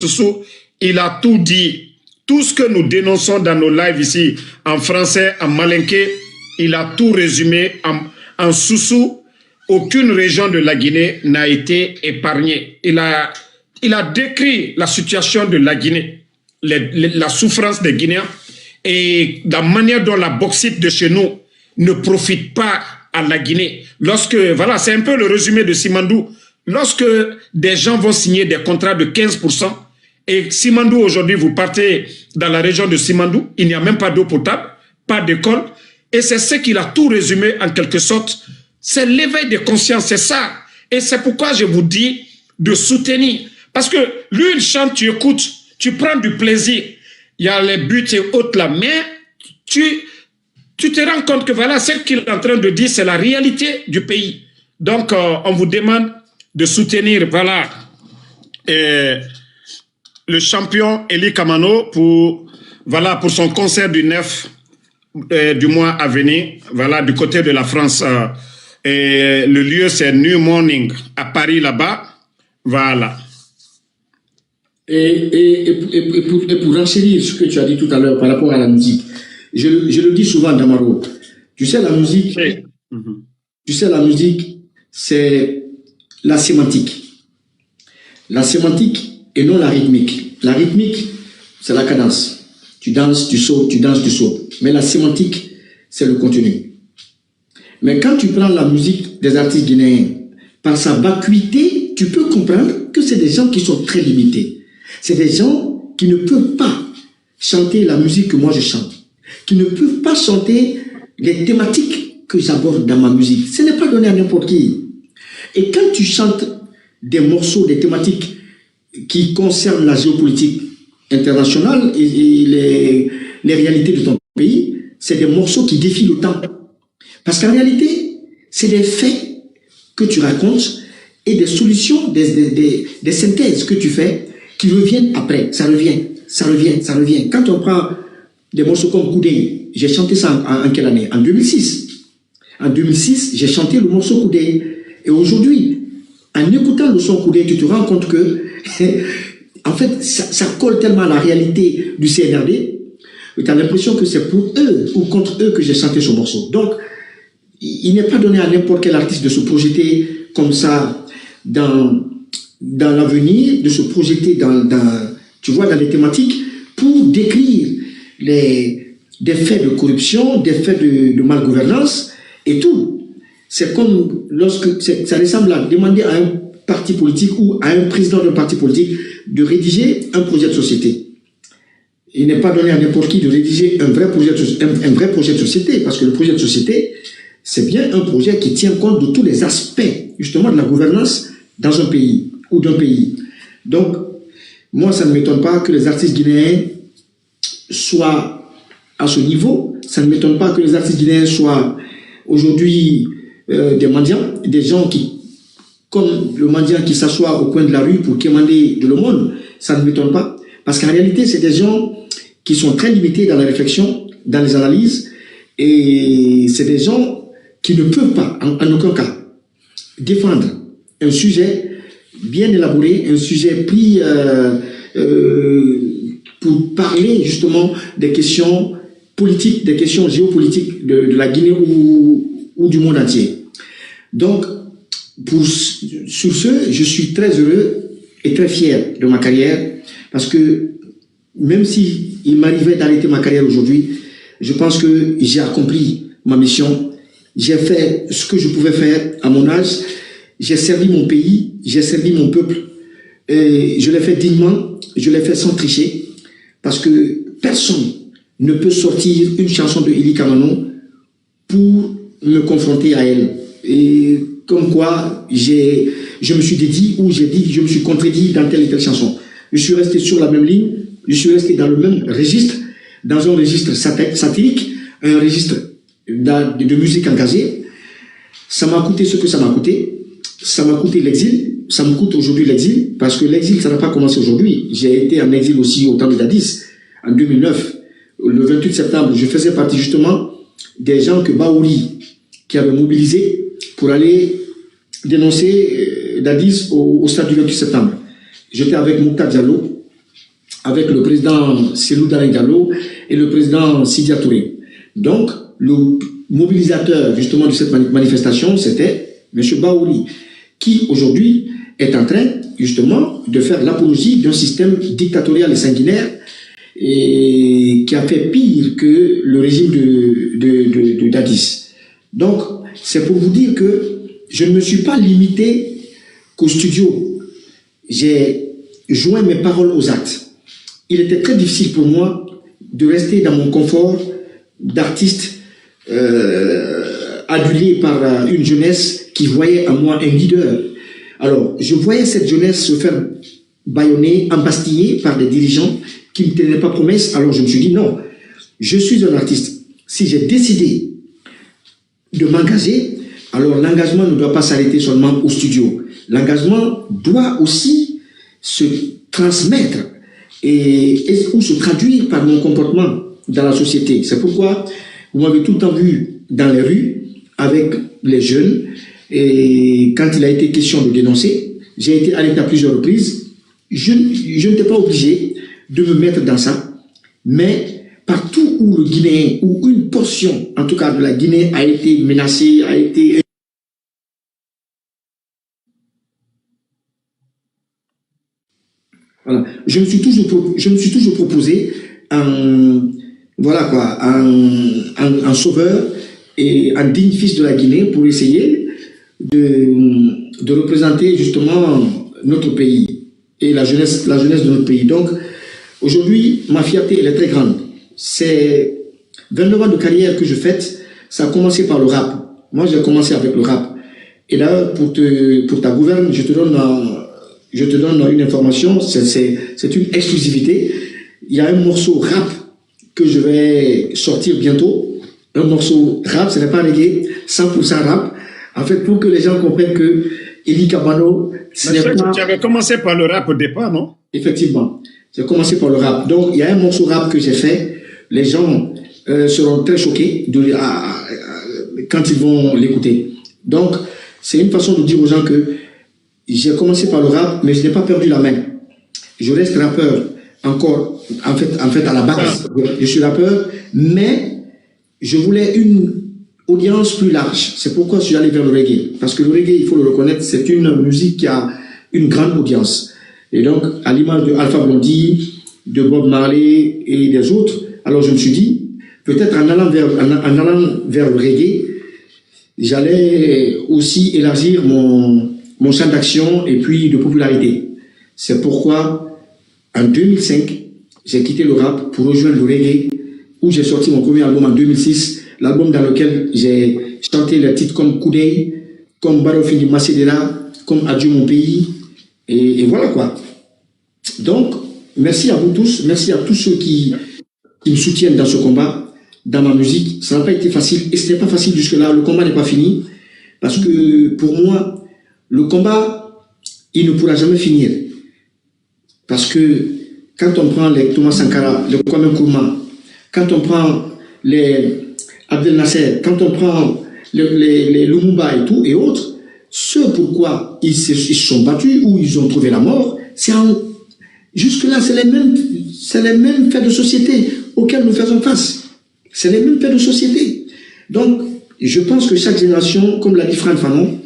Soussou, il a tout dit. Tout ce que nous dénonçons dans nos lives ici, en français, en malinké, il a tout résumé en Soussou. Aucune région de la Guinée n'a été épargnée. Il a décrit la situation de la Guinée, la souffrance des Guinéens et la manière dont la bauxite de chez nous ne profite pas à la Guinée. Voilà, c'est un peu le résumé de Simandou. Lorsque des gens vont signer des contrats de 15%, et Simandou, aujourd'hui, vous partez dans la région de Simandou, il n'y a même pas d'eau potable, pas d'école, et c'est ce qu'il a tout résumé en quelque sorte. C'est l'éveil de conscience, c'est ça. Et c'est pourquoi je vous dis de soutenir. Parce que lui, il chante, tu écoutes, tu prends du plaisir. Il y a les buts et autres là, mais tu te rends compte que voilà, ce qu'il est en train de dire, c'est la réalité du pays. Donc, on vous demande de soutenir, voilà, le champion Eli Kamano pour son concert du 9 du mois à venir, voilà, du côté de la France. Et le lieu, c'est New Morning, à Paris, là-bas. Voilà. Et pour renchérir ce que tu as dit tout à l'heure par rapport à la musique, je le dis souvent, Damaro, tu sais, la musique, c'est la sémantique. La sémantique et non la rythmique. La rythmique, c'est la cadence. Tu danses, tu sautes, tu danses, tu sautes. Mais la sémantique, c'est le contenu. Mais quand tu prends la musique des artistes guinéens, par sa vacuité, tu peux comprendre que c'est des gens qui sont très limités. C'est des gens qui ne peuvent pas chanter la musique que moi je chante, qui ne peuvent pas chanter les thématiques que j'aborde dans ma musique. Ce n'est pas donné à n'importe qui. Et quand tu chantes des morceaux, des thématiques qui concernent la géopolitique internationale et les réalités de ton pays, c'est des morceaux qui défient le temps. Parce qu'en réalité, c'est des faits que tu racontes et des solutions, des synthèses que tu fais qui reviennent après. Ça revient. Quand on prend des morceaux comme Koudé, j'ai chanté ça en quelle année? En 2006. En 2006, j'ai chanté le morceau Koudé. Et aujourd'hui, en écoutant le son Koudé, tu te rends compte que, en fait, ça colle tellement à la réalité du CNRD, que tu as l'impression que c'est pour eux ou contre eux que j'ai chanté ce morceau. Donc, il n'est pas donné à n'importe quel artiste de se projeter comme ça dans l'avenir, de se projeter dans les thématiques pour décrire des faits de corruption, des faits de malgouvernance et tout. C'est comme ça ressemble à demander à un parti politique ou à un président d'un parti politique de rédiger un projet de société. Il n'est pas donné à n'importe qui de rédiger un vrai projet de société, parce que le projet de société, c'est bien un projet qui tient compte de tous les aspects, justement, de la gouvernance dans un pays ou d'un pays. Donc, moi, ça ne m'étonne pas que les artistes guinéens soient à ce niveau. Ça ne m'étonne pas que les artistes guinéens soient aujourd'hui des mendiants, des gens qui, comme le mendiant qui s'assoit au coin de la rue pour quémander de l'aumône, ça ne m'étonne pas. Parce qu'en réalité, c'est des gens qui sont très limités dans la réflexion, dans les analyses, et c'est des gens qui ne peuvent pas, en aucun cas, défendre un sujet bien élaboré, un sujet pris pour parler justement des questions politiques, des questions géopolitiques de la Guinée ou du monde entier. Donc, sur ce, je suis très heureux et très fier de ma carrière, parce que même si il m'arrivait d'arrêter ma carrière aujourd'hui, je pense que j'ai accompli ma mission. J'ai fait ce que je pouvais faire à mon âge. J'ai servi mon pays, j'ai servi mon peuple. Et je l'ai fait dignement, je l'ai fait sans tricher, parce que personne ne peut sortir une chanson de Eli Kamano pour me confronter à elle. Et comme quoi, je me suis dédié, ou je me suis contredit dans telle et telle chanson. Je suis resté sur la même ligne, je suis resté dans le même registre, dans un registre satirique, un registre de musique engagée. Ça m'a coûté ce que ça m'a coûté. Ça m'a coûté l'exil. Ça me coûte aujourd'hui l'exil, parce que l'exil, ça n'a pas commencé aujourd'hui. J'ai été en exil aussi au temps de Dadis, en 2009. Le 28 septembre, je faisais partie justement des gens que Baouri, qui avait mobilisé pour aller dénoncer Dadis au stade du 28 septembre. J'étais avec Moukta Diallo, avec le président Cellou Dalein Diallo et le président Sidya Touré. Donc, le mobilisateur justement de cette manifestation, c'était M. Baouli, qui aujourd'hui est en train justement de faire l'apologie d'un système dictatorial et sanguinaire et qui a fait pire que le régime de Dadis. Donc, c'est pour vous dire que je ne me suis pas limité qu'au studio. J'ai joint mes paroles aux actes. Il était très difficile pour moi de rester dans mon confort d'artiste adulé par une jeunesse qui voyait en moi un leader. Alors, je voyais cette jeunesse se faire bâillonner, embastiller par des dirigeants qui ne tenaient pas promesse. Alors, je me suis dit, non, je suis un artiste. Si j'ai décidé de m'engager, alors l'engagement ne doit pas s'arrêter seulement au studio. L'engagement doit aussi se transmettre ou se traduire par mon comportement dans la société. C'est pourquoi vous m'avez tout le temps vu dans les rues avec les jeunes et quand il a été question de dénoncer, j'ai été arrêté à plusieurs reprises. Je n'étais pas obligé de me mettre dans ça, mais partout où le Guinéen, ou une portion en tout cas de la Guinée a été menacée, a été... Voilà. Je me suis toujours proposé voilà quoi, un sauveur et un digne fils de la Guinée pour essayer de représenter justement notre pays et la jeunesse de notre pays. Donc aujourd'hui, ma fierté elle est très grande. C'est 29 ans de carrière que je fête. Ça a commencé par le rap. Moi, j'ai commencé avec le rap. Et là, pour ta gouverne, je te donne une information. C'est une exclusivité. Il y a un morceau rap que je vais sortir bientôt. Un morceau rap, ce n'est pas reggae, 100% rap. En fait, pour que les gens comprennent que Eli Kabano, ce n'est pas... Tu avais commencé par le rap au départ, non? Effectivement. J'ai commencé par le rap. Donc, il y a un morceau rap que j'ai fait. Les gens seront très choqués quand ils vont l'écouter. Donc, c'est une façon de dire aux gens que j'ai commencé par le rap, mais je n'ai pas perdu la main. Je reste rappeur encore, en fait à la base. Je suis rappeur, mais je voulais une audience plus large. C'est pourquoi je suis allé vers le reggae. Parce que le reggae, il faut le reconnaître, c'est une musique qui a une grande audience. Et donc, à l'image de Alpha Blondy, de Bob Marley et des autres, alors je me suis dit, peut-être en allant vers le reggae, j'allais aussi élargir mon champ d'action et puis de popularité. C'est pourquoi, en 2005, j'ai quitté le rap pour rejoindre le reggae, où j'ai sorti mon premier album en 2006, l'album dans lequel j'ai chanté les titres comme Koudei, comme Barofini Macedera, comme Adieu mon pays, et voilà quoi. Donc, merci à vous tous, merci à tous ceux qui me soutiennent dans ce combat, dans ma musique. Ça n'a pas été facile, et ce n'est pas facile jusque-là, le combat n'est pas fini, parce que pour moi, le combat, il ne pourra jamais finir. Parce que quand on prend les Thomas Sankara, les Kwame Nkrumah, quand on prend les Abdel Nasser, quand on prend les Lumumba et tout, et autres, ce pourquoi ils se sont battus ou ils ont trouvé la mort, jusque-là, c'est les mêmes faits de société auxquels nous faisons face. C'est les mêmes faits de société. Donc, je pense que chaque génération, comme l'a dit Franck Fanon,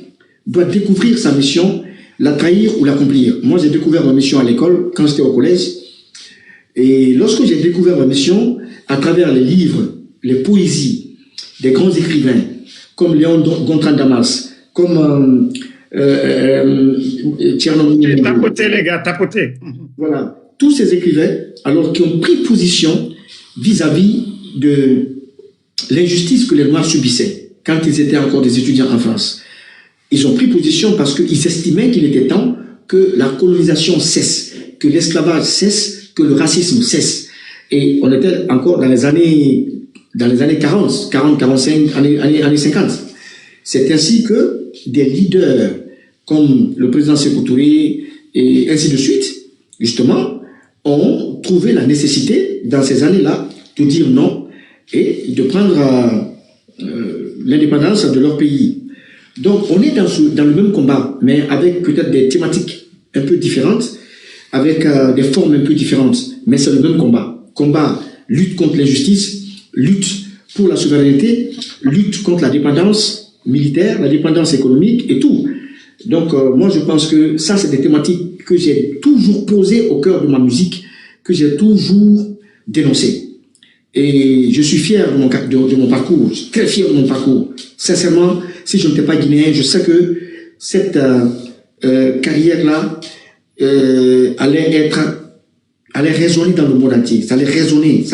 doit découvrir sa mission, la trahir ou l'accomplir. Moi, j'ai découvert ma mission à l'école, quand j'étais au collège. Et lorsque j'ai découvert ma mission, à travers les livres, les poésies des grands écrivains, comme Léon Gontran Damas, comme Tchernomyr. Tapotez, les gars, tapotez. Voilà. Tous ces écrivains, alors qui ont pris position vis-à-vis de l'injustice que les Noirs subissaient quand ils étaient encore des étudiants en France. Ils ont pris position parce qu'ils estimaient qu'il était temps que la colonisation cesse, que l'esclavage cesse, que le racisme cesse. Et on était encore dans les années 40, 45, années 50. C'est ainsi que des leaders comme le président Sékou Touré et ainsi de suite, justement, ont trouvé la nécessité, dans ces années-là, de dire non et de prendre l'indépendance de leur pays. Donc, on est dans le même combat, mais avec peut-être des thématiques un peu différentes. avec des formes un peu différentes, mais c'est le même combat. Combat, lutte contre l'injustice, lutte pour la souveraineté, lutte contre la dépendance militaire, la dépendance économique et tout. Donc, moi, je pense que ça, c'est des thématiques que j'ai toujours posées au cœur de ma musique, que j'ai toujours dénoncées. Et je suis fier de mon parcours, je suis très fier de mon parcours. Sincèrement, si je n'étais pas guinéen, je sais que cette carrière-là allait résonner dans le monde entier. Ça allait résonner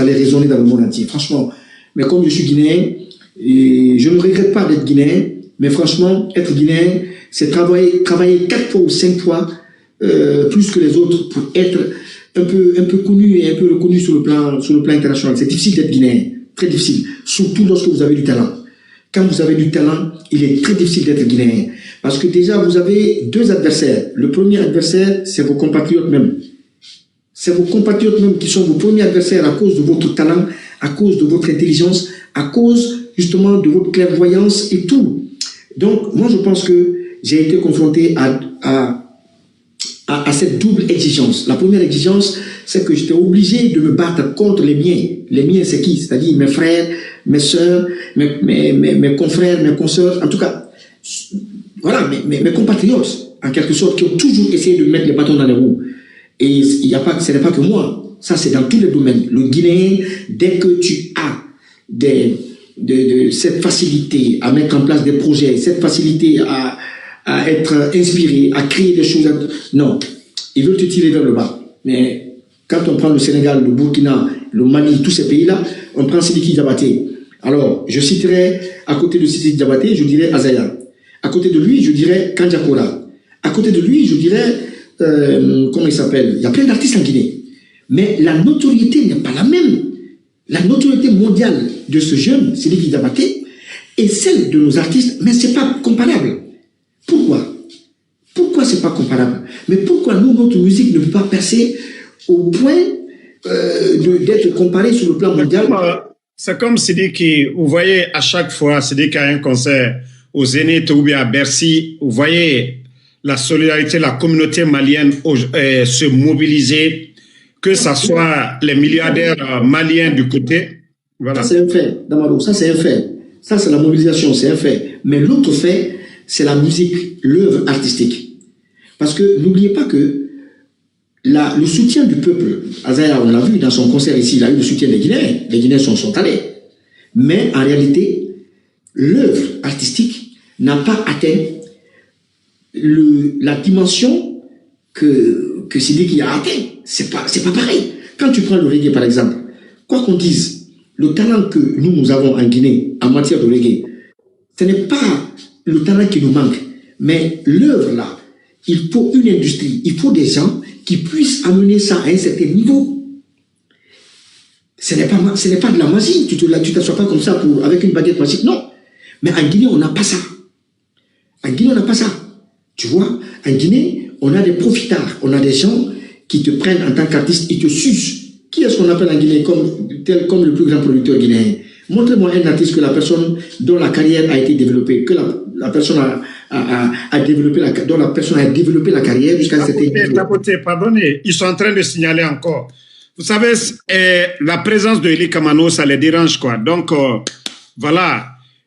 dans le monde entier, franchement. Mais comme je suis guinéen, et je ne regrette pas d'être guinéen, mais franchement, être guinéen, c'est travailler 4 fois ou 5 fois plus que les autres pour être un peu connu et un peu reconnu sur le plan international. C'est difficile d'être guinéen, très difficile, surtout lorsque vous avez du talent. Quand vous avez du talent, il est très difficile d'être guinéen. Parce que déjà, vous avez 2 adversaires. Le premier adversaire, c'est vos compatriotes même. C'est vos compatriotes même qui sont vos premiers adversaires à cause de votre talent, à cause de votre intelligence, à cause justement de votre clairvoyance et tout. Donc, moi, je pense que j'ai été confronté à cette double exigence. La première exigence, c'est que j'étais obligé de me battre contre les miens. Les miens, c'est qui? C'est-à-dire mes frères, mes soeurs, mes confrères, mes consoeurs, en tout cas, voilà, mes compatriotes, en quelque sorte, qui ont toujours essayé de mettre les bâtons dans les roues. Et ce n'est pas que moi, ça c'est dans tous les domaines. Le Guinéen, dès que tu as cette facilité à mettre en place des projets, cette facilité à être inspiré, à créer des choses, non, ils veulent te tirer vers le bas. Mais quand on prend le Sénégal, le Burkina, le Mali, tous ces pays-là, on prend Sidiki Diabaté. Alors, je citerai, à côté de Sidiki Diabaté, je dirais Azaya. À côté de lui, je dirais Kanjakora. À côté de lui, je dirais, comment il s'appelle? Il y a plein d'artistes en Guinée. Mais la notoriété n'est pas la même. La notoriété mondiale de ce jeune, Sidiki Diabaté, est celle de nos artistes, mais ce n'est pas comparable. Pourquoi? Pourquoi ce n'est pas comparable? Mais pourquoi nous, notre musique ne peut pas percer au point d'être comparée sur le plan mondial? C'est comme Sidiki, vous voyez, à chaque fois, Sidiki a un concert au Zénith ou bien à Bercy, vous voyez la solidarité, la communauté malienne se mobiliser, que ce soit les milliardaires maliens du côté. Voilà. Ça, c'est un fait, Damaro, ça, c'est un fait. Ça, c'est la mobilisation, c'est un fait. Mais l'autre fait, c'est la musique, l'œuvre artistique. Parce que n'oubliez pas que le soutien du peuple, Azaya, on l'a vu dans son concert ici, il a eu le soutien des Guinéens. Les Guinéens sont allés. Mais en réalité, l'œuvre artistique n'a pas atteint la dimension que Sidiki a atteint. C'est pas pareil. Quand tu prends le reggae, par exemple, quoi qu'on dise, le talent que nous avons en Guinée en matière de reggae, ce n'est pas le talent qui nous manque, mais l'œuvre là, il faut une industrie, il faut des gens qui puissent amener ça à un certain niveau. Ce n'est pas de la magie, tu t'assois pas comme ça avec une baguette magique, non. Mais en Guinée, on n'a pas ça. En Guinée, on n'a pas ça. Tu vois, en Guinée, on a des profitards, on a des gens qui te prennent en tant qu'artiste, ils te sucent. Qui est-ce qu'on appelle en Guinée comme le plus grand producteur guinéen? Montrez-moi un artiste que la personne dont la carrière a été développée, que la personne a développé dont la personne a développé la carrière jusqu'à cette époque. Pardonnez, ils sont en train de signaler encore. Vous savez, la présence de Eli Kamano, ça les dérange, quoi. Donc, voilà,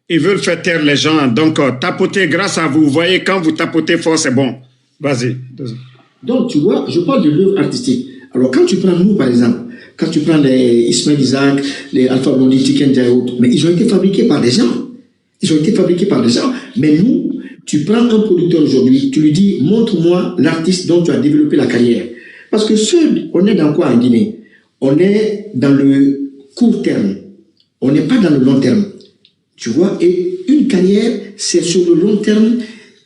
ils veulent faire taire les gens. Donc, tapotez grâce à vous. Vous voyez, quand vous tapotez fort, c'est bon. Vas-y. Donc, tu vois, je parle de l'œuvre artistique. Alors, quand tu prends nous, par exemple, quand tu prends les Ismaël Isaac, les Alpha Blondy, Tiken Jah et autres, mais ils ont été fabriqués par des gens. Ils ont été fabriqués par des gens. Mais nous, tu prends un producteur aujourd'hui, tu lui dis, montre-moi l'artiste dont tu as développé la carrière. Parce que on est dans quoi en Guinée? On est dans le court terme. On n'est pas dans le long terme. Tu vois? Et une carrière, c'est sur le long terme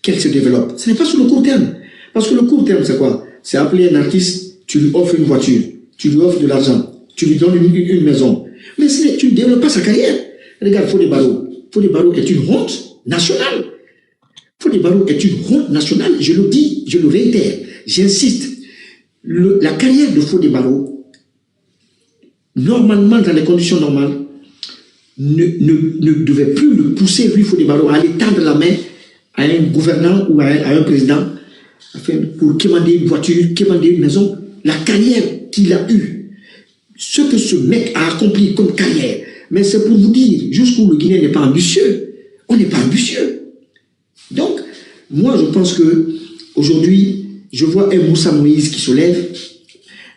qu'elle se développe. Ce n'est pas sur le court terme. Parce que le court terme, c'est quoi? C'est appeler un artiste, tu lui offres une voiture, tu lui offres de l'argent, tu lui donnes une maison. Mais tu ne développes pas sa carrière. Regarde, Fodé Barro. Fodé Barro est une honte nationale. Fodé Barro est une honte nationale. Je le dis, je le réitère, j'insiste. La carrière de Fodé Barro, normalement, dans les conditions normales, ne devait plus le pousser, lui, Fodé Barro, à aller tendre la main à un gouvernant ou à un président pour quémander une voiture, quémander une maison. la carrière qu'il a eue, ce que ce mec a accompli comme carrière. Mais c'est pour vous dire jusqu'où le Guinéen n'est pas ambitieux. On n'est pas ambitieux. Donc, moi, je pense que aujourd'hui, je vois un Moussa Moïse qui se lève,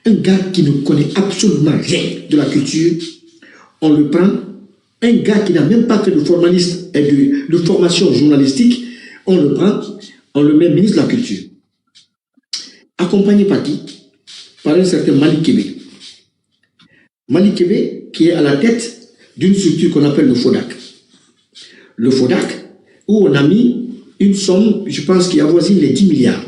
un gars qui ne connaît absolument rien de la culture. On le prend, un gars qui n'a même pas fait de formaliste et de formation journalistique, on le prend, on le met ministre de la Culture. Accompagné par qui? Par un certain Malik Kébé. Malik Kébé qui est à la tête d'une structure qu'on appelle le FODAC. Le FODAC, où on a mis une somme, je pense, qui avoisine les 10 milliards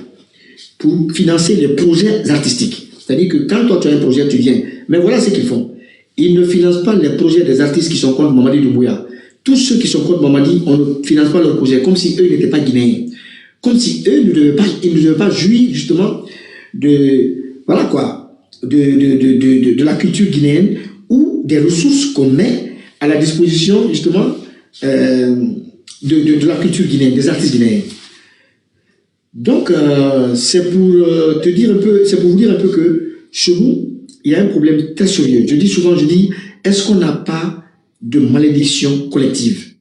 pour financer les projets artistiques. C'est-à-dire que quand toi tu as un projet, tu viens. Mais voilà ce qu'ils font. Ils ne financent pas les projets des artistes qui sont contre Mamadi Doumbouya. Tous ceux qui sont contre Mamadi, on ne finance pas leurs projets, comme si eux n'étaient pas guinéens. Comme si eux ne devaient pas jouir justement voilà quoi, de la culture guinéenne ou des ressources qu'on met à la disposition justement de la culture guinéenne, des artistes guinéens. Donc c'est pour te dire un peu, c'est pour vous dire un peu que chez nous, il y a un problème très sérieux. Je dis souvent, est-ce qu'on n'a pas de malédiction collective?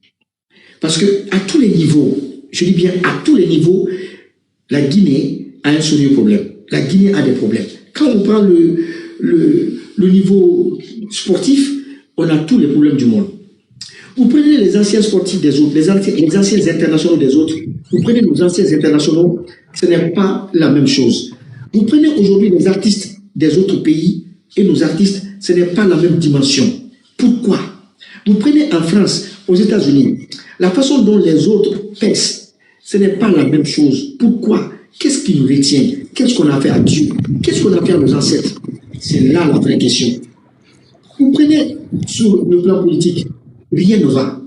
Parce que à tous les niveaux, je dis bien à tous les niveaux, la Guinée a un sérieux problème. La Guinée a des problèmes. Quand on prend le niveau sportif, on a tous les problèmes du monde. Vous prenez les anciens sportifs des autres, les anciens internationaux des autres, vous prenez nos anciens internationaux, ce n'est pas la même chose. Vous prenez aujourd'hui les artistes des autres pays et nos artistes, ce n'est pas la même dimension. Pourquoi? Vous prenez en France, aux États-Unis, la façon dont les autres pèsent, ce n'est pas la même chose. Pourquoi? Qu'est-ce qui nous retient? Qu'est-ce qu'on a fait à Dieu? Qu'est-ce qu'on a fait à nos ancêtres? C'est là la vraie question. Vous prenez sur le plan politique, rien ne va.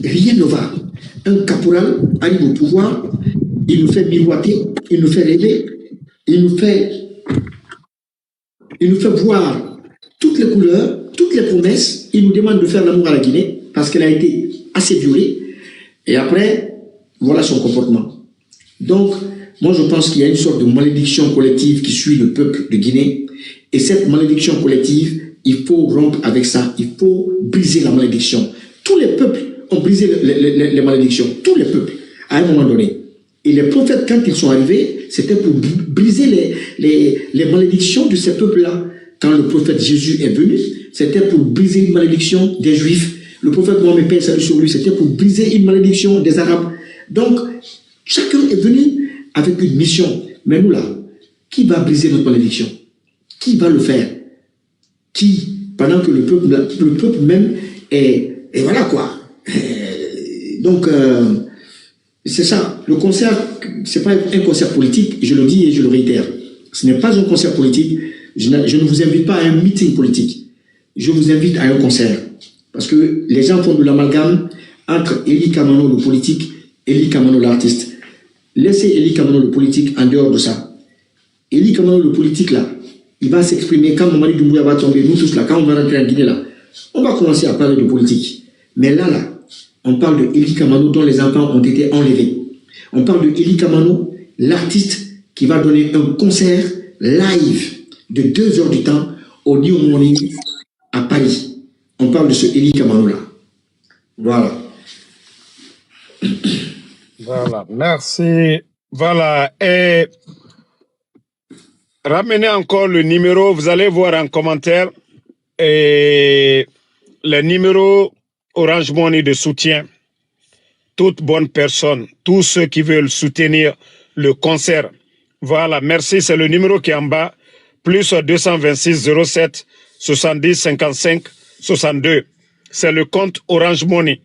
Rien ne va. Un caporal arrive au pouvoir, il nous fait miroiter, il nous fait rêver, il nous fait voir toutes les couleurs, toutes les promesses. Il nous demande de faire l'amour à la Guinée parce qu'elle a été assez violée. Et après, voilà son comportement. Donc, moi je pense qu'il y a une sorte de malédiction collective qui suit le peuple de Guinée. Et cette malédiction collective, il faut rompre avec ça. Il faut briser la malédiction. Tous les peuples ont brisé les malédictions. Tous les peuples, à un moment donné. Et les prophètes, quand ils sont arrivés, c'était pour briser les malédictions de ces peuples-là. Quand le prophète Jésus est venu, c'était pour briser une malédiction des Juifs. Le prophète Mohammed, paix et salut sur lui, c'était pour briser une malédiction des Arabes. Donc, chacun est venu avec une mission. Mais nous là, qui va briser notre malédiction? Qui va le faire? Qui? Pendant que le peuple même est... Et voilà quoi. Donc, c'est ça. Le concert, c'est pas un concert politique, je le dis et je le réitère. Ce n'est pas un concert politique. Je ne vous invite pas à un meeting politique. Je vous invite à un concert. Parce que les gens font de l'amalgame entre Eli Kamano le politique et Eli Kamano l'artiste. Laissez Eli Kamano le politique en dehors de ça. Eli Kamano le politique là, il va s'exprimer quand Mamadi Doumbouya va tomber, nous tous là, quand on va rentrer en Guinée là, on va commencer à parler de politique. Mais là, on parle de Eli Kamano dont les enfants ont été enlevés. On parle de Eli Kamano, l'artiste qui va donner un concert live de 2 heures du temps au New Morning à Paris. On parle de ce Eli Kamano là. Voilà. Voilà, merci. Voilà, et ramenez encore le numéro, vous allez voir en commentaire, et le numéro Orange Money de soutien. Toute bonne personne, tous ceux qui veulent soutenir le concert. Voilà, merci, c'est le numéro qui est en bas, plus 226 07 70 55 62. C'est le compte Orange Money.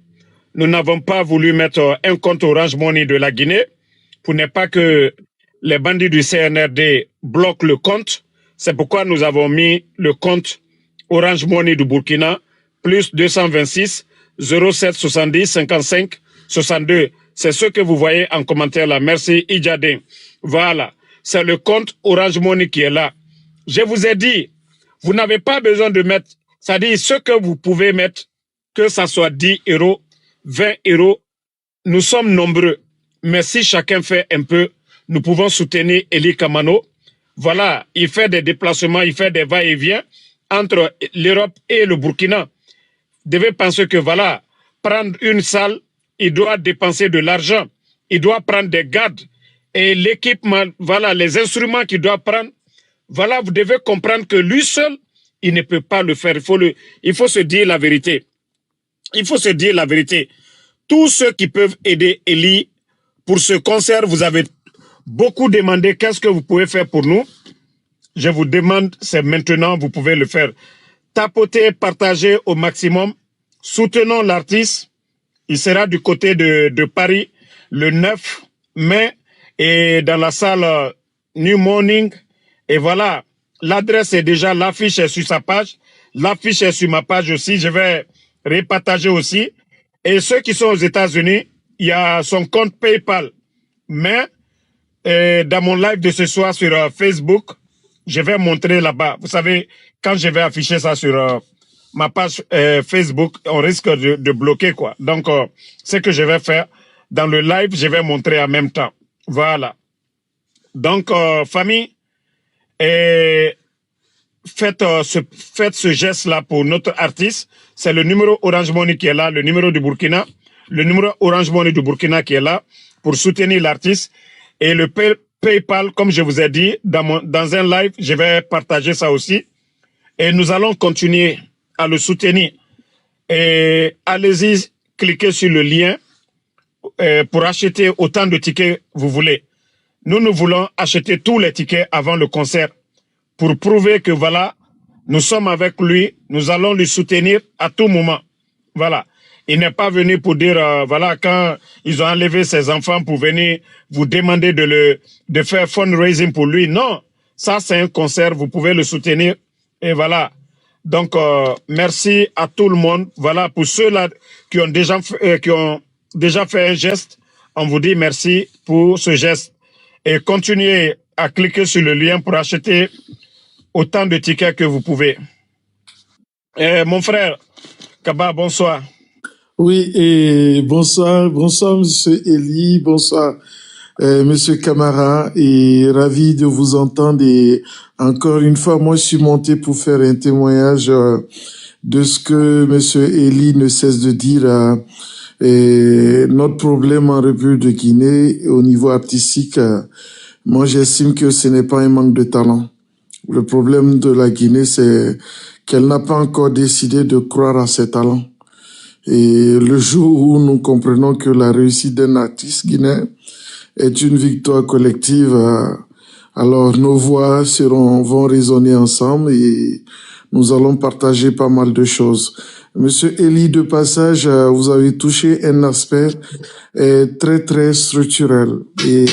Nous n'avons pas voulu mettre un compte Orange Money de la Guinée pour ne pas que les bandits du CNRD bloquent le compte. C'est pourquoi nous avons mis le compte Orange Money du Burkina, plus 226 07 70 55 62. C'est ce que vous voyez en commentaire là. Merci Idjadin. Voilà, c'est le compte Orange Money qui est là. Je vous ai dit, vous n'avez pas besoin de mettre, c'est-à-dire ce que vous pouvez mettre, que ça soit 10 euros, 20 euros, nous sommes nombreux. Mais si chacun fait un peu, nous pouvons soutenir Eli Kamano voilà, il fait des déplacements, il fait des va-et-vient entre l'Europe et le Burkina. Devez penser que voilà, prendre une salle, il doit dépenser de l'argent, il doit prendre des gardes et l'équipement, voilà, les instruments qu'il doit prendre. Voilà, vous devez comprendre que lui seul, il ne peut pas le faire. Il faut se dire la vérité. Il faut se dire la vérité. Tous ceux qui peuvent aider Eli pour ce concert, vous avez beaucoup demandé qu'est-ce que vous pouvez faire pour nous. Je vous demande, c'est maintenant, vous pouvez le faire. Tapotez, partagez au maximum. Soutenons l'artiste. Il sera du côté de Paris le 9 mai et dans la salle New Morning. Et voilà, l'adresse est déjà, l'affiche est sur sa page. L'affiche est sur ma page aussi. Je vais repartager aussi. Et ceux qui sont aux États-Unis, il y a son compte PayPal. Mais dans mon live de ce soir sur Facebook, je vais montrer là-bas. Vous savez, quand je vais afficher ça sur ma page Facebook, on risque de bloquer, quoi. Donc, ce que je vais faire, dans le live, je vais montrer en même temps. Voilà. Donc, famille, faites ce geste-là pour notre artiste. C'est le numéro Orange Money qui est là, le numéro du Burkina, le numéro Orange Money du Burkina qui est là pour soutenir l'artiste. Et le PayPal, comme je vous ai dit, dans un live, je vais partager ça aussi. Et nous allons continuer à le soutenir. Et allez-y, cliquez sur le lien pour acheter autant de tickets que vous voulez. Nous voulons acheter tous les tickets avant le concert pour prouver que voilà, nous sommes avec lui, nous allons lui soutenir à tout moment. Voilà. Il n'est pas venu pour dire, voilà, quand ils ont enlevé ses enfants pour venir vous demander de faire fundraising pour lui. Non, ça c'est un concert, vous pouvez le soutenir. Et voilà. Donc, merci à tout le monde. Voilà, pour ceux-là qui ont déjà fait un geste, on vous dit merci pour ce geste. Et continuez à cliquer sur le lien pour acheter autant de tickets que vous pouvez. Mon frère, Kaba, bonsoir. Oui, et bonsoir, Monsieur Eli, bonsoir, Monsieur Camara, et ravi de vous entendre. Et encore une fois, moi, je suis monté pour faire un témoignage de ce que Monsieur Eli ne cesse de dire. Et notre problème en République de Guinée, au niveau artistique, moi, j'estime que ce n'est pas un manque de talent. Le problème de la Guinée, c'est qu'elle n'a pas encore décidé de croire à ses talents. Et le jour où nous comprenons que la réussite d'un artiste guinéen est une victoire collective, alors nos voix vont résonner ensemble et nous allons partager pas mal de choses. Monsieur Eli, de passage, vous avez touché un aspect très, très structurel. Et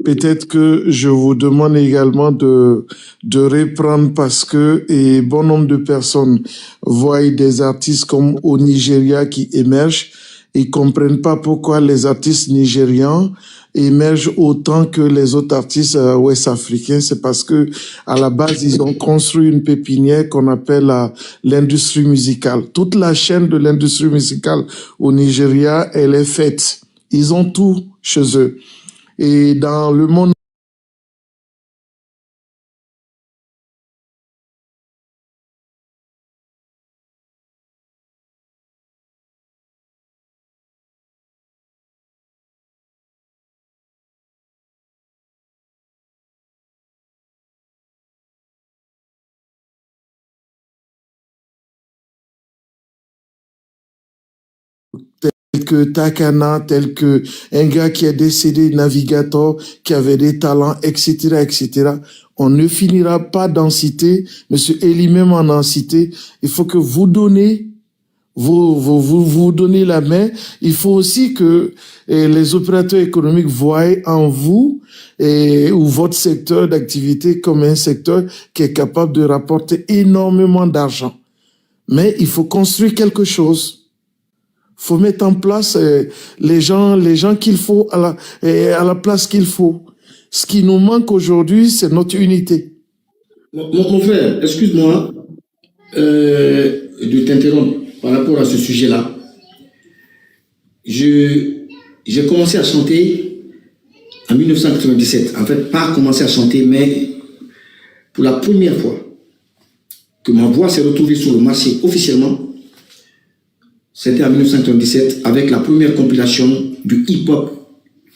peut-être que je vous demande également de reprendre parce que bon nombre de personnes voient des artistes comme au Nigeria qui émergent et comprennent pas pourquoi les artistes nigérians émergent autant que les autres artistes ouest-africains. C'est parce que à la base, ils ont construit une pépinière qu'on appelle l'industrie musicale. Toute la chaîne de l'industrie musicale au Nigeria, elle est faite. Ils ont tout chez eux. Et dans le monde tel que Takana, tel que un gars qui est décédé, Navigator, qui avait des talents, etc., etc. On ne finira pas d'en citer. Monsieur Eli même en a cité. Il faut que vous donnez, vous donnez la main. Il faut aussi que les opérateurs économiques voient en vous ou votre secteur d'activité comme un secteur qui est capable de rapporter énormément d'argent. Mais il faut construire quelque chose. Faut mettre en place les gens qu'il faut à la place qu'il faut. Ce qui nous manque aujourd'hui, c'est notre unité. Mon frère, excuse-moi de t'interrompre par rapport à ce sujet-là. J'ai commencé à chanter en 1997. En fait, pas commencé à chanter, mais pour la première fois, que ma voix s'est retrouvée sur le marché officiellement, c'était en 1997 avec la première compilation du hip-hop.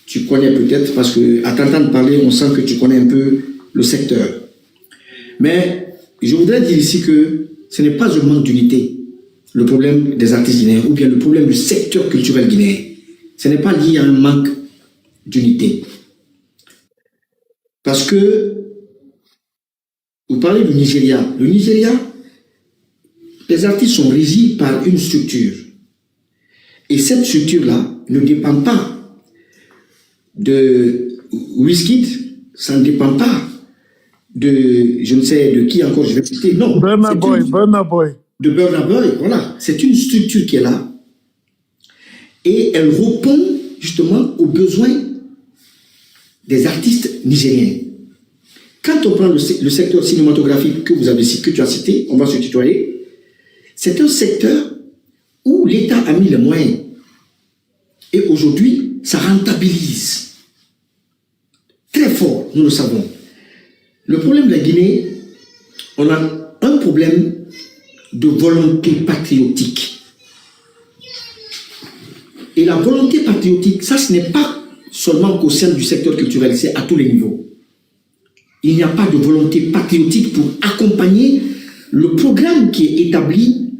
Tu connais peut-être parce qu'à t'entendre parler, on sent que tu connais un peu le secteur. Mais je voudrais dire ici que ce n'est pas un manque d'unité, le problème des artistes guinéens ou bien le problème du secteur culturel guinéen. Ce n'est pas lié à un manque d'unité. Parce que vous parlez du Nigeria. Le Nigeria, les artistes sont régis par une structure. Et cette structure-là ne dépend pas de Wizkid, ça ne dépend pas de, je ne sais de qui encore je vais citer, non. Burna Boy. De Burna Boy, voilà. C'est une structure qui est là et elle répond justement aux besoins des artistes nigériens. Quand on prend le secteur cinématographique que vous avez cité, que tu as cité, on va se tutoyer, c'est un secteur où l'État a mis les moyens. Et aujourd'hui, ça rentabilise. Très fort, nous le savons. Le problème de la Guinée, on a un problème de volonté patriotique. Et la volonté patriotique, ça, ce n'est pas seulement qu'au sein du secteur culturel, c'est à tous les niveaux. Il n'y a pas de volonté patriotique pour accompagner le programme qui est établi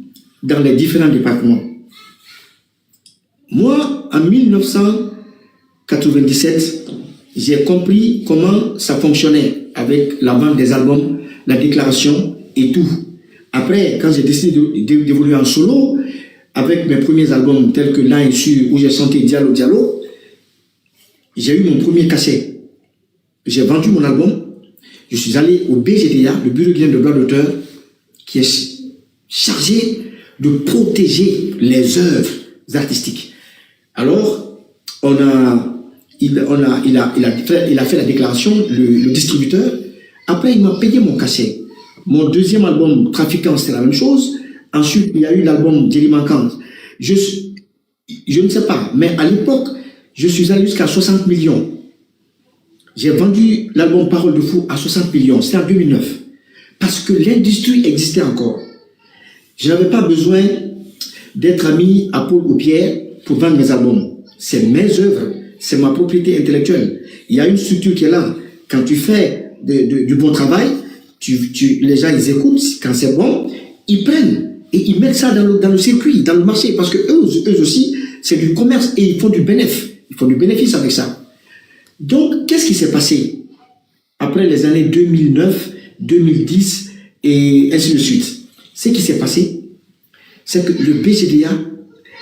dans les différents départements. Moi, en 1997, j'ai compris comment ça fonctionnait avec la vente des albums, la déclaration et tout. Après, quand j'ai décidé d'évoluer en solo, avec mes premiers albums tels que Là et Sûr, où j'ai chanté Diallo Diallo, j'ai eu mon premier cachet. J'ai vendu mon album. Je suis allé au BGDA, le Bureau guinéen de droit d'auteur, qui est chargé de protéger les œuvres artistiques. Alors, il a fait la déclaration, le distributeur. Après, il m'a payé mon cachet. Mon deuxième album, Trafiquant, c'était la même chose. Ensuite, il y a eu l'album Djelimankan. Je ne sais pas, mais à l'époque, je suis allé jusqu'à 60 millions. J'ai vendu l'album Parole de Fou à 60 millions. C'était en 2009. Parce que l'industrie existait encore. Je n'avais pas besoin d'être ami à Paul ou Pierre pour vendre mes albums. C'est mes œuvres, c'est ma propriété intellectuelle. Il y a une structure qui est là. Quand tu fais du bon travail, les gens ils écoutent. Quand c'est bon, ils prennent et ils mettent ça dans le circuit, dans le marché. Parce que eux aussi, c'est du commerce et ils font du bénéfice. Ils font du bénéfice avec ça. Donc, qu'est-ce qui s'est passé après les années 2009, 2010 et ainsi de suite? Ce qui s'est passé, c'est que le BGDA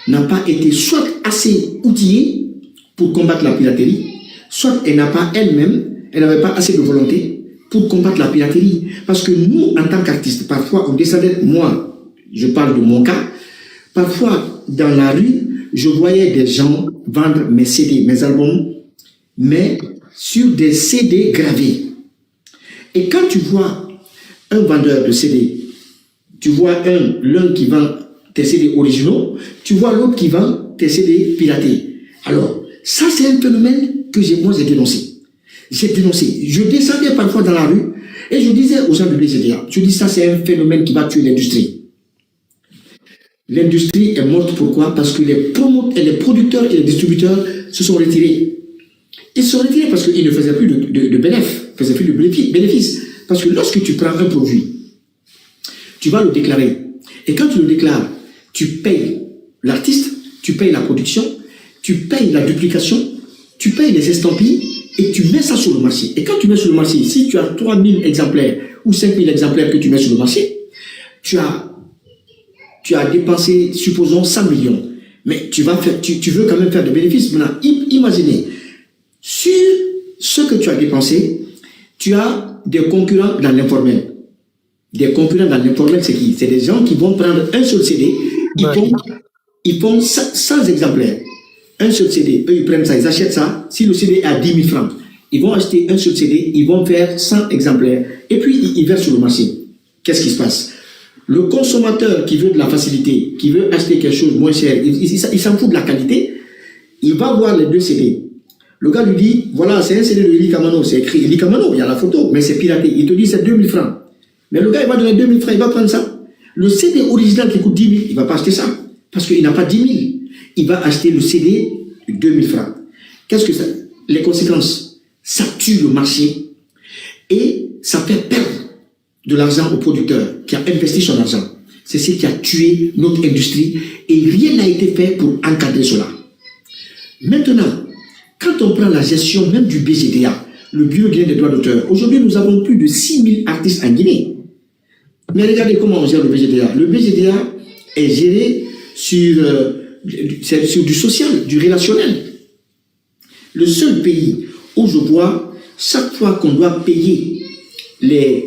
n'a pas été soit assez outillé pour combattre la piraterie, soit elle n'avait pas assez de volonté pour combattre la piraterie. Parce que nous, en tant qu'artistes, parfois, on descendait, moi, je parle de mon cas, parfois, dans la rue, je voyais des gens vendre mes CD, mes albums, mais sur des CD gravés. Et quand tu vois un vendeur de CD, tu vois l'un qui vend tes CD originaux, tu vois l'autre qui vend tes CD piratés. Alors, ça c'est un phénomène que moi j'ai dénoncé. J'ai dénoncé. Je descendais parfois dans la rue et je disais aux gens de BGDA, je dis ça c'est un phénomène qui va tuer l'industrie. L'industrie est morte, pourquoi? Parce que les producteurs et les distributeurs se sont retirés. Ils se sont retirés parce qu'ils ne faisaient plus de bénéfices, faisaient plus de bénéfices. Parce que lorsque tu prends un produit, tu vas le déclarer. Et quand tu le déclares, tu payes l'artiste, tu payes la production, tu payes la duplication, tu payes les estampilles et tu mets ça sur le marché. Et quand tu mets sur le marché, si tu as 3000 exemplaires ou 5000 exemplaires que tu mets sur le marché, tu as dépensé, supposons, 100 millions. Mais tu veux quand même faire de bénéfices. Maintenant, imaginez, sur ce que tu as dépensé, tu as des concurrents dans l'informel. Des concurrents dans l'informel, c'est qui? C'est des gens qui vont prendre un seul CD, ils font 100 exemplaires. Un seul CD, eux ils prennent ça, ils achètent ça. Si le CD est à 10 000 francs, ils vont acheter un seul CD, ils vont faire 100 exemplaires. Et puis ils versent sur le marché. Qu'est-ce qui se passe? Le consommateur qui veut de la facilité, qui veut acheter quelque chose moins cher, il s'en fout de la qualité, il va voir les deux CD. Le gars lui dit, voilà, c'est un CD de Eli Kamano, c'est écrit Eli Kamano, il y a la photo, mais c'est piraté. Il te dit c'est 2000 francs. Mais le gars, il va donner 2000 francs, il va prendre ça. Le CD original qui coûte 10 000, il ne va pas acheter ça. Parce qu'il n'a pas 10 000. Il va acheter le CD de 2000 francs. Qu'est-ce que ça? Les conséquences, ça tue le marché et ça fait perdre de l'argent au producteur qui a investi son argent. C'est ce qui a tué notre industrie et rien n'a été fait pour encadrer cela. Maintenant, quand on prend la gestion même du BGDA, le Bureau guinéen des droits d'auteur, aujourd'hui nous avons plus de 6 000 artistes en Guinée. Mais regardez comment on gère le BGDA. Le BGDA est géré sur du social, du relationnel. Le seul pays où je vois, chaque fois qu'on doit payer les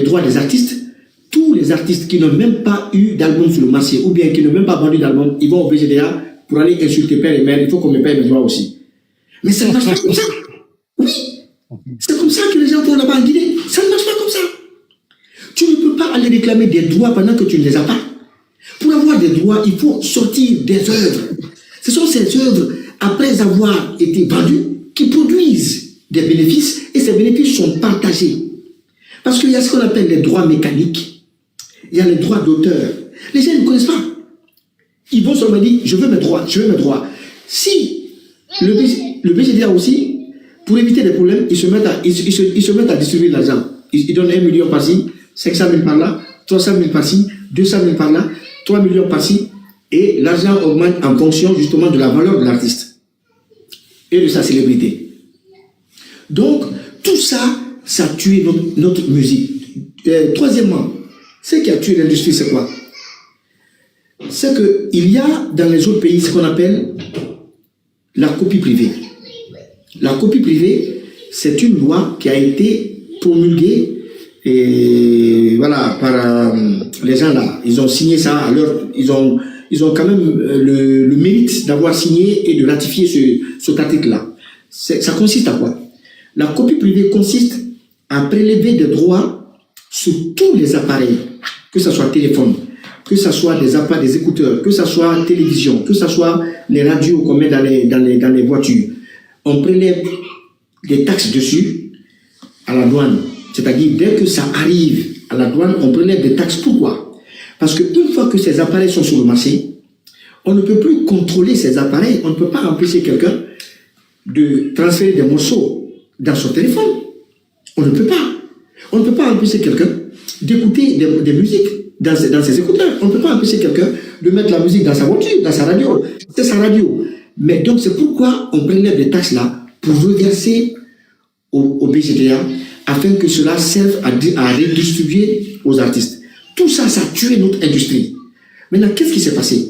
droits des artistes, tous les artistes qui n'ont même pas eu d'album sur le marché ou bien qui n'ont même pas vendu d'album, ils vont au BGDA pour aller insulter père et mère, il faut qu'on me paye mes droits aussi. Mais ça ne marche pas comme ça. Oui, c'est comme ça que les gens font là-bas en Guinée. Ça ne marche pas comme ça. Tu ne peux pas aller réclamer des droits pendant que tu ne les as pas. Pour avoir des droits, il faut sortir des œuvres. Ce sont ces œuvres, après avoir été vendues, qui produisent des bénéfices et ces bénéfices sont partagés. Parce qu'il y a ce qu'on appelle les droits mécaniques, il y a les droits d'auteur. Les gens ne connaissent pas. Ils vont seulement dire, je veux mes droits, je veux mes droits. Si le BGDA aussi, pour éviter des problèmes, ils se mettent à distribuer l'argent. Ils donnent 1 million par-ci, 500 000 par-là, 300 000 par-ci, 200 000 par-là, 3 millions par-ci, et l'argent augmente en fonction justement de la valeur de l'artiste et de sa célébrité. Donc, tout ça, ça a tué notre musique. Troisièmement, ce qui a tué l'industrie, c'est quoi? C'est qu'il y a dans les autres pays ce qu'on appelle la copie privée. La copie privée, c'est une loi qui a été promulguée et voilà, par les gens là. Ils ont signé ça, ils ont quand même le mérite d'avoir signé et de ratifier cet article-là. Ça consiste à quoi? La copie privée consiste à prélever des droits sur tous les appareils, que ce soit téléphone, que ce soit des écouteurs, que ce soit télévision, que ce soit les radios qu'on met dans les voitures. On prélève des taxes dessus à la douane. C'est-à-dire, dès que ça arrive à la douane, on prélève des taxes. Pourquoi? Parce qu'une fois que ces appareils sont sur le marché, on ne peut plus contrôler ces appareils. On ne peut pas empêcher quelqu'un de transférer des morceaux dans son téléphone. On ne peut pas. On ne peut pas empêcher quelqu'un d'écouter des musiques dans ses écouteurs. On ne peut pas empêcher quelqu'un de mettre la musique dans sa voiture, dans sa radio. C'est sa radio. Mais donc, c'est pourquoi on prélève des taxes là pour reverser au BGDA afin que cela serve à redistribuer aux artistes. Tout ça, ça a tué notre industrie. Maintenant, qu'est-ce qui s'est passé?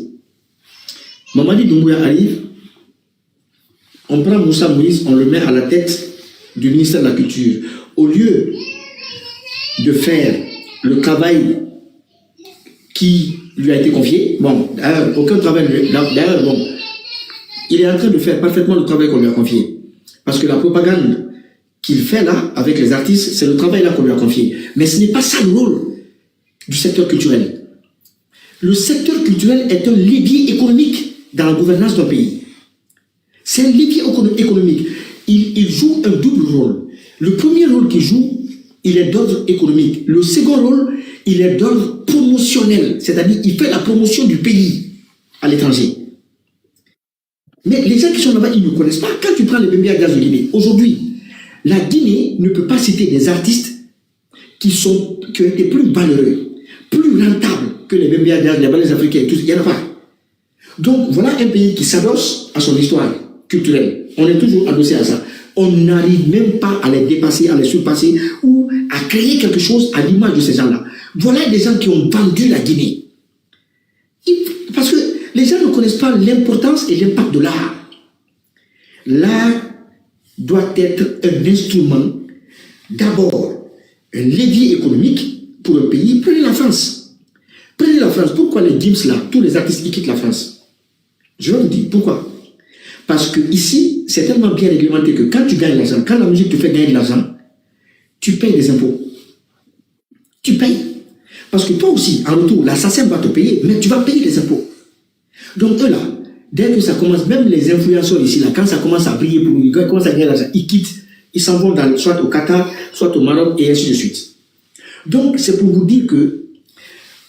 Mamadi Doumbouya arrive, on prend Moussa Moïse, on le met à la tête du ministère de la Culture. Au lieu de faire le travail qui lui a été confié, bon, aucun travail, d'ailleurs, bon, il est en train de faire parfaitement le travail qu'on lui a confié. Parce que la propagande qu'il fait là, avec les artistes, c'est le travail là qu'on lui a confié. Mais ce n'est pas ça le rôle du secteur culturel. Le secteur culturel est un levier économique dans la gouvernance d'un pays. C'est un levier économique. Il joue un double rôle. Le premier rôle qu'il joue, il est d'ordre économique. Le second rôle, il est d'ordre promotionnel. C'est-à-dire, il fait la promotion du pays à l'étranger. Mais les gens qui sont là-bas, ils ne connaissent pas. Quand tu prends les Bembe Jazz de Guinée, aujourd'hui, la Guinée ne peut pas citer des artistes qui ont été plus valeureux, plus rentables que les Bembe Jazz, les ballets africains et tout. Il n'y en a pas. Donc, voilà un pays qui s'adosse à son histoire culturelle. On est toujours adossé à ça. On n'arrive même pas à les dépasser, à les surpasser ou à créer quelque chose à l'image de ces gens-là. Voilà des gens qui ont vendu la Guinée. Parce que les gens ne connaissent pas l'importance et l'impact de l'art. L'art doit être un instrument, d'abord, un levier économique pour un pays. Prenez la France. Prenez la France. Pourquoi les Gims là, tous les artistes qui quittent la France? Je vais vous dire pourquoi. Parce que ici, c'est tellement bien réglementé que quand tu gagnes l'argent, quand la musique te fait gagner de l'argent, tu payes des impôts. Tu payes. Parce que toi aussi, en retour, l'assassin va te payer, mais tu vas payer les impôts. Donc eux là, Dès que ça commence, même les influenceurs ici, là, quand ça commence à briller pour lui, quand ils commencent à gagner l'argent, ils quittent, ils s'en vont soit au Qatar, soit au Maroc, et ainsi de suite. Donc, c'est pour vous dire que,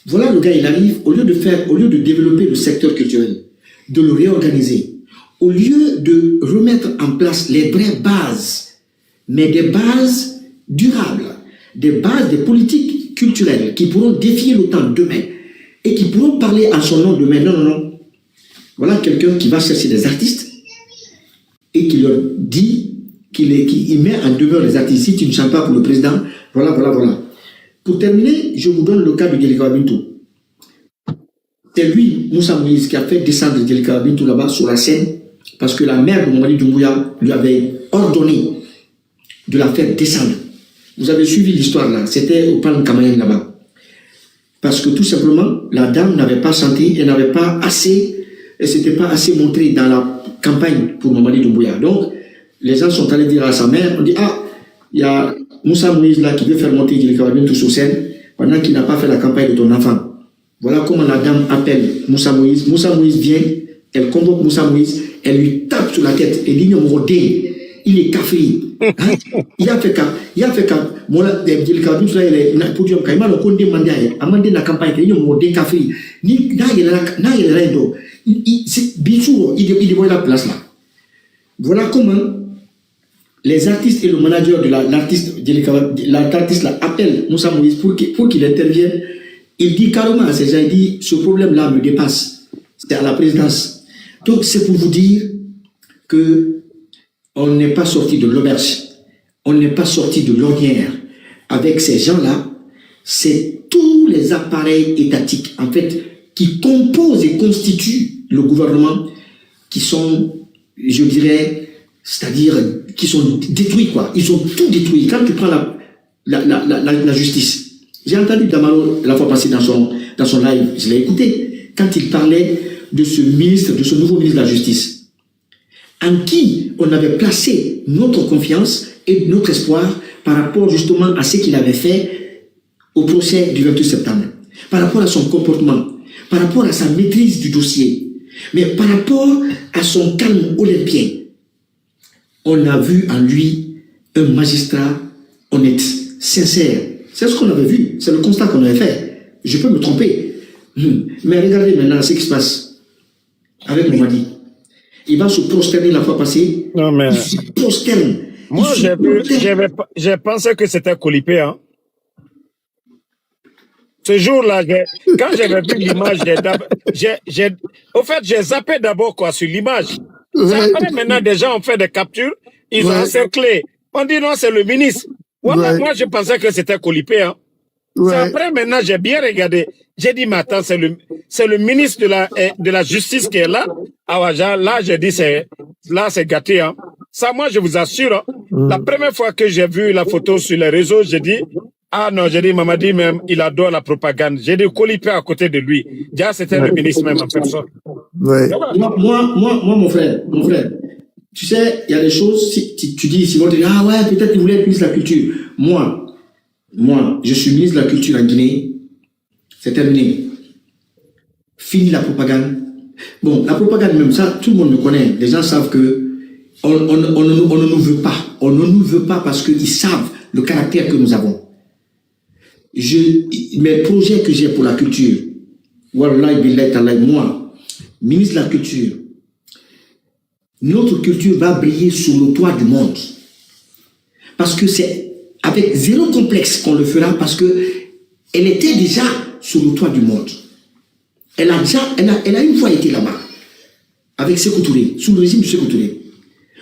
voilà, le gars, il arrive, au lieu de développer le secteur culturel, de le réorganiser, au lieu de remettre en place les vraies bases, mais des bases durables, des bases des politiques culturelles qui pourront défier l'OTAN demain et qui pourront parler en son nom demain. Non, non, non. Voilà quelqu'un qui va chercher des artistes et qui leur dit qu'il met en demeure les artistes. Si tu ne chantes pas pour le président, voilà, voilà, voilà. Pour terminer, je vous donne le cas de Djelika Bintou. C'est lui, Moussa Moïse, qui a fait descendre Djelika Bintou là-bas sur la scène parce que la mère de Mamadi Doumbouya lui avait ordonné de la faire descendre. Vous avez suivi l'histoire là, c'était au Palm Kamayen là-bas. Parce que tout simplement, la dame n'avait pas senti, elle n'avait pas assez, elle s'était pas assez montrée dans la campagne pour Mamadi Doumbouya. Donc, les gens sont allés dire à sa mère, on dit, ah, il y a Moussa Moïse là qui veut faire monter Djelika Bintou sur scène pendant qu'il n'a pas fait la campagne de ton enfant. Voilà comment la dame appelle Moussa Moïse. Moussa Moïse vient, elle convoque Moussa Moïse, elle lui tape sur la tête et dit, il est café. Hein? Il a fait qu'à moi Djelika Bintou là il est podium quand il m'a condé mandat amandé la campagne il est café ni na il est rendo c'est Bintou il voit la place là. Voilà comment les artistes et le manager de l'artiste l'artiste là appelle Moussa Moïse pour qu'il intervienne. Il dit carrément à ces gens, il dit ce problème là me dépasse, c'est à la présidence. Donc c'est pour vous dire que on n'est pas sorti de l'auberge, on n'est pas sorti de l'ornière. Avec ces gens-là, c'est tous les appareils étatiques, en fait, qui composent et constituent le gouvernement, qui sont, je dirais, c'est-à-dire, qui sont détruits, quoi. Ils ont tout détruit. Quand tu prends la justice, j'ai entendu Damaro la fois passée dans son live, je l'ai écouté, quand il parlait de ce nouveau ministre de la Justice, en qui on avait placé notre confiance et notre espoir par rapport justement à ce qu'il avait fait au procès du 28 septembre, par rapport à son comportement, par rapport à sa maîtrise du dossier, mais par rapport à son calme olympien. On a vu en lui un magistrat honnête, sincère. C'est ce qu'on avait vu, c'est le constat qu'on avait fait. Je peux me tromper. Mais regardez maintenant ce qui se passe avec Mamadi. Il va se prosterner la fois passée. Non, mais... Il se prosterne. Moi, j'ai pensé que c'était Colipé. Hein. Ce jour-là, quand j'avais vu l'image, au fait, j'ai zappé d'abord quoi sur l'image. Après, maintenant, des gens ont fait des captures, ils ont encerclé. On dit non, c'est le ministre. Moi, je pensais que c'était Colipé. Hein. C'est après, maintenant, j'ai bien regardé. J'ai dit, mais attends, c'est le ministre de la Justice qui est là. Là, j'ai dit, c'est gâté. Hein. Ça, moi, je vous assure, hein, la première fois que j'ai vu la photo sur les réseaux, j'ai dit, ah non, j'ai dit, Mamadi même, il adore la propagande. J'ai dit, Colipé à côté de lui. Déjà, c'était le ministre même en personne. Moi, mon frère, tu sais, il y a des choses, si tu dis, si on te dit, ah ouais, peut-être qu'il voulait être ministre de la Culture. Moi, je suis ministre de la Culture en Guinée. C'est terminé. Fini la propagande. Bon, la propagande même, ça, tout le monde me connaît. Les gens savent que on ne nous veut pas. On ne nous veut pas parce qu'ils savent le caractère que nous avons. Mes projets que j'ai pour la culture, Wallahi billahi ta'ala, moi, ministre de la Culture, notre culture va briller sur le toit du monde. Parce que c'est avec zéro complexe qu'on le fera, parce que elle était déjà sur le toit du monde. Elle a une fois été là-bas, avec Sékou Touré, sous le régime de Sékou Touré.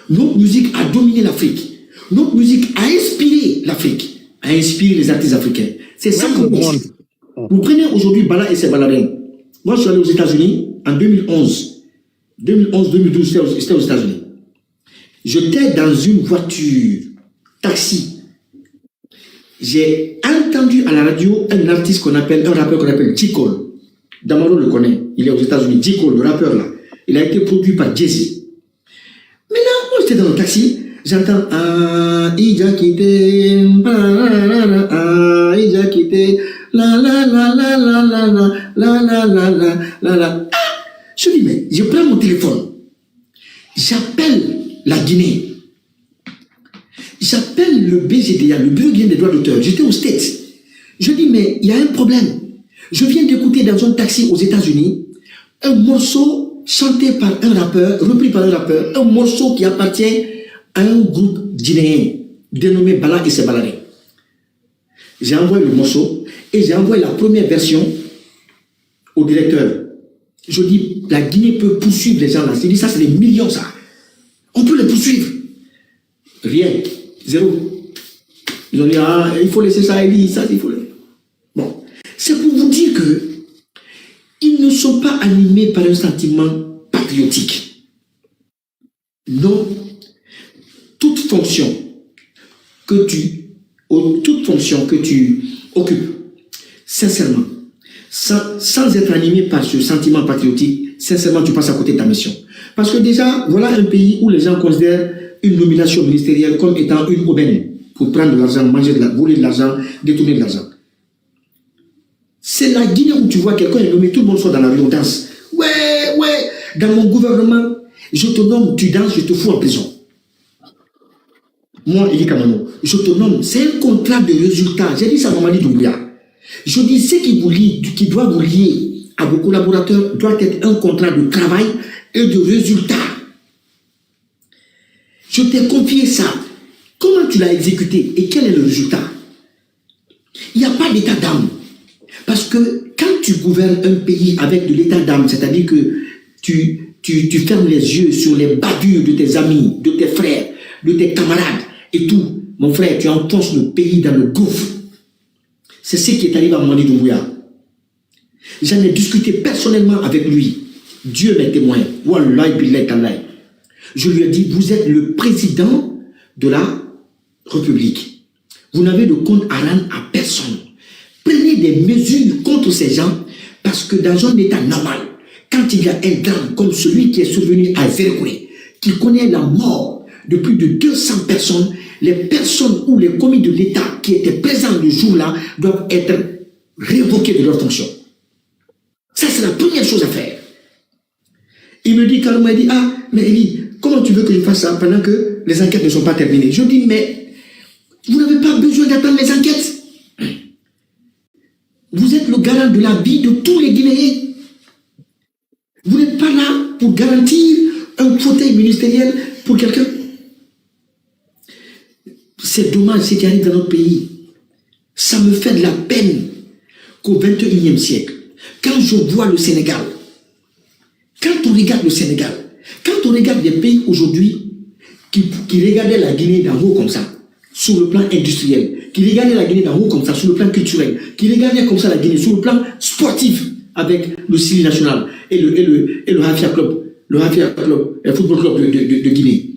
Notre musique a dominé l'Afrique. Notre musique a inspiré l'Afrique, a inspiré les artistes africains. C'est ça qu'on dit. Vous prenez aujourd'hui Bala et ses baladins. Moi, je suis allé aux États-Unis en 2011. 2012, c'était aux États-Unis. J'étais dans une voiture, taxi. J'ai entendu à la radio un rappeur qu'on appelle J. Cole. Damaro le connaît, il est aux États-Unis. J. Cole, le rappeur là, il a été produit par Jay-Z. Maintenant, moi j'étais dans le taxi, j'entends Ija quitté, Ija quitté, la la la la la la la la la la la la la. Je dis, mais je prends mon téléphone, j'appelle la Guinée, j'appelle le BGDA, le Bureau guinéen des droits d'auteur. J'étais aux States. Je dis, mais il y a un problème. Je viens d'écouter dans un taxi aux États-Unis un morceau chanté par un rappeur, repris par un rappeur, un morceau qui appartient à un groupe guinéen dénommé Bala et ses baladins. J'ai envoyé le morceau et j'ai envoyé la première version au directeur. Je dis, la Guinée peut poursuivre les gens là. Je dis, ça c'est des millions ça. On peut les poursuivre. Rien. Zéro. Ils ont dit, ah, il faut laisser ça, Eli, ça, il faut le... Bon. C'est pour vous dire que ils ne sont pas animés par un sentiment patriotique. Non. Toute fonction que tu occupes, sincèrement, sans être animé par ce sentiment patriotique, sincèrement, tu passes à côté de ta mission. Parce que déjà, voilà un pays où les gens considèrent une nomination ministérielle comme étant une aubaine pour prendre de l'argent, manger voler de l'argent, détourner de l'argent. C'est la Guinée où tu vois quelqu'un est nommé, tout le monde soit dans la rue, on danse. Ouais, dans mon gouvernement, je te nomme, tu danses, je te fous en prison. Moi, Eli Kamano, je te nomme, c'est un contrat de résultat. J'ai dit ça à Mamadi Doumbouya. Je dis, ce qui doit vous lier à vos collaborateurs doit être un contrat de travail et de résultat. Je t'ai confié ça. Comment tu l'as exécuté et quel est le résultat? Il n'y a pas d'état d'âme. Parce que quand tu gouvernes un pays avec de l'état d'âme, c'est-à-dire que tu fermes les yeux sur les bavures de tes amis, de tes frères, de tes camarades et tout, mon frère, tu enfonces le pays dans le gouffre. C'est ce qui est arrivé à Mamadi Doumbouya. J'en ai discuté personnellement avec lui. Dieu m'est témoin. Wallahi billahi tallahi. Je lui ai dit, vous êtes le président de la République. Vous n'avez de compte à rendre à personne. Prenez des mesures contre ces gens parce que dans un état normal, quand il y a un drame comme celui qui est survenu à Zerkoué, qui connaît la mort de plus de 200 personnes, les personnes ou les commis de l'État qui étaient présents le jour-là doivent être révoqués de leur fonction. Ça, c'est la première chose à faire. Il me dit, Kalou m'a dit, ah, mais Eli, comment tu veux que je fasse ça pendant que les enquêtes ne sont pas terminées? Je dis, mais vous n'avez pas besoin d'attendre les enquêtes. Vous êtes le garant de la vie de tous les Guinéens. Vous n'êtes pas là pour garantir un fauteuil ministériel pour quelqu'un. C'est dommage ce qui arrive dans notre pays. Ça me fait de la peine qu'au XXIe siècle, quand je vois le Sénégal, quand on regarde le Sénégal, quand on regarde des pays aujourd'hui qui regardaient la Guinée d'en haut comme ça, sur le plan industriel, qui regardaient la Guinée d'en haut comme ça, sur le plan culturel, qui regardaient comme ça la Guinée sur le plan sportif, avec le Sili National et le Hafia Club, le football club de Guinée.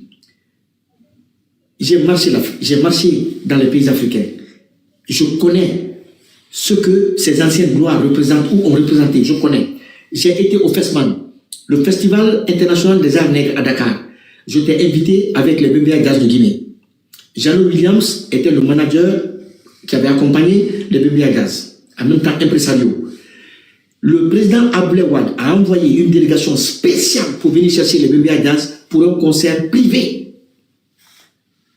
J'ai marché dans les pays africains. Je connais ce que ces anciennes gloires représentent ou ont représenté. Je connais. J'ai été au FESMAN, le Festival international des arts nègres à Dakar. J'étais invité avec les BBA Gaz de Guinée. Jeannot Williams était le manager qui avait accompagné les BBA Gaz, en même temps impresario. Le président Abdoulaye Wade a envoyé une délégation spéciale pour venir chercher les BBA Gaz pour un concert privé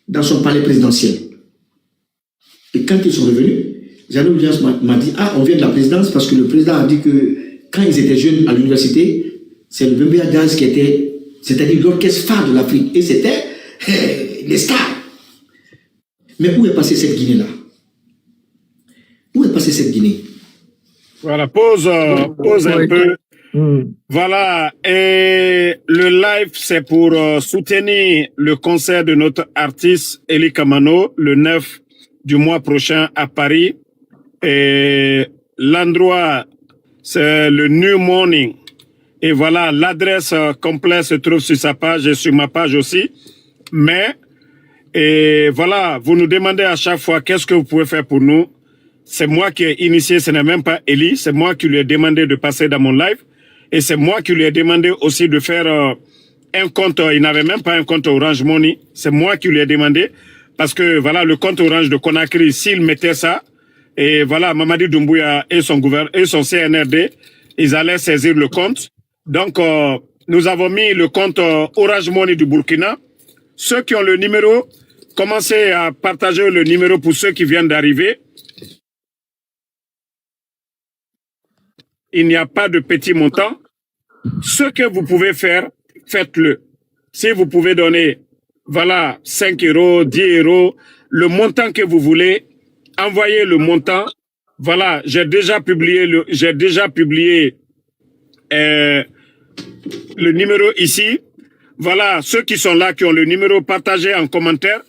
dans son palais présidentiel. Et quand ils sont revenus, Jeannot Williams m'a dit, ah, on vient de la présidence parce que le président a dit que quand ils étaient jeunes à l'université, c'est le BBA Gaz qui était, c'est-à-dire l'orchestre phare de l'Afrique, et c'était les stars. Mais où est passée cette Guinée-là? Où est passée cette Guinée? Voilà, pause un peu. Voilà, et le live, c'est pour soutenir le concert de notre artiste Eli Kamano, le 9 du mois prochain à Paris. Et l'endroit, c'est le New Morning. Et voilà, l'adresse complète se trouve sur sa page et sur ma page aussi. Mais, et voilà, vous nous demandez à chaque fois qu'est-ce que vous pouvez faire pour nous. C'est moi qui ai initié, ce n'est même pas Eli, c'est moi qui lui ai demandé de passer dans mon live. Et c'est moi qui lui ai demandé aussi de faire un compte. Il n'avait même pas un compte Orange Money. C'est moi qui lui ai demandé. Parce que voilà, le compte Orange de Conakry, s'il mettait ça, et voilà, Mamadi Doumbouya et son CNRD, ils allaient saisir le compte. Donc, nous avons mis le compte Orange Money du Burkina. Ceux qui ont le numéro, commencez à partager le numéro pour ceux qui viennent d'arriver. Il n'y a pas de petit montant. Ce que vous pouvez faire, faites-le. Si vous pouvez donner, voilà, 5 euros, 10 euros, le montant que vous voulez, envoyez le montant. Voilà, j'ai déjà publié le numéro ici. Voilà, ceux qui sont là, qui ont le numéro, partagez en commentaire.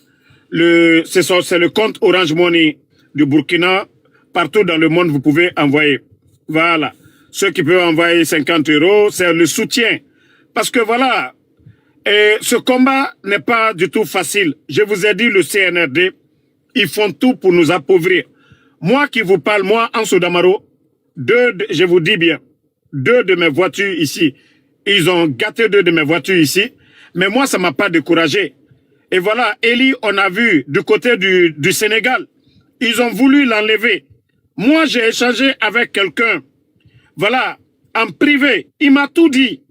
C'est le compte Orange Money du Burkina. Partout dans le monde, vous pouvez envoyer. Voilà. Ceux qui peuvent envoyer 50 euros, c'est le soutien. Parce que voilà, ce combat n'est pas du tout facile. Je vous ai dit, le CNRD, ils font tout pour nous appauvrir. Moi qui vous parle, moi, Ansou Damaro, je vous dis bien, 2 de mes voitures ici, ils ont gâté 2 de mes voitures ici, mais moi, ça m'a pas découragé. Et voilà, Eli, on a vu du côté du Sénégal, ils ont voulu l'enlever. Moi, j'ai échangé avec quelqu'un, voilà, en privé, il m'a tout dit.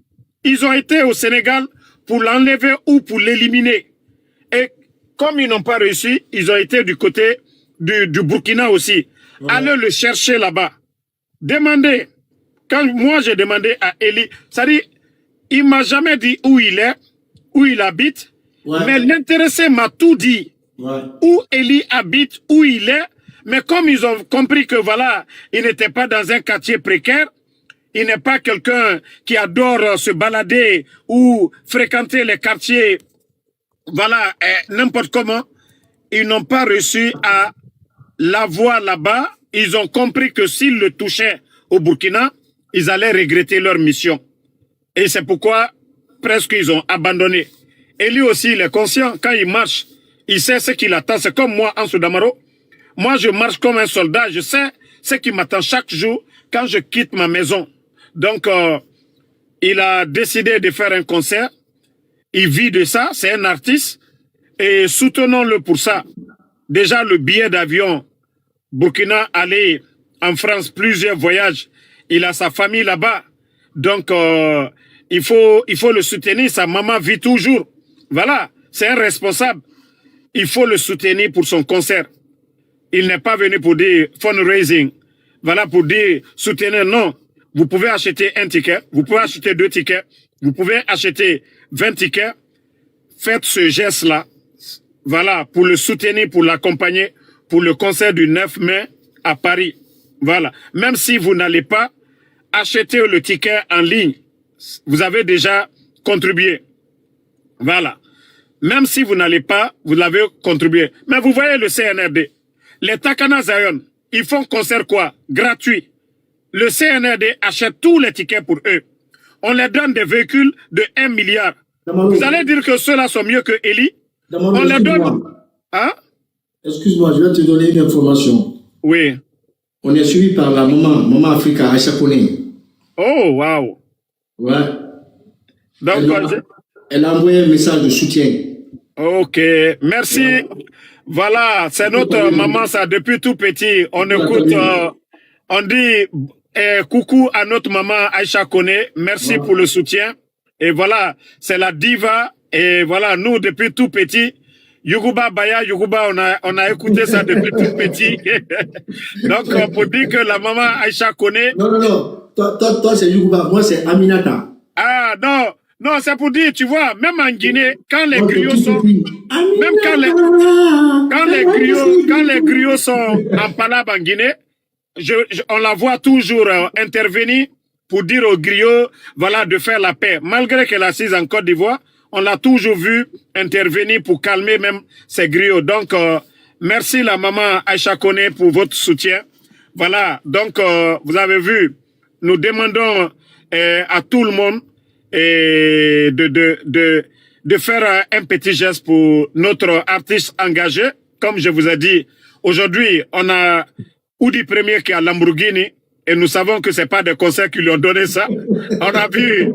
Ils ont été au Sénégal pour l'enlever ou pour l'éliminer. Et comme ils n'ont pas réussi, ils ont été du côté du Burkina aussi. Ouais. Allez le chercher là-bas. Demandez. Quand moi j'ai demandé à Eli, ça dit, il m'a jamais dit où il est, où il habite, ouais. Mais l'intéressé m'a tout dit. Ouais. Où Eli habite, où il est, mais comme ils ont compris que voilà, il n'était pas dans un quartier précaire, il n'est pas quelqu'un qui adore se balader ou fréquenter les quartiers, voilà, n'importe comment, ils n'ont pas réussi à l'avoir là-bas. Ils ont compris que s'ils le touchaient au Burkina, ils allaient regretter leur mission. Et c'est pourquoi presque ils ont abandonné. Et lui aussi, il est conscient, quand il marche, il sait ce qu'il attend. C'est comme moi, Ansou Damaro. Moi, je marche comme un soldat. Je sais ce qui m'attend chaque jour quand je quitte ma maison. Donc, il a décidé de faire un concert. Il vit de ça. C'est un artiste. Et soutenons-le pour ça. Déjà, le billet d'avion, Burkina, aller en France, plusieurs voyages. Il a sa famille là-bas. Donc, il faut le soutenir. Sa maman vit toujours. Voilà. C'est un responsable. Il faut le soutenir pour son concert. Il n'est pas venu pour dire fundraising. Voilà, pour dire soutenir. Non. Vous pouvez acheter un ticket. Vous pouvez acheter 2 tickets. Vous pouvez acheter 20 tickets. Faites ce geste-là. Voilà, pour le soutenir, pour l'accompagner, pour le concert du 9 mai à Paris. Voilà. Même si vous n'allez pas acheter le ticket en ligne, vous avez déjà contribué. Voilà. Même si vous n'allez pas, vous l'avez contribué. Mais vous voyez le CNRD. Les Takana Zion, ils font concert quoi? Gratuit. Le CNRD achète tous les tickets pour eux. On leur donne des véhicules de 1 milliard. Vous allez dire que ceux-là sont mieux que Eli? On les donne. Hein? Excuse-moi, je vais te donner une information. Oui. On est suivi par la maman Africa, Aïcha Kone. Oh, waouh. Ouais. Donc, elle a envoyé un message de soutien. Ok, merci. Ouais. Voilà, c'est notre maman, ça, depuis tout petit. On écoute, on dit coucou à notre maman Aïcha Kone. Merci pour le soutien. Et voilà, c'est la diva. Et voilà, nous, depuis tout petit, Yuguba Baya, Yuguba, on a écouté ça depuis tout petit. Donc, pour dire que la maman Aïcha Kone... Non. Toi c'est Yuguba, moi, c'est Aminata. Ah, non, c'est pour dire, tu vois, même en Guinée, quand les griots sont... Même quand les griots sont en palabre en Guinée, on la voit toujours intervenir pour dire aux griots, voilà, de faire la paix. Malgré qu'elle est assise en Côte d'Ivoire, on l'a toujours vu intervenir pour calmer même ces griots. Donc, merci la maman Aïcha Kone pour votre soutien. Voilà, donc, vous avez vu, nous demandons à tout le monde de faire un petit geste pour notre artiste engagé. Comme je vous ai dit, aujourd'hui, on a Oudi Premier qui a Lamborghini. Et nous savons que c'est pas des conseils qui lui ont donné ça. On a vu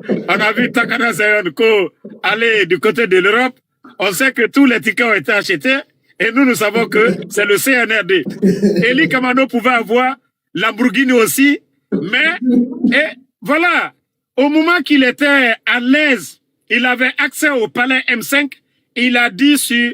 Takana Zayonko aller du côté de l'Europe. On sait que tous les tickets ont été achetés. Et nous savons que c'est le CNRD. Eli Kamano pouvait avoir Lamborghini aussi. Mais, et voilà. Au moment qu'il était à l'aise, il avait accès au palais M5, il a dit sur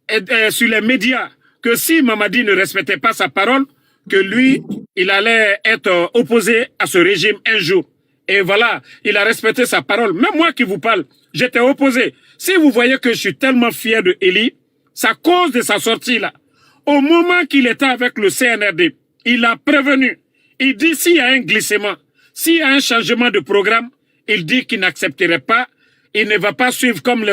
les médias que si Mamadi ne respectait pas sa parole, que lui, il allait être opposé à ce régime un jour. Et voilà, il a respecté sa parole. Même moi qui vous parle, j'étais opposé. Si vous voyez que je suis tellement fier de Eli, c'est à cause de sa sortie là. Au moment qu'il était avec le CNRD, il a prévenu. Il dit s'il y a un glissement, s'il y a un changement de programme, il dit qu'il n'accepterait pas. Il ne va pas suivre comme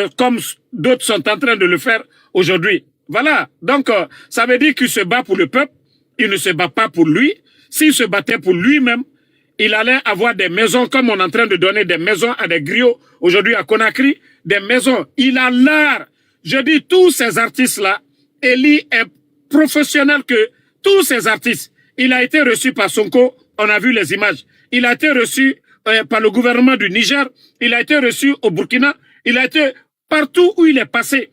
d'autres sont en train de le faire aujourd'hui. Voilà. Donc, ça veut dire qu'il se bat pour le peuple. Il ne se bat pas pour lui. S'il se battait pour lui-même, il allait avoir des maisons, comme on est en train de donner des maisons à des griots aujourd'hui à Conakry, des maisons. Il a l'art. Je dis, tous ces artistes-là, Eli est professionnel que tous ces artistes. Il a été reçu par Sonko, on a vu les images. Il a été reçu par le gouvernement du Niger. Il a été reçu au Burkina. Il a été partout où il est passé.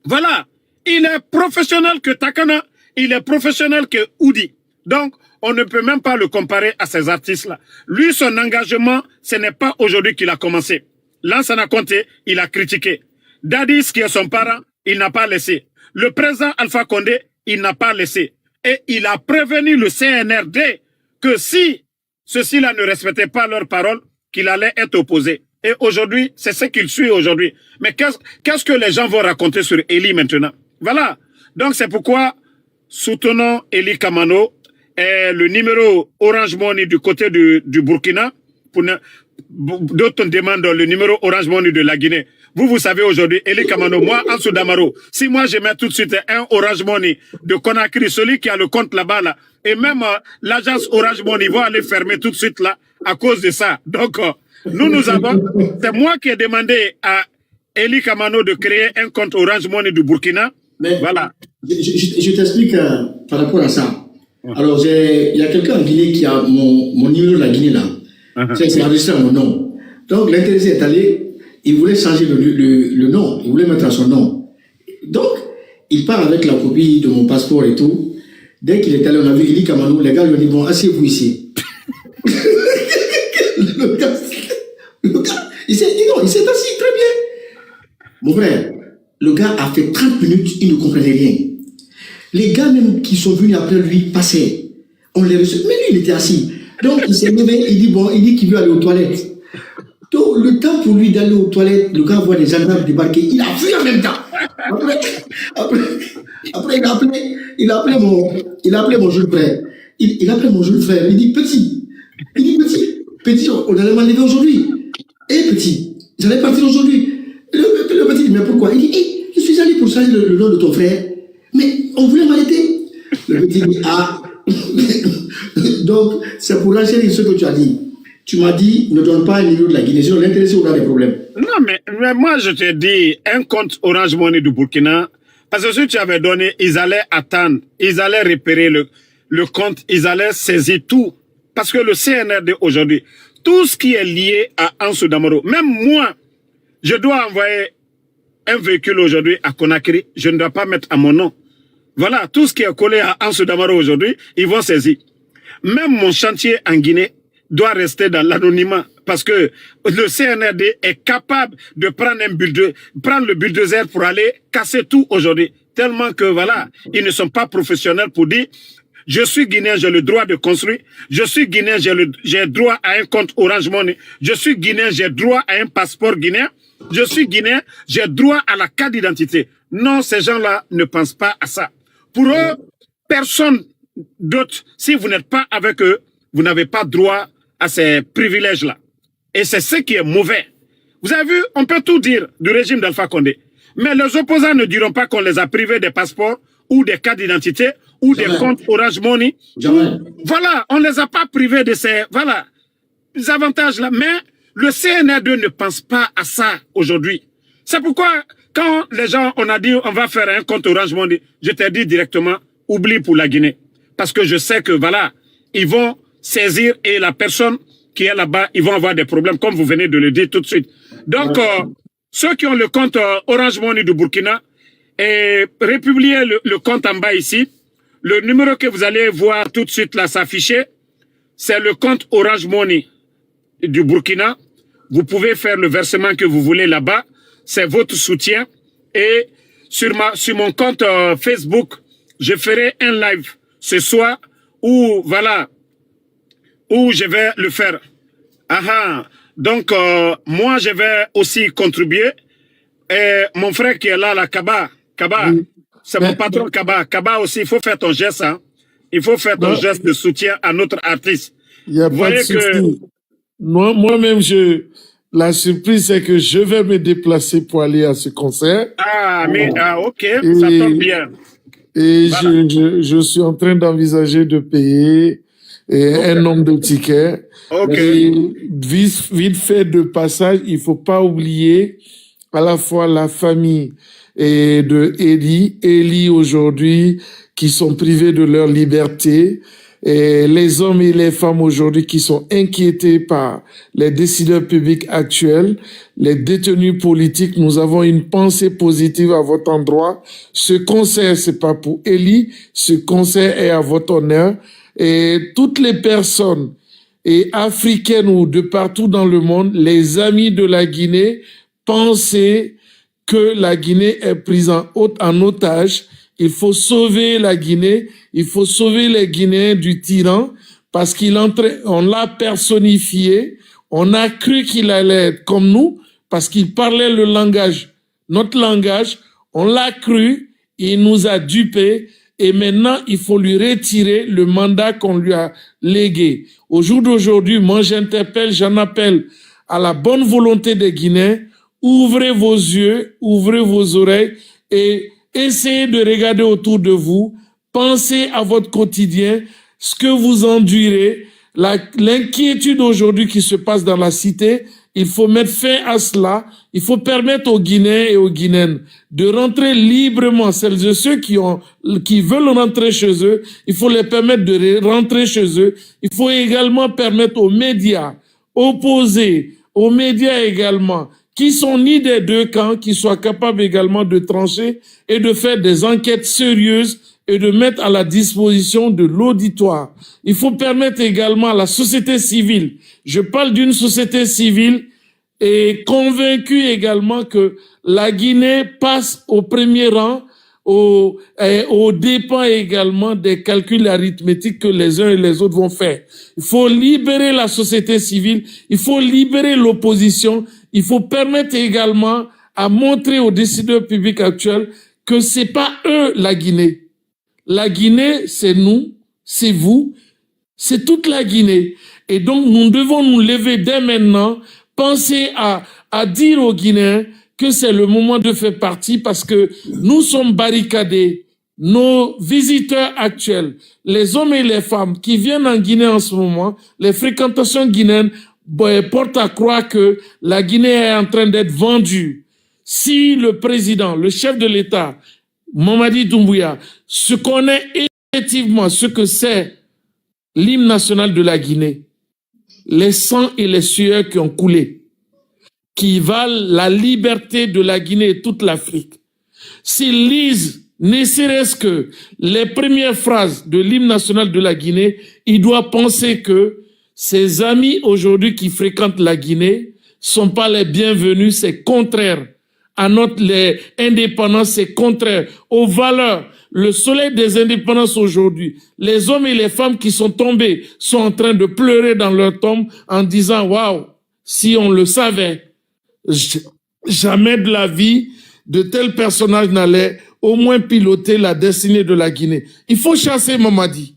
Voilà. Il est professionnel que Takana. Il est professionnel que Oudi. Donc, on ne peut même pas le comparer à ces artistes-là. Lui, son engagement, ce n'est pas aujourd'hui qu'il a commencé. Lansana Conte, il a critiqué. Dadis, qui est son parent, il n'a pas laissé. Le président Alpha Condé, il n'a pas laissé. Et il a prévenu le CNRD que si ceux-ci-là ne respectaient pas leurs paroles, qu'il allait être opposé. Et aujourd'hui, c'est ce qu'il suit aujourd'hui. Mais qu'est-ce que les gens vont raconter sur Eli maintenant? Voilà. Donc c'est pourquoi soutenons Eli Kamano et le numéro Orange Money du côté du Burkina. D'autres demandent le numéro Orange Money de la Guinée. Vous savez aujourd'hui, Eli Kamano, moi, Ansou Damaro, si moi je mets tout de suite un Orange Money de Conakry, celui qui a le compte là-bas, là, et même l'agence Orange Money va aller fermer tout de suite là, à cause de ça. Donc, nous avons, c'est moi qui ai demandé à Eli Kamano de créer un compte Orange Money du Burkina. Mais voilà. Je t'explique par rapport à ça. Alors, il y a quelqu'un en Guinée qui a mon numéro de la Guinée là. C'est enregistré à mon nom. Donc, l'intéressé est allé, il voulait changer le nom, il voulait mettre à son nom. Donc, il part avec la copie de mon passeport et tout. Dès qu'il est allé, on a vu Eli Kamano, les gars lui ont dit, bon, asseyez-vous ici. le gars, il s'est assis très bien. Mon frère, le gars a fait 30 minutes, il ne comprenait rien. Les gars même qui sont venus après lui passaient. On les reçoit. Mais lui, il était assis. Donc, il s'est levé, il dit qu'il veut aller aux toilettes. Donc, le temps pour lui d'aller aux toilettes, le gars voit les gendarmes débarquer. Il a fui en même temps. Après il a appelé mon jeune frère. Il a appelé mon jeune frère. Il dit, petit, on allait m'enlever aujourd'hui. Petit, j'allais partir aujourd'hui. Le petit dit, mais pourquoi? Il dit, je suis allé pour changer le nom de ton frère. Mais on voulait m'arrêter. Le petit dit, ah. Donc, c'est pour enchaîner ce que tu as dit. Tu m'as dit, ne donne pas un numéro de la Guinée, sinon l'intéressé aura des problèmes. Non, mais moi, je te dis, un compte Orange Money du Burkina, parce que si tu avais donné, ils allaient attendre, ils allaient repérer le compte, ils allaient saisir tout. Parce que le CNRD aujourd'hui, tout ce qui est lié à Ansou Damaro, même moi, je dois envoyer un véhicule aujourd'hui à Conakry, je ne dois pas mettre à mon nom. Voilà, tout ce qui est collé à Ansou Damaro aujourd'hui, ils vont saisir. Même mon chantier en Guinée doit rester dans l'anonymat parce que le CNRD est capable de prendre le bulldozer pour aller casser tout aujourd'hui. Tellement que voilà, ils ne sont pas professionnels pour dire je suis Guinéen, j'ai le droit de construire. Je suis Guinéen, j'ai droit à un compte Orange Money. Je suis Guinéen, j'ai droit à un passeport guinéen. Je suis Guinéen, j'ai droit à la carte d'identité. Non, ces gens-là ne pensent pas à ça. Pour eux, personne d'autre, si vous n'êtes pas avec eux, vous n'avez pas droit à ces privilèges-là. Et c'est ce qui est mauvais. Vous avez vu, on peut tout dire du régime d'Alpha Condé. Mais les opposants ne diront pas qu'on les a privés des passeports ou des cartes d'identité ou des comptes Orange Money. Voilà, on ne les a pas privés de ces avantages-là. Mais le CNRD ne pense pas à ça aujourd'hui. C'est pourquoi, quand les gens, on a dit on va faire un compte Orange Money, je t'ai dit directement, oublie pour la Guinée. Parce que je sais que voilà, ils vont saisir et la personne qui est là-bas, ils vont avoir des problèmes, comme vous venez de le dire tout de suite. Donc, ceux qui ont le compte Orange Money du Burkina, et republiez le compte en bas ici. Le numéro que vous allez voir tout de suite là s'afficher, c'est le compte Orange Money du Burkina. Vous pouvez faire le versement que vous voulez là-bas. C'est votre soutien. Et sur mon compte Facebook, je ferai un live ce soir où, voilà, où je vais le faire. Donc, moi, je vais aussi contribuer. Et mon frère qui est là, Kaba, Oui. c'est mon patron Kaba. Kaba aussi, il faut faire ton geste. Hein. Il faut faire ton geste de soutien à notre artiste. Il n'y a Vous pas de voyez que... souci. Moi-même, la surprise, c'est que je vais me déplacer pour aller à ce concert. Ok, ça tombe bien. Et Voilà. je suis en train d'envisager de payer un nombre de tickets. Et vite fait de passage, il faut pas oublier à la fois la famille de Eli aujourd'hui, qui sont privés de leur liberté, et les hommes et les femmes aujourd'hui qui sont inquiétés par les décideurs publics actuels, les détenus politiques. Nous avons une pensée positive à votre endroit. Ce concert, c'est pas pour Eli, ce concert est à votre honneur. Et toutes les personnes et africaines ou de partout dans le monde, les amis de la Guinée, pensez que la Guinée est prise en otage. Il faut sauver la Guinée, il faut sauver les Guinéens du tyran parce on l'a personnifié, on a cru qu'il allait être comme nous parce qu'il parlait le langage, notre langage, on l'a cru, il nous a dupés et maintenant il faut lui retirer le mandat qu'on lui a légué. Au jour d'aujourd'hui, moi j'en appelle à la bonne volonté des Guinéens, ouvrez vos yeux, ouvrez vos oreilles et essayez de regarder autour de vous, pensez à votre quotidien, ce que vous endurez, l'inquiétude aujourd'hui qui se passe dans la cité. Il faut mettre fin à cela. Il faut permettre aux Guinéens et aux Guinéennes de rentrer librement. Celles et ceux qui veulent rentrer chez eux, il faut les permettre de rentrer chez eux. Il faut également permettre aux médias opposés, aux médias également, qui sont ni des deux camps, qui soient capables également de trancher et de faire des enquêtes sérieuses et de mettre à la disposition de l'auditoire. Il faut permettre également à la société civile, je parle d'une société civile et convaincue également que la Guinée passe au premier rang, au dépend également des calculs arithmétiques que les uns et les autres vont faire. Il faut libérer la société civile, il faut libérer l'opposition, il faut permettre également à montrer aux décideurs publics actuels que c'est pas eux la Guinée. La Guinée, c'est nous, c'est vous, c'est toute la Guinée. Et donc, nous devons nous lever dès maintenant, penser à dire aux Guinéens que c'est le moment de faire partie parce que nous sommes barricadés. Nos visiteurs actuels, les hommes et les femmes qui viennent en Guinée en ce moment, les fréquentations guinéennes portent à croire que la Guinée est en train d'être vendue. Si le président, le chef de l'État, Mamadi Doumbouya, se connaît effectivement ce que c'est l'hymne national de la Guinée, les sangs et les sueurs qui ont coulé, qui valent la liberté de la Guinée et toute l'Afrique. S'ils lisent ne serait-ce que les premières phrases de l'hymne national de la Guinée, il doit penser que ses amis aujourd'hui qui fréquentent la Guinée sont pas les bienvenus, c'est contraire à notre indépendance, c'est contraire aux valeurs. Le soleil des indépendances aujourd'hui, les hommes et les femmes qui sont tombés sont en train de pleurer dans leur tombe en disant « Waouh, si on le savait, jamais de la vie de tel personnage n'allait au moins piloter la destinée de la Guinée. » Il faut chasser Mamadi.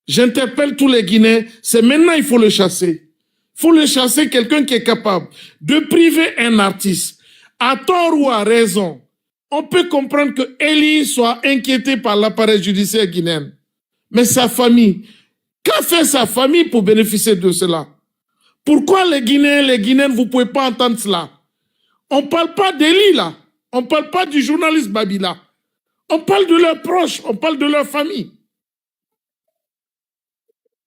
J'interpelle tous les Guinéens, c'est maintenant il faut le chasser. Il faut le chasser, quelqu'un qui est capable de priver un artiste. À tort ou à raison, on peut comprendre que Eli soit inquiété par l'appareil judiciaire guinéen. Mais sa famille, qu'a fait sa famille pour bénéficier de cela? Pourquoi les Guinéens, les Guinéennes, vous ne pouvez pas entendre cela? On ne parle pas d'Eli là. On ne parle pas du journaliste Babila. On parle de leurs proches, on parle de leur famille.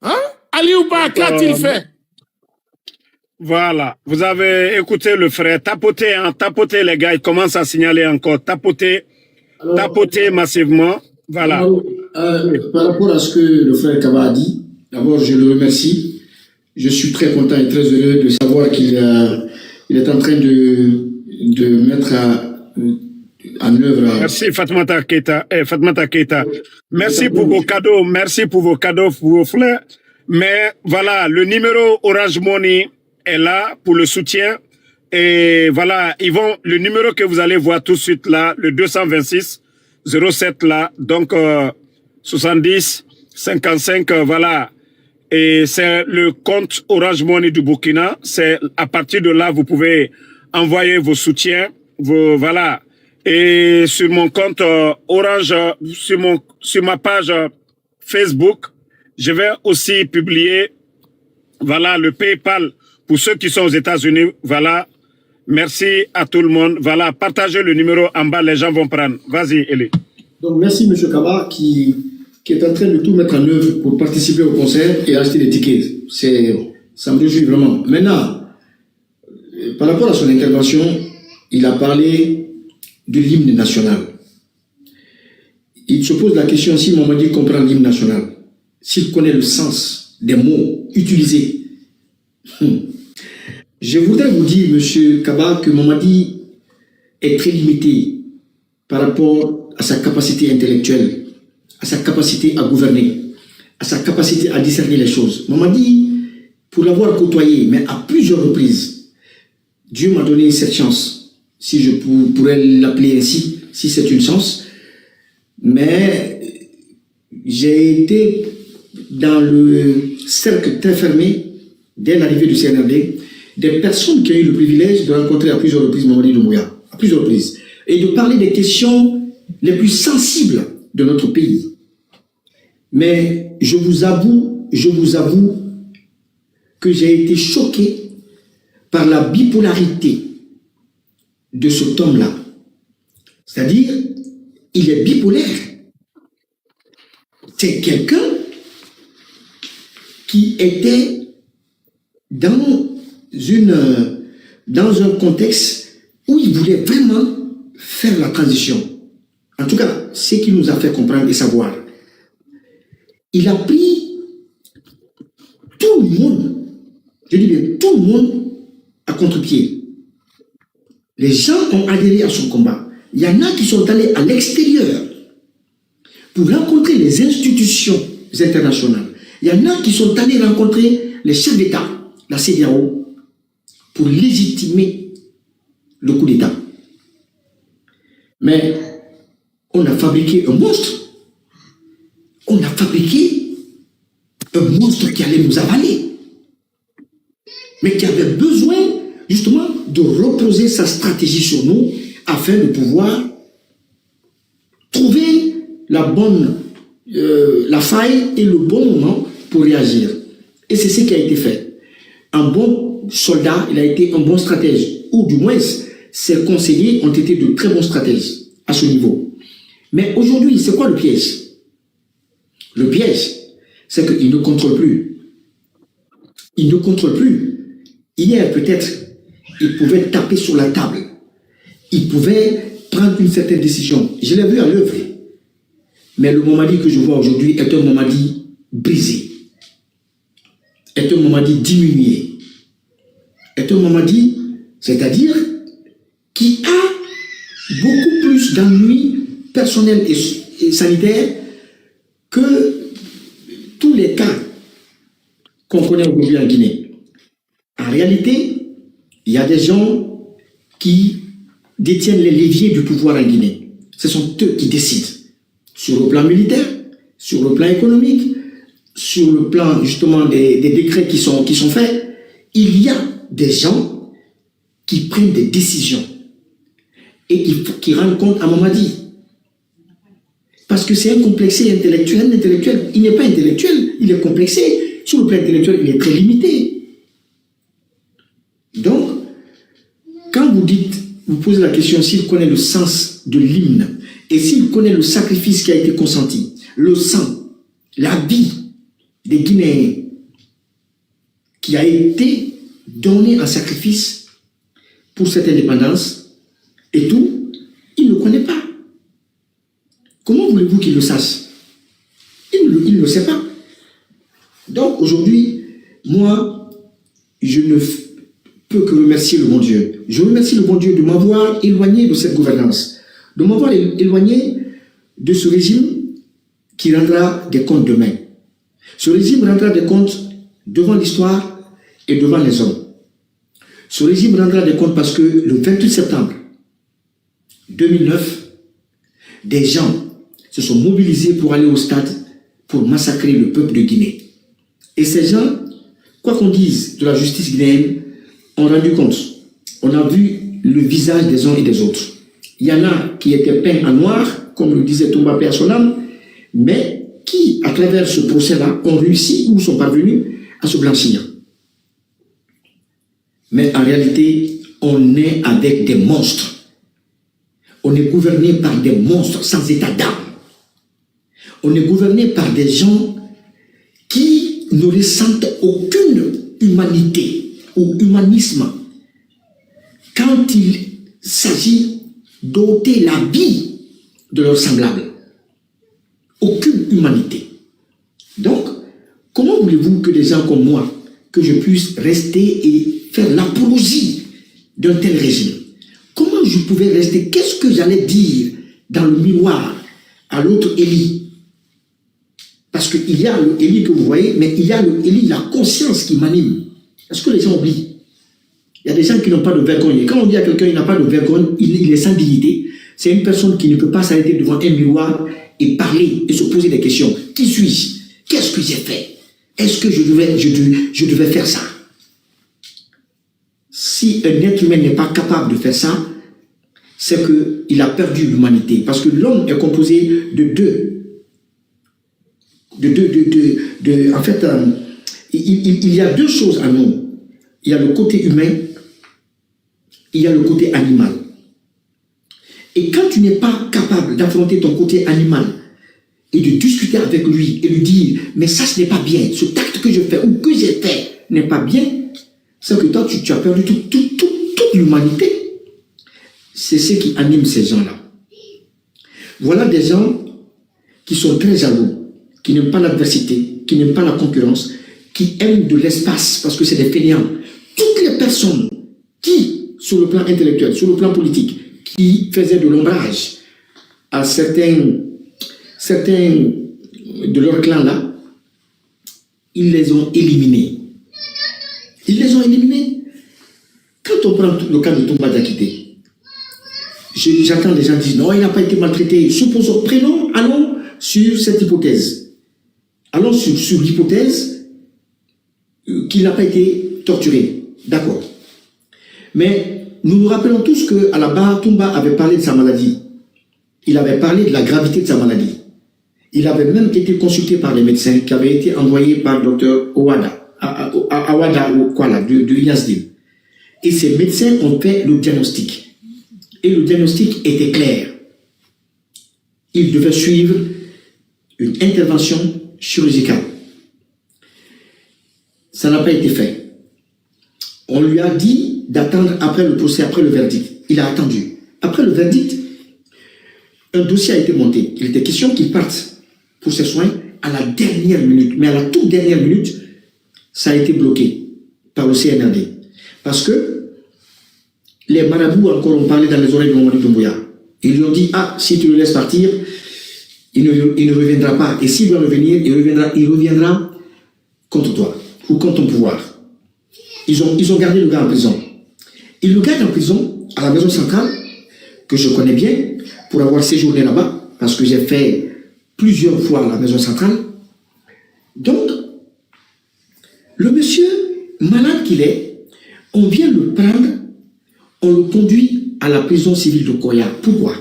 Hein? Ali Ouba, qu'a-t-il fait? Voilà, vous avez écouté le frère, tapotez, hein, tapotez les gars, ils commencent à signaler encore, tapotez massivement, voilà. Alors, par rapport à ce que le frère Kaba a dit, d'abord je le remercie, je suis très content et très heureux de savoir qu'il il est en train de mettre en œuvre. Merci Fatoumata Keita. Fatoumata Keita. Merci pour vos cadeaux. Merci pour vos cadeaux, pour vos fleurs. Mais voilà, le numéro Orange Money est là pour le soutien. Et voilà, le numéro que vous allez voir tout de suite là, le 226 07 là, donc 70 55, voilà. Et c'est le compte Orange Money du Burkina. C'est à partir de là, vous pouvez envoyer vos soutiens, voilà. Et sur mon compte Orange, sur ma page Facebook, je vais aussi publier, voilà, le PayPal pour ceux qui sont aux États-Unis, voilà. Merci à tout le monde. Voilà, partagez le numéro en bas, les gens vont prendre. Vas-y, Eli. Donc, merci, M. Kaba, qui est en train de tout mettre en œuvre pour participer au concert et acheter des tickets. Ça me réjouit vraiment. Maintenant, par rapport à son intervention, il a parlé de l'hymne national. Il se pose la question si Mamadi comprend l'hymne national, s'il connaît le sens des mots utilisés. Je voudrais vous dire, M. Kaba, que Mamadi est très limité par rapport à sa capacité intellectuelle, à sa capacité à gouverner, à sa capacité à discerner les choses. Mamadi, pour l'avoir côtoyé, mais à plusieurs reprises, Dieu m'a donné cette chance, si je pourrais l'appeler ainsi, si c'est une chance, mais j'ai été dans le cercle très fermé, dès l'arrivée du CNRD, des personnes qui ont eu le privilège de rencontrer à plusieurs reprises Mamadi Doumbouya, à plusieurs reprises, et de parler des questions les plus sensibles de notre pays. Mais je vous avoue que j'ai été choqué par la bipolarité de cet homme-là. C'est-à-dire, il est bipolaire. C'est quelqu'un qui était dans un contexte où il voulait vraiment faire la transition. En tout cas, ce qu'il nous a fait comprendre et savoir. Il a pris tout le monde, je dis bien tout le monde, à contre-pied. Les gens ont adhéré à son combat. Il y en a qui sont allés à l'extérieur pour rencontrer les institutions internationales. Il y en a qui sont allés rencontrer les chefs d'État, la CEDEAO, pour légitimer le coup d'État. Mais on a fabriqué un monstre. On a fabriqué un monstre qui allait nous avaler. Mais qui avait besoin, justement, de reposer sa stratégie sur nous afin de pouvoir trouver la faille et le bon moment pour réagir. Et c'est ce qui a été fait. Un bon soldat, il a été un bon stratège. Ou du moins, ses conseillers ont été de très bons stratèges à ce niveau. Mais aujourd'hui, c'est quoi le piège? Le piège, c'est qu'il ne contrôle plus. Il ne contrôle plus. Hier, peut-être, il pouvait taper sur la table. Il pouvait prendre une certaine décision. Je l'ai vu à l'œuvre. Mais le Mamadi que je vois aujourd'hui est un Mamadi brisé. Est un Mamadi diminué. Est un Mamadi, c'est-à-dire, qui a beaucoup plus d'ennuis personnels et sanitaires que tous les cas qu'on connaît aujourd'hui en Guinée. En réalité, il y a des gens qui détiennent les leviers du pouvoir en Guinée. Ce sont eux qui décident sur le plan militaire, sur le plan économique, sur le plan justement des décrets qui sont faits. Il y a des gens qui prennent des décisions et qui rendent compte à Mamadi. Parce que c'est un complexé intellectuel. L'intellectuel, il n'est pas intellectuel, il est complexé. Sur le plan intellectuel, il est très limité. Donc, quand vous posez la question s'il connaît le sens de l'hymne et s'il connaît le sacrifice qui a été consenti, le sang, la vie des Guinéens qui a été donné en sacrifice pour cette indépendance et tout, il ne connaît pas. Comment voulez-vous qu'il le sache? Il ne le sait pas. Donc aujourd'hui, moi, je ne peux que remercier le bon Dieu. Je remercie le bon Dieu de m'avoir éloigné de cette gouvernance, de m'avoir éloigné de ce régime qui rendra des comptes demain. Ce régime rendra des comptes devant l'histoire et devant les hommes. Ce régime rendra des comptes parce que le 28 septembre 2009, des gens se sont mobilisés pour aller au stade pour massacrer le peuple de Guinée. Et ces gens, quoi qu'on dise de la justice guinéenne, ont rendu compte. On a vu le visage des uns et des autres. Il y en a qui étaient peints en noir, comme le disait Toumba Père son âme, mais qui, à travers ce procès-là, ont réussi ou sont parvenus à se blanchir. Mais en réalité, on est avec des monstres. On est gouverné par des monstres sans état d'âme. On est gouverné par des gens qui ne ressentent aucune humanité ou humanisme quand il s'agit d'ôter la vie de leurs semblables. Aucune humanité. Donc, comment voulez-vous que des gens comme moi, que je puisse rester et faire l'apologie d'un tel régime? Comment je pouvais rester? Qu'est-ce que j'allais dire dans le miroir à l'autre Élie? Parce qu'il y a le Élie que vous voyez, mais il y a le Élie, la conscience qui m'anime. Est-ce que les gens oublient? Il y a des gens qui n'ont pas de vergogne. Et quand on dit à quelqu'un qu'il n'a pas de vergogne, il est sans dignité. C'est une personne qui ne peut pas s'arrêter devant un miroir et parler et se poser des questions. Qui suis-je? Qu'est-ce que j'ai fait? Est-ce que je devais faire ça? Si un être humain n'est pas capable de faire ça, c'est qu'il a perdu l'humanité. Parce que l'homme est composé de deux. En fait, il y a deux choses en nous. Il y a le côté humain, il y a le côté animal. Et quand tu n'es pas capable d'affronter ton côté animal et de discuter avec lui et lui dire, mais ça ce n'est pas bien, ce acte que je fais ou que j'ai fait n'est pas bien, c'est que toi tu as perdu toute l'humanité. C'est ce qui anime ces gens-là. Voilà des gens qui sont très jaloux, qui n'aiment pas l'adversité, qui n'aiment pas la concurrence, qui aiment de l'espace parce que c'est des fainéants. Toutes les personnes qui, sur le plan intellectuel, sur le plan politique, qui faisaient de l'ombrage à certains de leur clan-là, ils les ont éliminés. Ils les ont éliminés. Quand on prend le cas de Toumba Diakité, j'entends les gens dire non, il n'a pas été maltraité. Supposons, allons sur cette hypothèse. Allons sur l'hypothèse qu'il n'a pas été torturé. D'accord. Mais nous nous rappelons tous qu'à la base, Toumba avait parlé de sa maladie. Il avait parlé de la gravité de sa maladie. Il avait même été consulté par les médecins qui avaient été envoyés par le docteur Awada de Yazdim. Et ces médecins ont fait le diagnostic. Et le diagnostic était clair. Il devait suivre une intervention chirurgicale. Ça n'a pas été fait. On lui a dit d'attendre après le procès, après le verdict. Il a attendu. Après le verdict, un dossier a été monté. Il était question qu'il parte pour ses soins à la dernière minute. Mais à la toute dernière minute, ça a été bloqué par le CNRD. Parce que les marabouts encore ont parlé dans les oreilles de Mamadi Doumbouya. Ils lui ont dit, ah, si tu le laisses partir, il ne reviendra pas. Et s'il doit revenir, il reviendra contre toi ou contre ton pouvoir. Ils ont gardé le gars en prison. Ils le gardent en prison à la maison centrale, que je connais bien, pour avoir séjourné là-bas, parce que j'ai fait plusieurs fois la maison centrale. Donc, le monsieur, malade qu'il est, on vient le prendre, on le conduit à la prison civile de Koya. Pourquoi?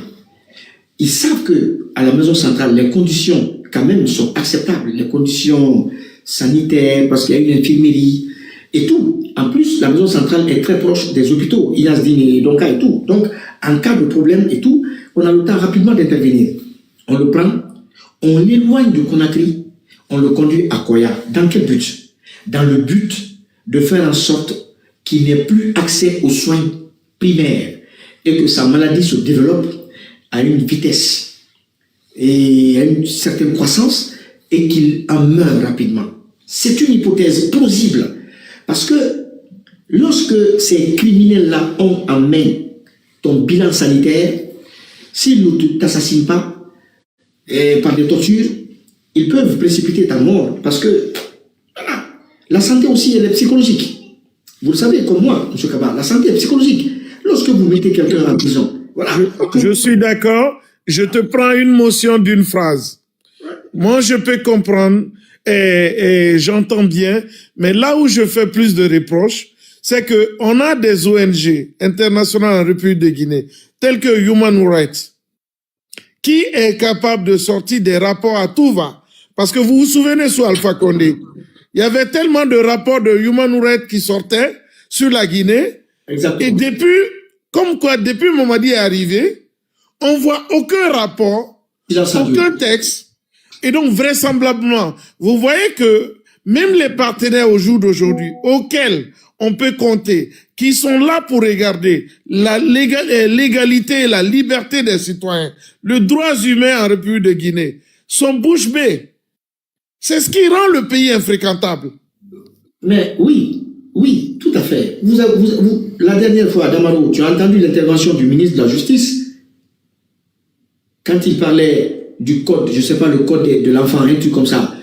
Ils savent qu'à la maison centrale, les conditions quand même sont acceptables, les conditions sanitaires, parce qu'il y a une infirmerie et tout. En plus, la maison centrale est très proche des hôpitaux, Yazdine et Donka et tout. Donc, en cas de problème et tout, on a le temps rapidement d'intervenir. On le prend, on l'éloigne de Conakry, on le conduit à Koya. Dans quel but? Dans le but de faire en sorte qu'il n'ait plus accès aux soins primaires et que sa maladie se développe à une vitesse et à une certaine croissance et qu'il en meure rapidement. C'est une hypothèse plausible parce que lorsque ces criminels-là ont en main ton bilan sanitaire, s'ils ne t'assassinent pas par des tortures, ils peuvent précipiter ta mort. Parce que voilà, la santé aussi, elle est psychologique. Vous le savez, comme moi, M. Kaba, la santé est psychologique. Lorsque vous mettez quelqu'un en prison, voilà. Je suis d'accord. Je te prends une motion d'une phrase. Moi, je peux comprendre et j'entends bien, mais là où je fais plus de reproches, c'est que on a des ONG internationales en République de Guinée, telles que Human Rights, qui est capable de sortir des rapports à tout va. Parce que vous vous souvenez sous Alpha Condé, il y avait tellement de rapports de Human Rights qui sortaient sur la Guinée. Exactement. Et depuis Mamadi est arrivé, on voit aucun rapport, aucun texte. Et donc, vraisemblablement, vous voyez que même les partenaires au jour d'aujourd'hui, auxquels on peut compter, qui sont là pour regarder la l'égalité et la liberté des citoyens, les droits humains en République de Guinée, sont bouche bée. C'est ce qui rend le pays infréquentable. Mais oui, tout à fait. La dernière fois, Damaro, tu as entendu l'intervention du ministre de la Justice quand il parlait du code, je ne sais pas, le code de l'enfant, un truc comme ça.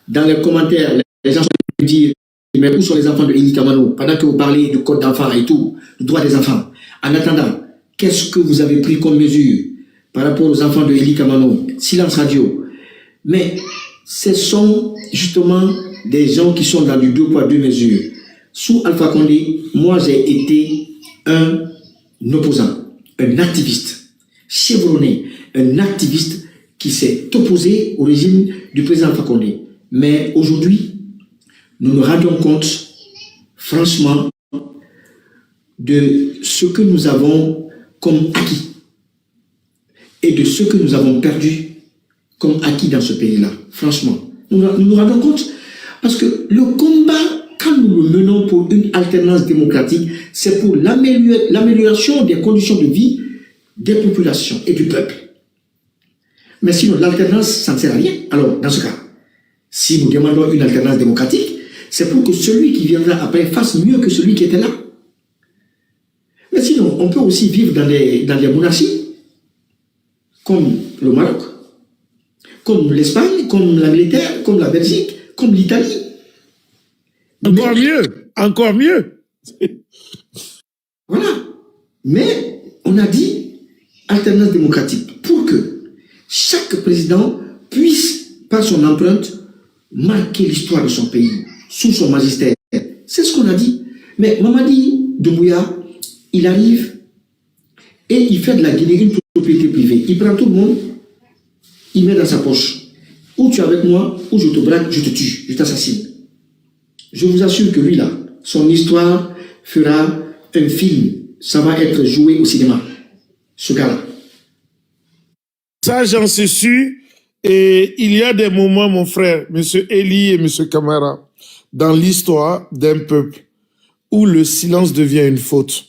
Dans les commentaires, les gens me disent, mais où sont les enfants de Eli Kamano? Pendant que vous parlez du code d'enfant et tout, du droit des enfants. En attendant, qu'est-ce que vous avez pris comme mesure par rapport aux enfants de Eli Kamano? Silence radio. Mais ce sont justement des gens qui sont dans du 2 poids 2 mesures. Sous Alpha Condé, moi j'ai été un opposant, un activiste, chevronné, un activiste qui s'est opposé au régime du président Alpha Condé. Mais aujourd'hui, nous nous rendons compte, franchement, de ce que nous avons comme acquis et de ce que nous avons perdu comme acquis dans ce pays-là. Franchement, nous nous rendons compte parce que le combat, quand nous le menons pour une alternance démocratique, c'est pour l'amélioration des conditions de vie des populations et du peuple. Mais sinon, l'alternance, ça ne sert à rien. Alors, dans ce cas, si nous demandons une alternance démocratique, c'est pour que celui qui viendra après fasse mieux que celui qui était là. Mais sinon, on peut aussi vivre dans des monarchies, comme le Maroc, comme l'Espagne, comme l'Angleterre, comme la Belgique, comme l'Italie. Encore mieux. Voilà. Mais on a dit alternance démocratique pour que chaque président puisse, par son empreinte, marquer l'histoire de son pays, sous son magistère. C'est ce qu'on a dit. Mais Mamadi Doumbouya, il arrive et il fait de la Guinée une propriété privée. Il prend tout le monde, il met dans sa poche. Ou tu es avec moi, ou je te braque, je te tue, je t'assassine. Je vous assure que lui là, son histoire fera un film. Ça va être joué au cinéma. Ce gars-là. Ça, j'en suis sûr. Et il y a des moments, mon frère, M. Eli et M. Camara, dans l'histoire d'un peuple, où le silence devient une faute.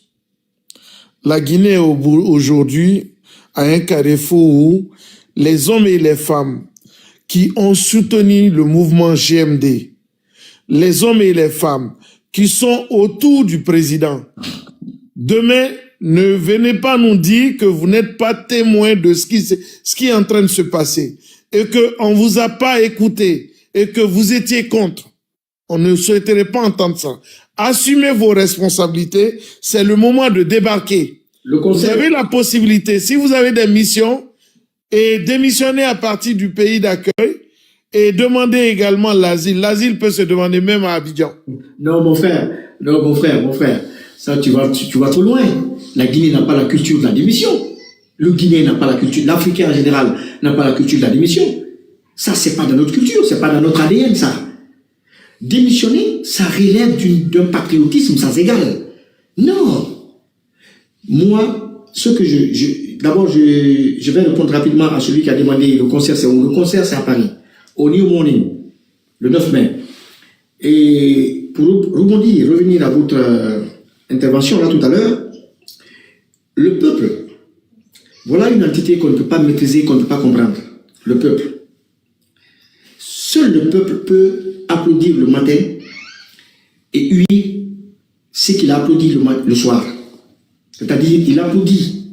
La Guinée, aujourd'hui, a un carrefour où les hommes et les femmes qui ont soutenu le mouvement GMD, les hommes et les femmes qui sont autour du président, demain, ne venez pas nous dire que vous n'êtes pas témoin de ce qui est en train de se passer et qu'on ne vous a pas écouté et que vous étiez contre. On ne souhaiterait pas entendre ça. Assumez vos responsabilités, c'est le moment de débarquer. Vous avez la possibilité, si vous avez des missions, et démissionner à partir du pays d'accueil et demander également l'asile. L'asile peut se demander même à Abidjan. Non, mon frère. Ça, tu vas trop loin. La Guinée n'a pas la culture de la démission. Le Guinéen n'a pas la culture, l'Africain en général n'a pas la culture de la démission. Ça, c'est pas dans notre culture, c'est pas dans notre ADN, ça. Démissionner, ça relève d'un patriotisme sans égal. Non. Moi, ce que d'abord, je vais répondre rapidement à celui qui a demandé le concert, c'est où? Le concert, c'est à Paris, au New Morning, le 9 mai. Et pour revenir à votre intervention là tout à l'heure, le peuple, voilà une entité qu'on ne peut pas maîtriser, qu'on ne peut pas comprendre. Le peuple. Seul le peuple peut applaudir le matin et huer c'est qu'il a applaudi le soir. C'est-à-dire, il applaudit,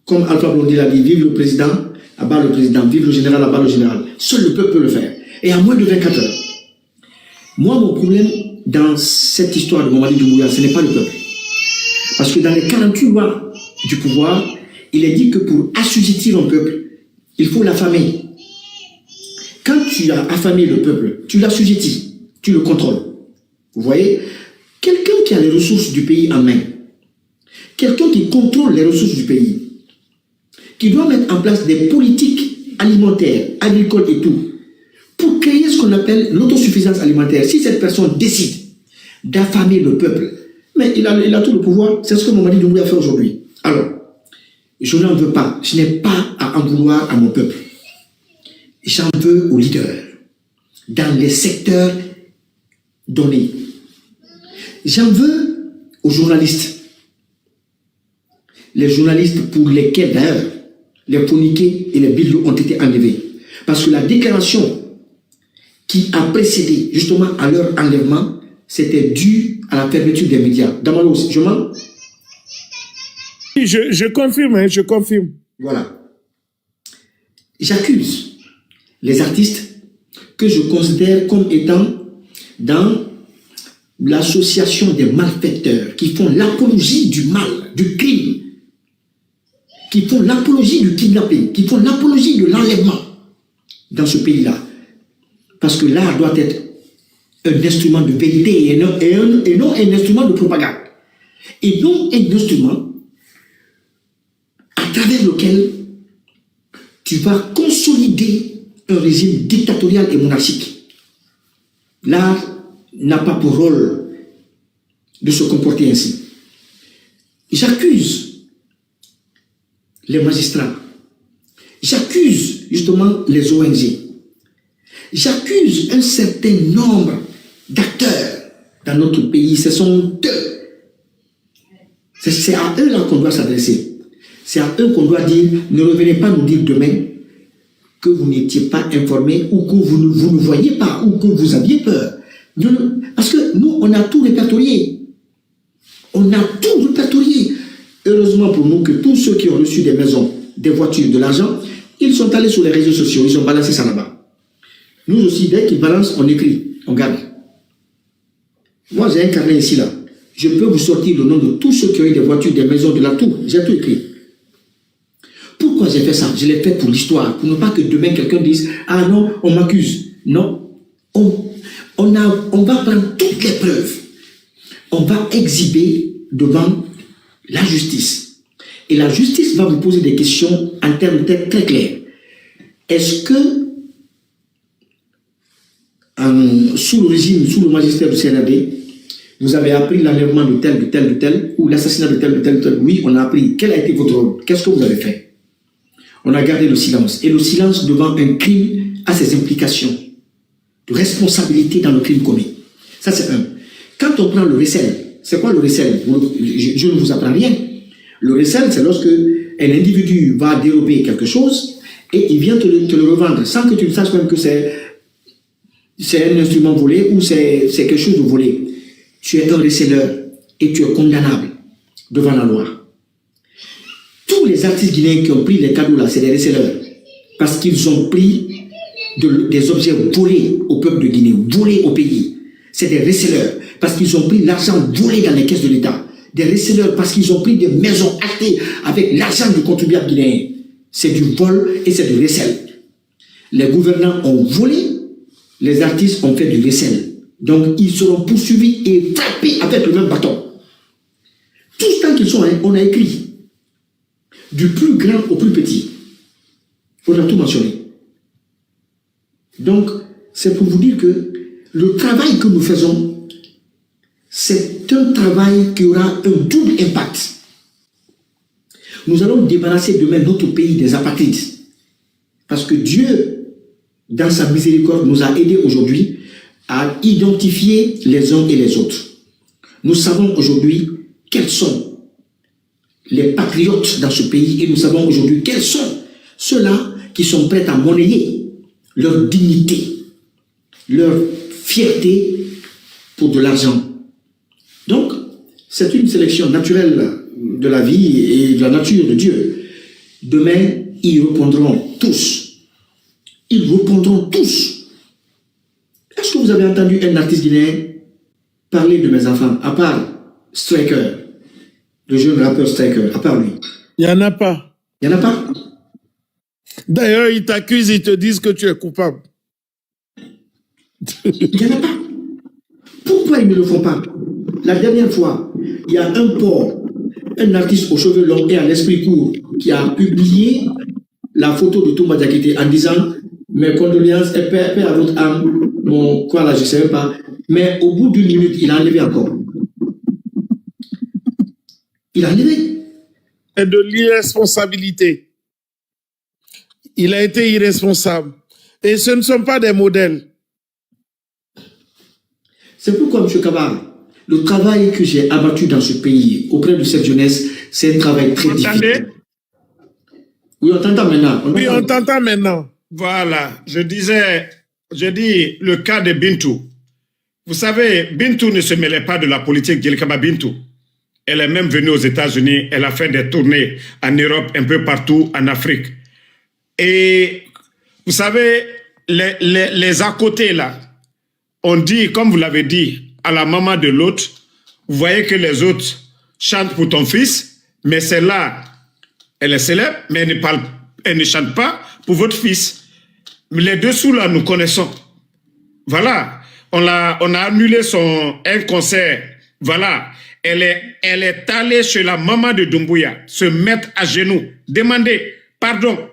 comme Alpha Blondy l'a dit, vive le président, abat le président, vive le général, abat le général. Seul le peuple peut le faire. Et à moins de 24 heures. Moi, mon problème dans cette histoire de Mamadi Doumbouya, ce n'est pas le peuple. Parce que dans les 48 lois du pouvoir, il est dit que pour assujettir un peuple, il faut l'affamer. Quand tu as affamé le peuple, tu l'assujettis, tu le contrôles. Vous voyez, quelqu'un qui a les ressources du pays en main, quelqu'un qui contrôle les ressources du pays, qui doit mettre en place des politiques alimentaires, agricoles et tout, pour créer ce qu'on appelle l'autosuffisance alimentaire. Si cette personne décide d'affamer le peuple, mais il a tout le pouvoir, c'est ce que Mamadi Doumbouya fait aujourd'hui. Alors, je n'en veux pas, je n'ai pas à en vouloir à mon peuple. J'en veux aux leaders, dans les secteurs donnés. J'en veux aux journalistes. Les journalistes pour lesquels, d'ailleurs, les poniquets et les bijoux ont été enlevés. Parce que la déclaration qui a précédé justement à leur enlèvement, c'était dû à la fermeture des médias. Damalo, je mens? Je confirme, hein, je confirme. Voilà. J'accuse les artistes que je considère comme étant dans l'association des malfaiteurs qui font l'apologie du mal, du crime, qui font l'apologie du kidnapping, qui font l'apologie de l'enlèvement dans ce pays-là. Parce que l'art doit être un instrument de vérité et non un instrument de propagande. Et non un instrument à travers lequel tu vas consolider un régime dictatorial et monarchique. L'art n'a pas pour rôle de se comporter ainsi. J'accuse les magistrats. J'accuse justement les ONG. J'accuse un certain nombre d'acteurs dans notre pays. Ce sont eux. C'est à eux là qu'on doit s'adresser. C'est à eux qu'on doit dire, ne revenez pas nous dire demain que vous n'étiez pas informés ou que vous ne voyez pas ou que vous aviez peur. Parce que nous, on a tout répertorié. On a tout répertorié. Heureusement pour nous que tous ceux qui ont reçu des maisons, des voitures, de l'argent, ils sont allés sur les réseaux sociaux, ils ont balancé ça là-bas. Nous aussi, dès qu'ils balancent, on écrit, on garde. Moi, j'ai un carnet ici, là. Je peux vous sortir le nom de tous ceux qui ont eu des voitures, des maisons, de la tour. J'ai tout écrit. Pourquoi j'ai fait ça? Je l'ai fait pour l'histoire, pour ne pas que demain quelqu'un dise « Ah non, on m'accuse ». Non. On va prendre toutes les preuves. On va exhiber devant la justice. Et la justice va vous poser des questions en termes très clairs. Est-ce que sous le régime, sous le magistère du CNRD, vous avez appris l'enlèvement de tel, ou l'assassinat de tel? Oui, on a appris. Quel a été votre rôle? Qu'est-ce que vous avez fait? On a gardé le silence. Et le silence devant un crime a ses implications de responsabilité dans le crime commis. Ça, c'est un. Quand on prend le recel, c'est quoi le recel? Je ne vous apprends rien. Le recel, c'est lorsque un individu va dérober quelque chose et il vient te le revendre sans que tu ne saches même que c'est un instrument volé ou c'est quelque chose de volé. Tu es un receleur et tu es condamnable devant la loi. Tous les artistes guinéens qui ont pris les cadeaux là, c'est des receleurs. Parce qu'ils ont pris des objets volés au peuple de Guinée, volés au pays. C'est des receleurs. Parce qu'ils ont pris l'argent volé dans les caisses de l'État. Des receleurs parce qu'ils ont pris des maisons achetées avec l'argent du contribuable guinéen. C'est du vol et c'est du recel. Les gouvernants ont volé, les artistes ont fait du recel. Donc ils seront poursuivis et frappés avec le même bâton. Tout ce temps qu'ils sont, on a écrit. Du plus grand au plus petit. On a tout mentionné. Donc, c'est pour vous dire que le travail que nous faisons, c'est un travail qui aura un double impact. Nous allons débarrasser demain notre pays des apatrides. Parce que Dieu, dans sa miséricorde, nous a aidés aujourd'hui à identifier les uns et les autres. Nous savons aujourd'hui quels sont les patriotes dans ce pays et nous savons aujourd'hui quels sont ceux-là qui sont prêts à monnayer leur dignité, leur fierté pour de l'argent. Donc, C'est une sélection naturelle de la vie et de la nature de Dieu. Demain, ils répondront tous. Ils répondront tous. Est-ce que vous avez entendu un artiste guinéen parler de mes enfants, à part Striker, le jeune rappeur Striker, à part lui? Il n'y en a pas. Il n'y en a pas? D'ailleurs, ils t'accusent, ils te disent que tu es coupable. Il n'y en a pas. Pourquoi ils ne le font pas? La dernière fois, il y a un porc, un artiste aux cheveux longs et à l'esprit court, qui a publié la photo de Toumba Diakité en disant mes condoléances et paix à votre âme. Bon, quoi là, je ne sais pas. Mais au bout d'une minute, il a enlevé encore. Il a enlevé. Et de l'irresponsabilité. Il a été irresponsable. Et ce ne sont pas des modèles. C'est pourquoi, M. Kabar, le travail que j'ai abattu dans ce pays auprès de cette jeunesse, c'est un travail très difficile. Oui, on t'entend maintenant. Oui, on t'entend maintenant. Voilà, je dis le cas de Bintou. Vous savez, Bintou ne se mêlait pas de la politique d'Yelkaba Bintou. Elle est même venue aux États-Unis, elle a fait des tournées en Europe, un peu partout en Afrique. Et vous savez, les à côté là, on dit, comme vous l'avez dit, à la maman de l'autre, vous voyez que les autres chantent pour ton fils, mais celle-là, elle est célèbre, mais elle ne chante pas pour votre fils. Les dessous là, nous connaissons. Voilà, on a annulé un concert. Voilà, elle est allée chez la maman de Doumbouya, se mettre à genoux, demander pardon.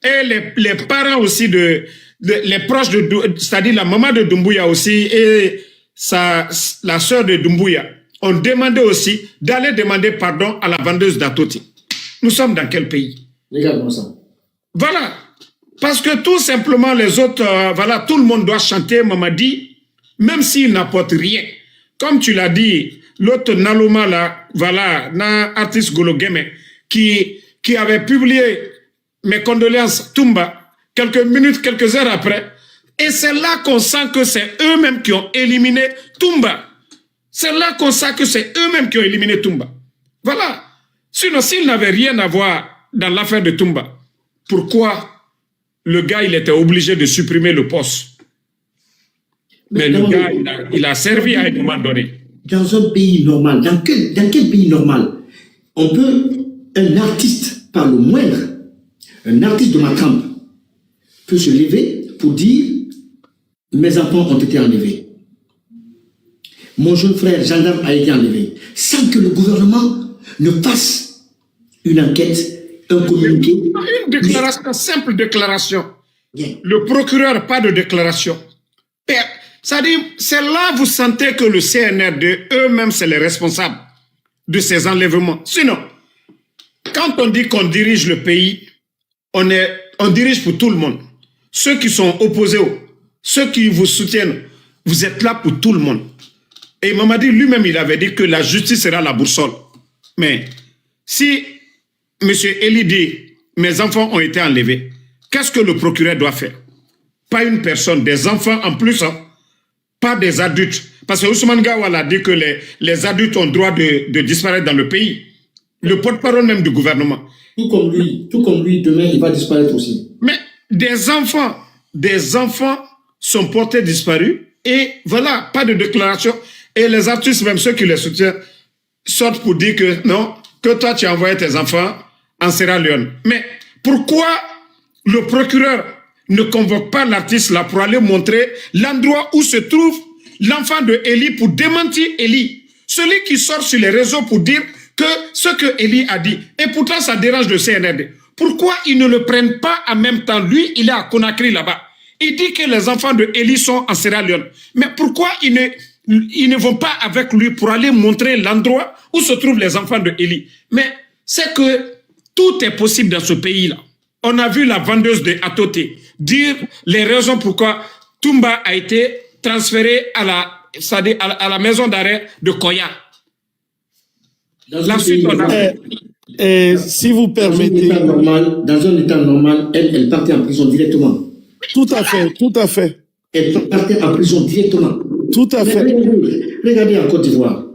Et les parents aussi les proches c'est-à-dire la maman de Doumbouya aussi et la sœur de Doumbouya ont demandé aussi d'aller demander pardon à la vendeuse d'Atoti. Nous sommes dans quel pays? Regarde-moi ça. Voilà. Parce que tout simplement les autres, voilà, tout le monde doit chanter Mamadi, même s'il n'apporte rien. Comme tu l'as dit, l'autre Naloma là, voilà, artiste Gologeme, qui avait publié mes condoléances Toumba, quelques minutes, quelques heures après, et c'est là qu'on sent que c'est eux-mêmes qui ont éliminé Toumba. C'est là qu'on sent que c'est eux-mêmes qui ont éliminé Toumba. Voilà. Sinon, s'ils n'avaient rien à voir dans l'affaire de Toumba, pourquoi le gars, il était obligé de supprimer le poste? Mais le gars, il a servi à un moment donné. Dans un pays normal, dans quel pays normal, un artiste, par le moindre, un artiste de ma trempe, peut se lever pour dire mes enfants ont été enlevés. Mon jeune frère gendarme a été enlevé. Sans que le gouvernement ne fasse une enquête, un communiqué. Une déclaration, simple déclaration. Bien. Le procureur, pas de déclaration. C'est-à-dire, c'est là vous sentez que le CNRD, eux-mêmes, c'est les responsables de ces enlèvements. Sinon, quand on dit qu'on dirige le pays, on dirige pour tout le monde. Ceux qui sont opposés, ceux qui vous soutiennent, vous êtes là pour tout le monde. Et Mamadi lui-même, il avait dit que la justice sera la boussole. Mais si M. Eli dit, mes enfants ont été enlevés, qu'est-ce que le procureur doit faire? Pas une personne, des enfants en plus, hein, pas des adultes. Parce que Ousmane Gawal a dit que les adultes ont droit de disparaître dans le pays. Le porte-parole même du gouvernement. Tout comme lui, demain, il va disparaître aussi. Mais des enfants sont portés disparus et voilà, pas de déclaration. Et les artistes, même ceux qui les soutiennent, sortent pour dire que non, que toi tu as envoyé tes enfants en Sierra Leone. Mais pourquoi le procureur ne convoque pas l'artiste là pour aller montrer l'endroit où se trouve l'enfant de Eli pour démentir Eli? Celui qui sort sur les réseaux pour dire que ce que Eli a dit, et pourtant ça dérange le CNRD. Pourquoi ils ne le prennent pas en même temps? Lui, il est à Conakry là-bas. Il dit que les enfants de Eli sont en Sierra Leone. Mais pourquoi ils ne vont pas avec lui pour aller montrer l'endroit où se trouvent les enfants de Eli? Mais c'est que tout est possible dans ce pays-là. On a vu la vendeuse de Atoté dire les raisons pourquoi Toumba a été transféré à la maison d'arrêt de Koya. La suite, on a si vous permettez. Dans un état normal, elle partait en prison directement. Tout à fait, tout à fait. Elle partait en prison directement. Tout à fait. Regardez en Côte d'Ivoire.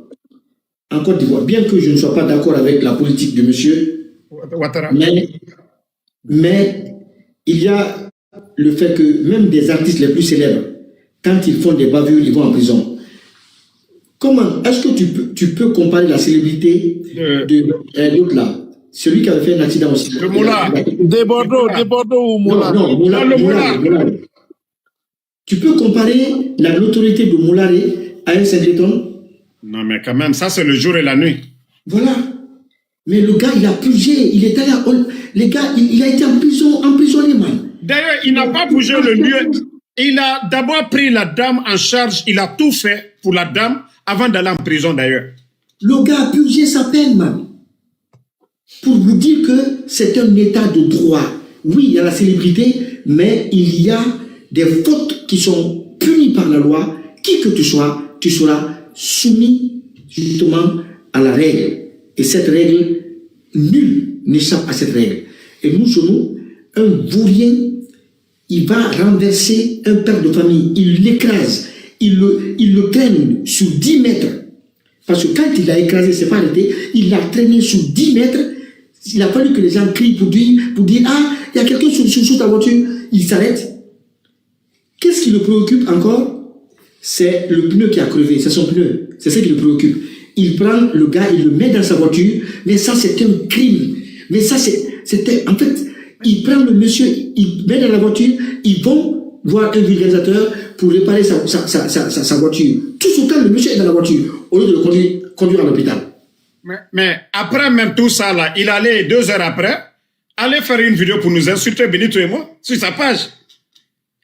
en Côte d'Ivoire, bien que je ne sois pas d'accord avec la politique de monsieur, Ouattara. mais il y a le fait que même des artistes les plus célèbres, quand ils font des bavures, ils vont en prison. Comment est-ce que tu peux comparer la célébrité de l'autre là, celui qui avait fait un accident aussi? Le Moula. Des Bordeaux ou Moula? Non, Moula. Tu peux comparer la notoriété de Moulare à un Singleton? Non, mais quand même, ça, c'est le jour et la nuit. Voilà. Mais le gars, il a purgé. Il est allé les gars, il a été emprisonné, man. D'ailleurs, il n'a pas bougé le lieu. Il a d'abord pris la dame en charge. Il a tout fait pour la dame avant d'aller en prison, d'ailleurs. Le gars a purgé sa peine, man. Pour vous dire que c'est un état de droit. Oui, il y a la célébrité, mais il y a des fautes qui sont punies par la loi. Qui que tu seras soumis justement à la règle. Et cette règle, nul n'échappe à cette règle. Et nous, chez nous, un vaurien, il va renverser un père de famille, il l'écrase, il le traîne sur 10 mètres. Parce que quand il l'a écrasé, c'est pas arrêté, il l'a traîné sur 10 mètres. Il a fallu que les gens crient pour dire ah, il y a quelqu'un sur ta voiture. Il s'arrête. Qu'est-ce qui le préoccupe encore? C'est le pneu qui a crevé, c'est son pneu. C'est ce qui le préoccupe. Il prend le gars, il le met dans sa voiture, mais ça c'est un crime. Mais ça c'était, en fait, il prend le monsieur, il met dans la voiture, ils vont voir un vulgarisateur pour réparer sa voiture. Tout ce temps, le monsieur est dans la voiture, au lieu de le conduire à l'hôpital. Mais après même tout ça, là, il allait 2 heures après, aller faire une vidéo pour nous insulter, Benito et moi, sur sa page.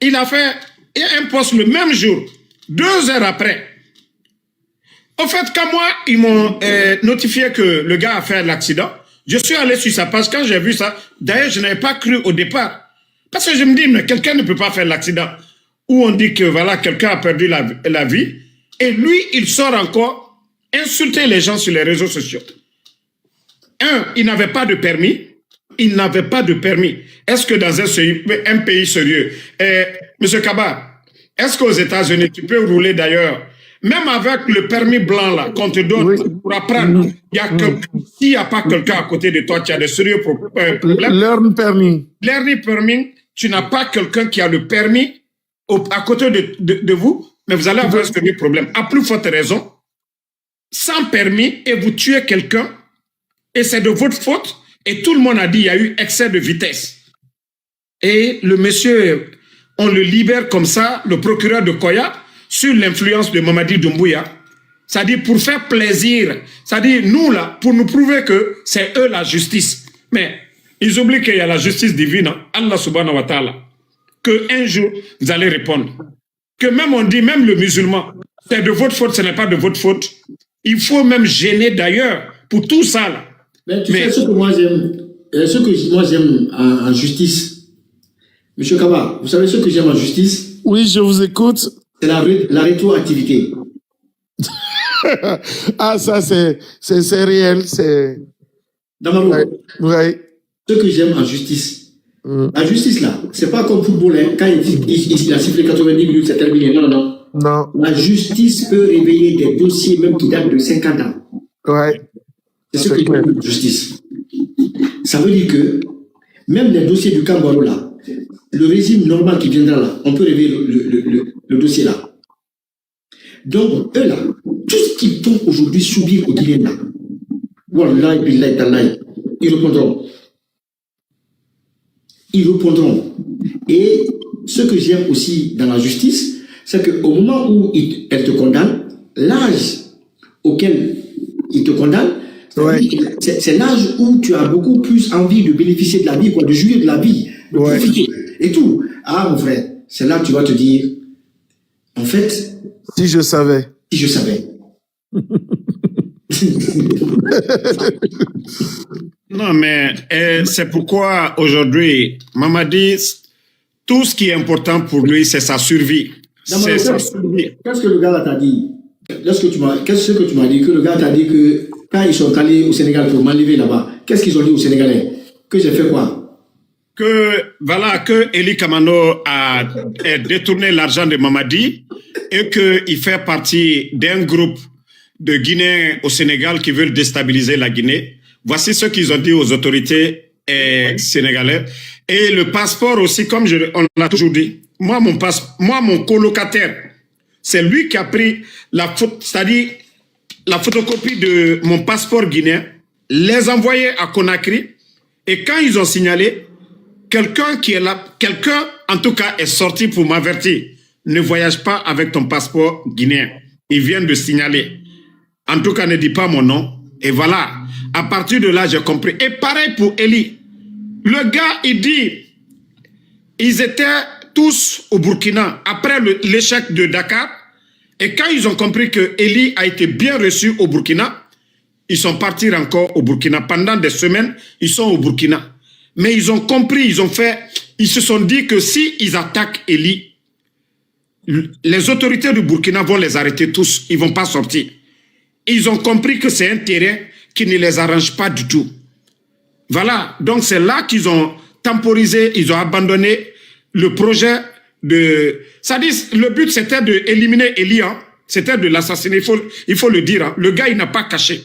Il a fait un post le même jour, 2 heures après. En fait, quand moi, ils m'ont notifié que le gars a fait l'accident, je suis allé sur sa page. Quand j'ai vu ça, d'ailleurs, je n'avais pas cru au départ. Parce que je me dis, mais quelqu'un ne peut pas faire l'accident. Où on dit que voilà, quelqu'un a perdu la vie. Et lui, il sort encore insulter les gens sur les réseaux sociaux. Il n'avait pas de permis. Il n'avait pas de permis. Est-ce que dans un pays sérieux, M. Kaba, est-ce qu'aux États-Unis, tu peux rouler d'ailleurs, même avec le permis blanc là, qu'on te donne pour apprendre, s'il n'y a pas quelqu'un à côté de toi, tu as des sérieux problèmes. Learn permis, tu n'as pas quelqu'un qui a le permis à côté de vous, mais vous allez avoir un sérieux problème. À plus forte raison, sans permis, et vous tuez quelqu'un, et c'est de votre faute, et tout le monde a dit qu'il y a eu excès de vitesse. Et le monsieur, on le libère comme ça, le procureur de Koya, sur l'influence de Mamadi Doumbouya, c'est-à-dire pour faire plaisir, c'est-à-dire nous là, pour nous prouver que c'est eux la justice. Mais ils oublient qu'il y a la justice divine, Allah subhanahu wa ta'ala, qu'un jour, vous allez répondre. Que même on dit, même le musulman, c'est de votre faute, ce n'est pas de votre faute. Il faut même gêner d'ailleurs pour tout ça là. Mais tu sais ce que moi j'aime, en justice. Monsieur Kaba, vous savez ce que j'aime en justice? Oui, je vous écoute. C'est la rétroactivité. Ah, ça, c'est réel, c'est... Damaro, ouais. Ce que j'aime en justice, la justice là, c'est pas comme football, hein, quand il a sifflé 90 minutes, c'est terminé. Non. La justice peut réveiller des dossiers même qui datent de 50 ans. Ouais. C'est ce que j'aime en justice. Ça veut dire que même les dossiers du Cambaro là, le régime normal qui viendra là, on peut réveiller le dossier là. Donc, eux là, tout ce qu'ils font aujourd'hui subir au Guinéen là, Wallahi, billahi, tallahi, ils répondront. Et ce que j'aime aussi dans la justice, c'est qu'au moment où elle te condamne, l'âge auquel ils te condamnent, c'est l'âge où tu as beaucoup plus envie de bénéficier de la vie, quoi, de jouir de la vie, de profiter et tout. Ah, mon frère, c'est là que tu vas te dire, en fait... Si je savais. Non, mais c'est pourquoi aujourd'hui, Mamadi, tout ce qui est important pour lui, c'est sa survie. C'est sa survie. Qu'est-ce que le gars t'a dit? Qu'est-ce que tu m'as dit? Que le gars t'a dit que quand ils sont allés au Sénégal pour m'enlever là-bas, qu'est-ce qu'ils ont dit aux Sénégalais? Que j'ai fait quoi? Que Eli Kamano a détourné l'argent de Mamadi et qu'il fait partie d'un groupe de Guinéens au Sénégal qui veulent déstabiliser la Guinée. Voici ce qu'ils ont dit aux autorités sénégalaises. Et le passeport aussi, comme on l'a toujours dit, moi, mon colocataire, c'est lui qui a pris c'est-à-dire la photocopie de mon passeport guinéen, les envoyé à Conakry, et quand ils ont signalé, quelqu'un qui est là, quelqu'un en tout cas est sorti pour m'avertir, ne voyage pas avec ton passeport guinéen. Ils viennent de signaler. En tout cas, ne dis pas mon nom. Et voilà, à partir de là, j'ai compris. Et pareil pour Eli. Le gars, il dit, ils étaient tous au Burkina après l'échec de Dakar. Et quand ils ont compris que Eli a été bien reçu au Burkina, ils sont partis encore au Burkina. Pendant des semaines, ils sont au Burkina. Mais ils ont compris, ils se sont dit que si ils attaquent Eli, les autorités du Burkina vont les arrêter tous. Ils ne vont pas sortir. Ils ont compris que c'est un terrain qui ne les arrange pas du tout. Voilà. Donc c'est là qu'ils ont temporisé, ils ont abandonné le projet de... C'est-à-dire, le but c'était d'éliminer Eli. Hein. C'était de l'assassiner. Il faut le dire. Hein. Le gars, il n'a pas caché.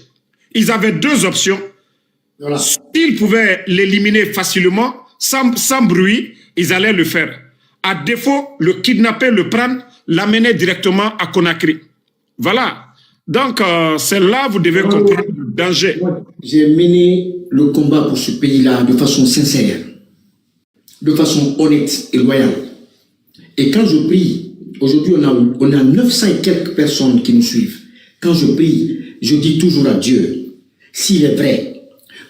Ils avaient deux options. Voilà. S'ils pouvaient l'éliminer facilement, sans bruit, ils allaient le faire. À défaut, le kidnapper, le prendre, l'amener directement à Conakry. Voilà. Donc, c'est là vous devez comprendre le danger. J'ai mené le combat pour ce pays-là de façon sincère, de façon honnête et loyale. Et quand je prie, aujourd'hui on a 900 et quelques personnes qui nous suivent. Quand je prie, je dis toujours à Dieu, s'il est vrai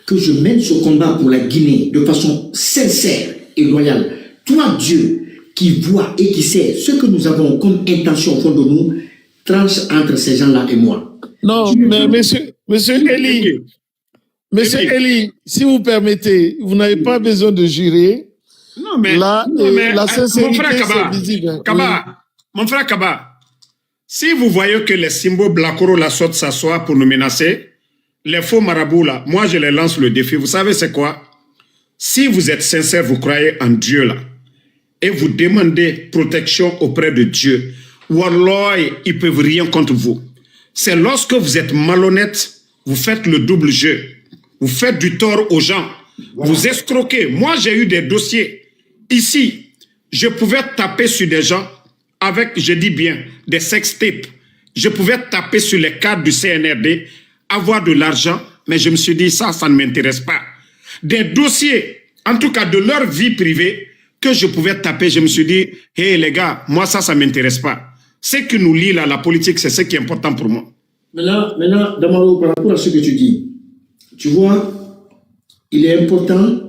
que je mène ce combat pour la Guinée de façon sincère et loyale, toi Dieu, qui voit et qui sait ce que nous avons comme intention au fond de nous, tranche entre ces gens-là et moi. Non, mais monsieur Eli, si vous permettez, vous n'avez pas besoin de jurer. Non, mais, la sincérité, c'est visible. Mon frère Kaba, si vous voyez que les symboles Blakoro la sortent s'asseoir pour nous menacer, les faux marabouts là, moi je les lance le défi. Vous savez c'est quoi? Si vous êtes sincère, vous croyez en Dieu là, et vous demandez protection auprès de Dieu, Wallah, ils ne peuvent rien contre vous. C'est lorsque vous êtes malhonnête, vous faites le double jeu. Vous faites du tort aux gens. Voilà. Vous escroquez. Moi, j'ai eu des dossiers. Ici, je pouvais taper sur des gens avec, je dis bien, des sextapes. Je pouvais taper sur les cadres du CNRD, avoir de l'argent, mais je me suis dit, ça ne m'intéresse pas. Des dossiers, en tout cas de leur vie privée, que je pouvais taper, je me suis dit, hé les gars, moi ça ne m'intéresse pas. Ce qui nous lie là, la politique, c'est ce qui est important pour moi. Maintenant, Damaro, par rapport à ce que tu dis, tu vois, il est important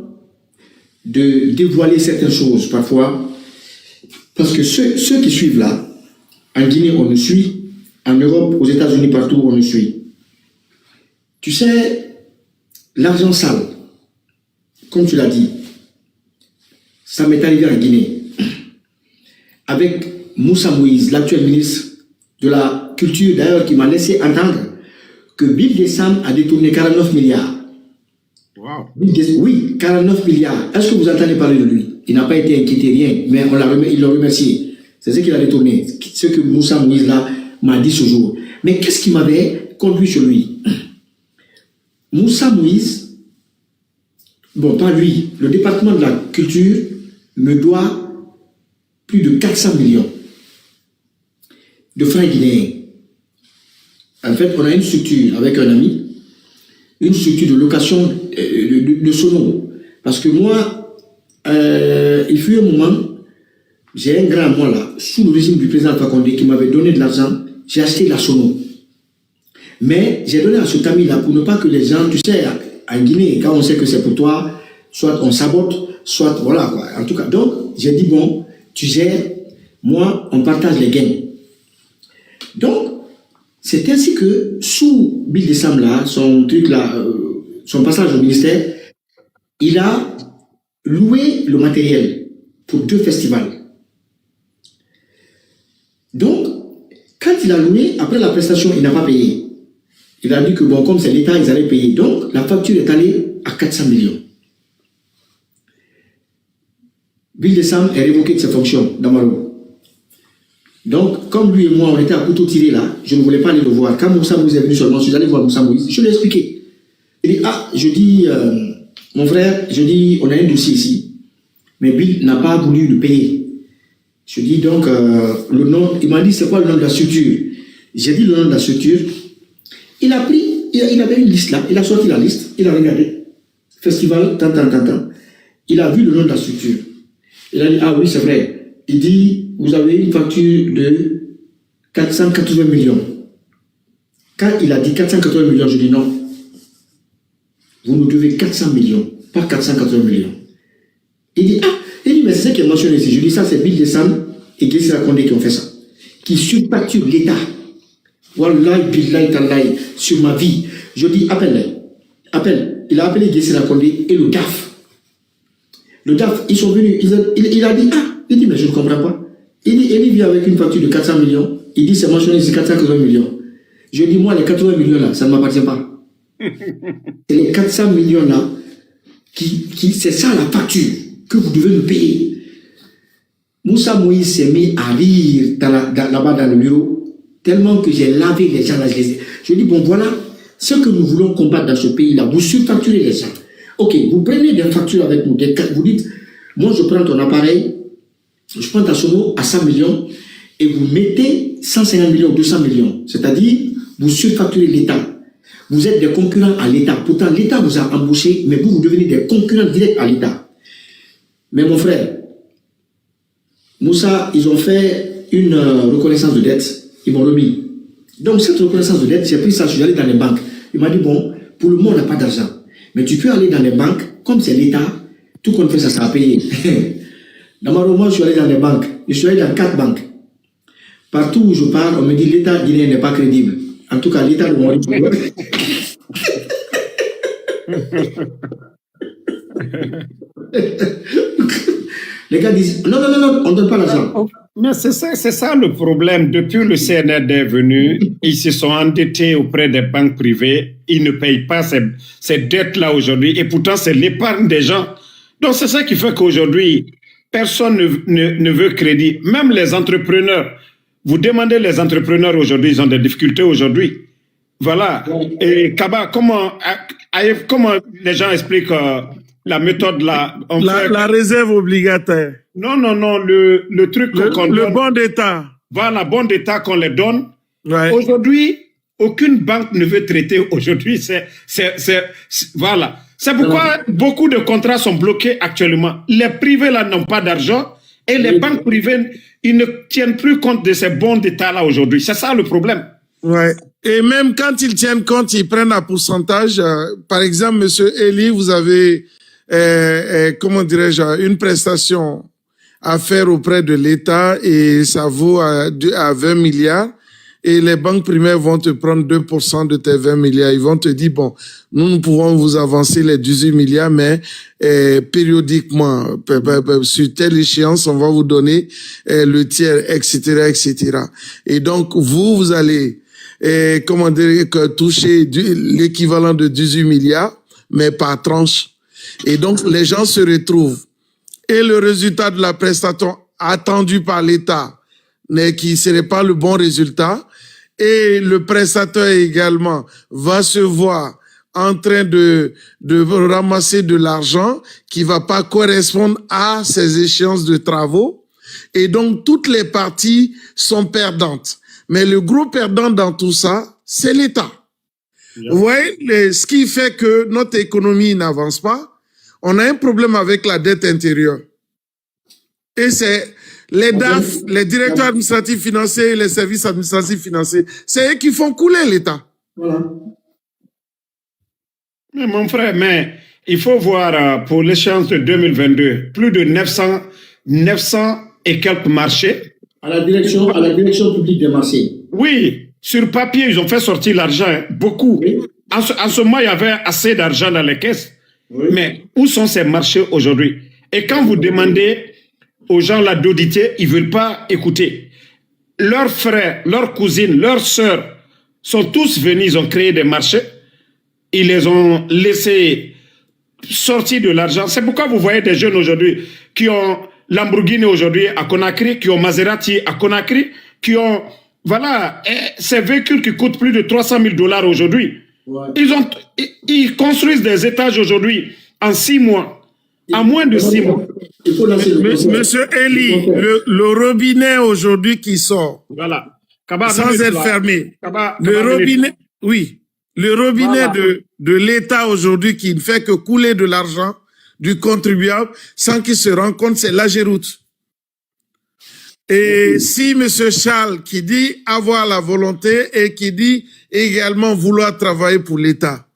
de dévoiler certaines choses parfois, parce que ceux qui suivent là, en Guinée, on nous suit, en Europe, aux États-Unis, partout, on nous suit. Tu sais, l'argent sale, comme tu l'as dit, ça m'est arrivé en Guinée, avec Moussa Moïse, l'actuel ministre de la Culture, d'ailleurs, qui m'a laissé entendre que Bill Dessam a détourné 49 milliards. Wow. Oui, 49 milliards. Est-ce que vous entendez parler de lui? Il n'a pas été inquiété, rien, mais il l'a remercié. C'est ce qu'il a détourné, ce que Moussa Moïse là m'a dit ce jour. Mais qu'est-ce qui m'avait conduit sur lui? Moussa Moïse, bon, pas lui, le département de la culture me doit plus de 400 millions de francs guinéens. En fait, on a une structure avec un ami, une structure de location de sono. Parce que moi, il fut un moment, j'ai un grand à moi là, sous le régime du président Alpha Condé qui m'avait donné de l'argent, j'ai acheté la sono. Mais j'ai donné à ce ami là pour ne pas que les gens, tu sais, en Guinée, quand on sait que c'est pour toi, soit on sabote, soit voilà quoi. En tout cas, donc j'ai dit bon, tu gères, moi on partage les gains. Donc, c'est ainsi que sous Bill Dessam là, son truc là, son passage au ministère, il a loué le matériel pour 2 festivals. Donc, quand il a loué, après la prestation, il n'a pas payé. Il a dit que bon, comme c'est l'État, ils allaient payer. Donc, la facture est allée à 400 millions. Bill Dessam est révoqué de ses fonctions, Damaro. Donc, comme lui et moi, on était à couteau tiré là, je ne voulais pas aller le voir. Quand Moussa Moïse est venu seulement, je suis allé voir Moussa Moïse. Je lui ai expliqué. Il dit, je dis, mon frère, je dis, on a un dossier ici, mais Bill n'a pas voulu le payer. Je dis donc, le nom, il m'a dit, c'est quoi le nom de la structure? J'ai dit le nom de la structure. Il a pris, il avait une liste là, il a sorti la liste, il a regardé. Festival, tant. Il a vu le nom de la structure. Il a dit, ah oui, c'est vrai. Il dit, vous avez une facture de 480 millions. Quand il a dit 480 millions, je dis non. Vous nous devez 400 millions, pas 480 millions. Il dit, mais c'est ce qui est mentionné ici. Je dis, ça, c'est Bill Dessan et Guessira Condé qui ont fait ça. Qui surfacture l'État. Wallahi, billahi, tallahi, sur ma vie. Je dis, appelle. Il a appelé Guessira Condé et le DAF. Le DAF, ils sont venus, il a dit, il dit, mais je ne comprends pas. Il dit, il vient avec une facture de 400 millions. Il dit, c'est mentionné ici 480 millions. Je dis, moi, les 80 millions là, ça ne m'appartient pas. C'est les 400 millions là, c'est ça la facture que vous devez nous payer. Moussa Moïse s'est mis à rire là-bas dans le bureau, tellement que j'ai lavé les gens là. Je dis, bon voilà, ce que nous voulons combattre dans ce pays-là, vous surfacturez les gens. Ok, vous prenez des factures avec nous, vous dites, moi je prends ton appareil, je prends ta sono à 100 millions et vous mettez 150 millions, 200 millions. C'est-à-dire, vous surfacturez l'État. Vous êtes des concurrents à l'État. Pourtant, l'État vous a embauché, mais vous devenez des concurrents directs à l'État. Mais mon frère, Moussa, ils ont fait une reconnaissance de dette. Ils m'ont remis. Donc, cette reconnaissance de dette, j'ai pris ça, je suis allé dans les banques. Il m'a dit, bon, pour le moment, on n'a pas d'argent. Mais tu peux aller dans les banques, comme c'est l'État, tout compte fait, ça sera payé. Dans ma roman, je suis allé dans les banques. Je suis allé dans 4 banques. Partout où je pars, on me dit l'État guinéen n'est pas crédible. En tout cas, l'État de mon les gars disent non, on ne donne pas l'argent. Mais c'est ça le problème. Depuis le CNRD est venu, ils se sont endettés auprès des banques privées. Ils ne payent pas ces dettes-là aujourd'hui. Et pourtant, c'est l'épargne des gens. Donc, c'est ça qui fait qu'aujourd'hui, personne ne veut crédit. Même les entrepreneurs. Vous demandez les entrepreneurs aujourd'hui, ils ont des difficultés aujourd'hui. Voilà. Et Kaba, comment les gens expliquent la méthode là? La réserve obligataire. Non, le truc qu'on donne. Le bon d'État. Voilà, bon d'État qu'on les donne. Ouais. Aujourd'hui, aucune banque ne veut traiter aujourd'hui. Voilà. C'est pourquoi beaucoup de contrats sont bloqués actuellement. Les privés là n'ont pas d'argent et les banques privées, ils ne tiennent plus compte de ces bons d'État là aujourd'hui. C'est ça le problème. Ouais. Et même quand ils tiennent compte, ils prennent un pourcentage. Par exemple, Monsieur Eli, vous avez, comment dirais-je, une prestation à faire auprès de l'État et ça vaut à 20 milliards. Et les banques primaires vont te prendre 2% de tes 20 milliards. Ils vont te dire, bon, nous pouvons vous avancer les 18 milliards, mais périodiquement, sur telle échéance, on va vous donner le tiers, etc. Et donc, vous allez comment dire, toucher l'équivalent de 18 milliards, mais par tranche. Et donc, les gens se retrouvent. Et le résultat de la prestation attendue par l'État, mais qui ne serait pas le bon résultat, et le prestataire également va se voir en train de ramasser de l'argent qui va pas correspondre à ces échéances de travaux. Et donc, toutes les parties sont perdantes. Mais le gros perdant dans tout ça, c'est l'État. Vous voyez, ce qui fait que notre économie n'avance pas, on a un problème avec la dette intérieure. Et c'est les DAF, les directeurs administratifs financiers et les services administratifs financiers, c'est eux qui font couler l'État. Voilà. Mais mon frère, il faut voir pour l'échéance de 2022, plus de 900 et quelques marchés. À la direction publique des marchés. Oui, sur papier, ils ont fait sortir l'argent, beaucoup. Oui. En ce moment, il y avait assez d'argent dans les caisses. Oui. Mais où sont ces marchés aujourd'hui? Et quand vous demandez aux gens là d'auditer, ils ne veulent pas écouter. Leurs frères, leurs cousines, leurs sœurs sont tous venus, ils ont créé des marchés. Ils les ont laissés sortir de l'argent. C'est pourquoi vous voyez des jeunes aujourd'hui qui ont Lamborghini aujourd'hui à Conakry, qui ont Maserati à Conakry, qui ont, voilà, ces véhicules qui coûtent plus de 300 000 $ aujourd'hui. Ouais. Ils construisent des étages aujourd'hui en 6 mois, en moins de 6 mois. Monsieur Eli, le robinet aujourd'hui qui sort, voilà. Sans être fermé, le robinet, oui, le robinet de l'État aujourd'hui qui ne fait que couler de l'argent du contribuable sans qu'il se rende compte, c'est l'Ageroute. Et si M. Charles, qui dit avoir la volonté et qui dit également vouloir travailler pour l'État,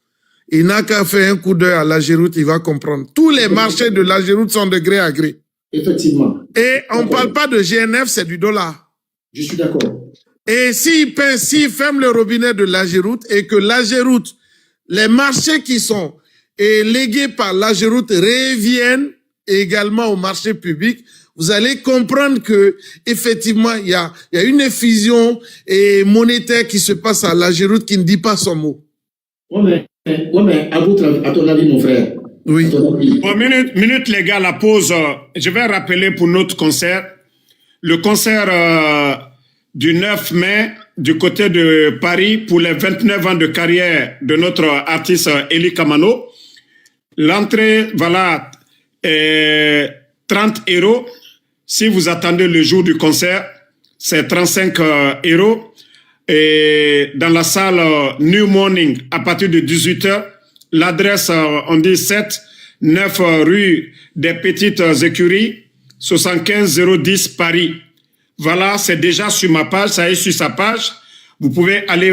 il n'a qu'à faire un coup d'œil à l'Ageroute, il va comprendre. Tous les marchés de l'Ageroute sont de gré à gré. Effectivement. Et on ne parle pas de GNF, c'est du dollar. Je suis d'accord. Et s'il ferme le robinet de l'Ageroute et que l'Ageroute, les marchés qui sont légués par l'Ageroute reviennent également au marché public, vous allez comprendre que effectivement il y a une effusion monétaire qui se passe à l'Ageroute qui ne dit pas son mot. Ouais, mais à ton avis, mon frère. Oui. Bon, minute les gars, la pause. Je vais rappeler pour notre concert. Le concert du 9 mai du côté de Paris pour les 29 ans de carrière de notre artiste Eli Kamano. L'entrée, voilà, 30 €. Si vous attendez le jour du concert, c'est 35 €. Et dans la salle New Morning, à partir de 18 h, l'adresse, on dit 9 rue des Petites Écuries, 75 010 Paris. Voilà, c'est déjà sur ma page, ça est sur sa page. Vous pouvez aller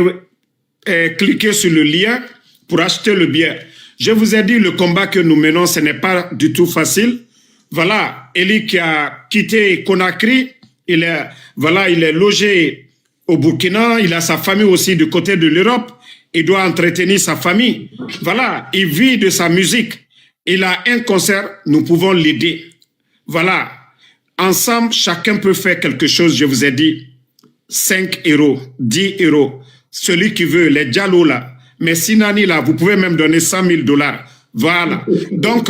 cliquer sur le lien pour acheter le billet. Je vous ai dit, le combat que nous menons, ce n'est pas du tout facile. Voilà, Eli qui a quitté Conakry, il est logé au Burkina, il a sa famille aussi du côté de l'Europe, il doit entretenir sa famille. Voilà, il vit de sa musique. Il a un concert, nous pouvons l'aider. Voilà, ensemble, chacun peut faire quelque chose, je vous ai dit. 5 €, 10 €, celui qui veut, les Diallo là. Mais Sinani là, vous pouvez même donner 100 000 $. Voilà. Donc,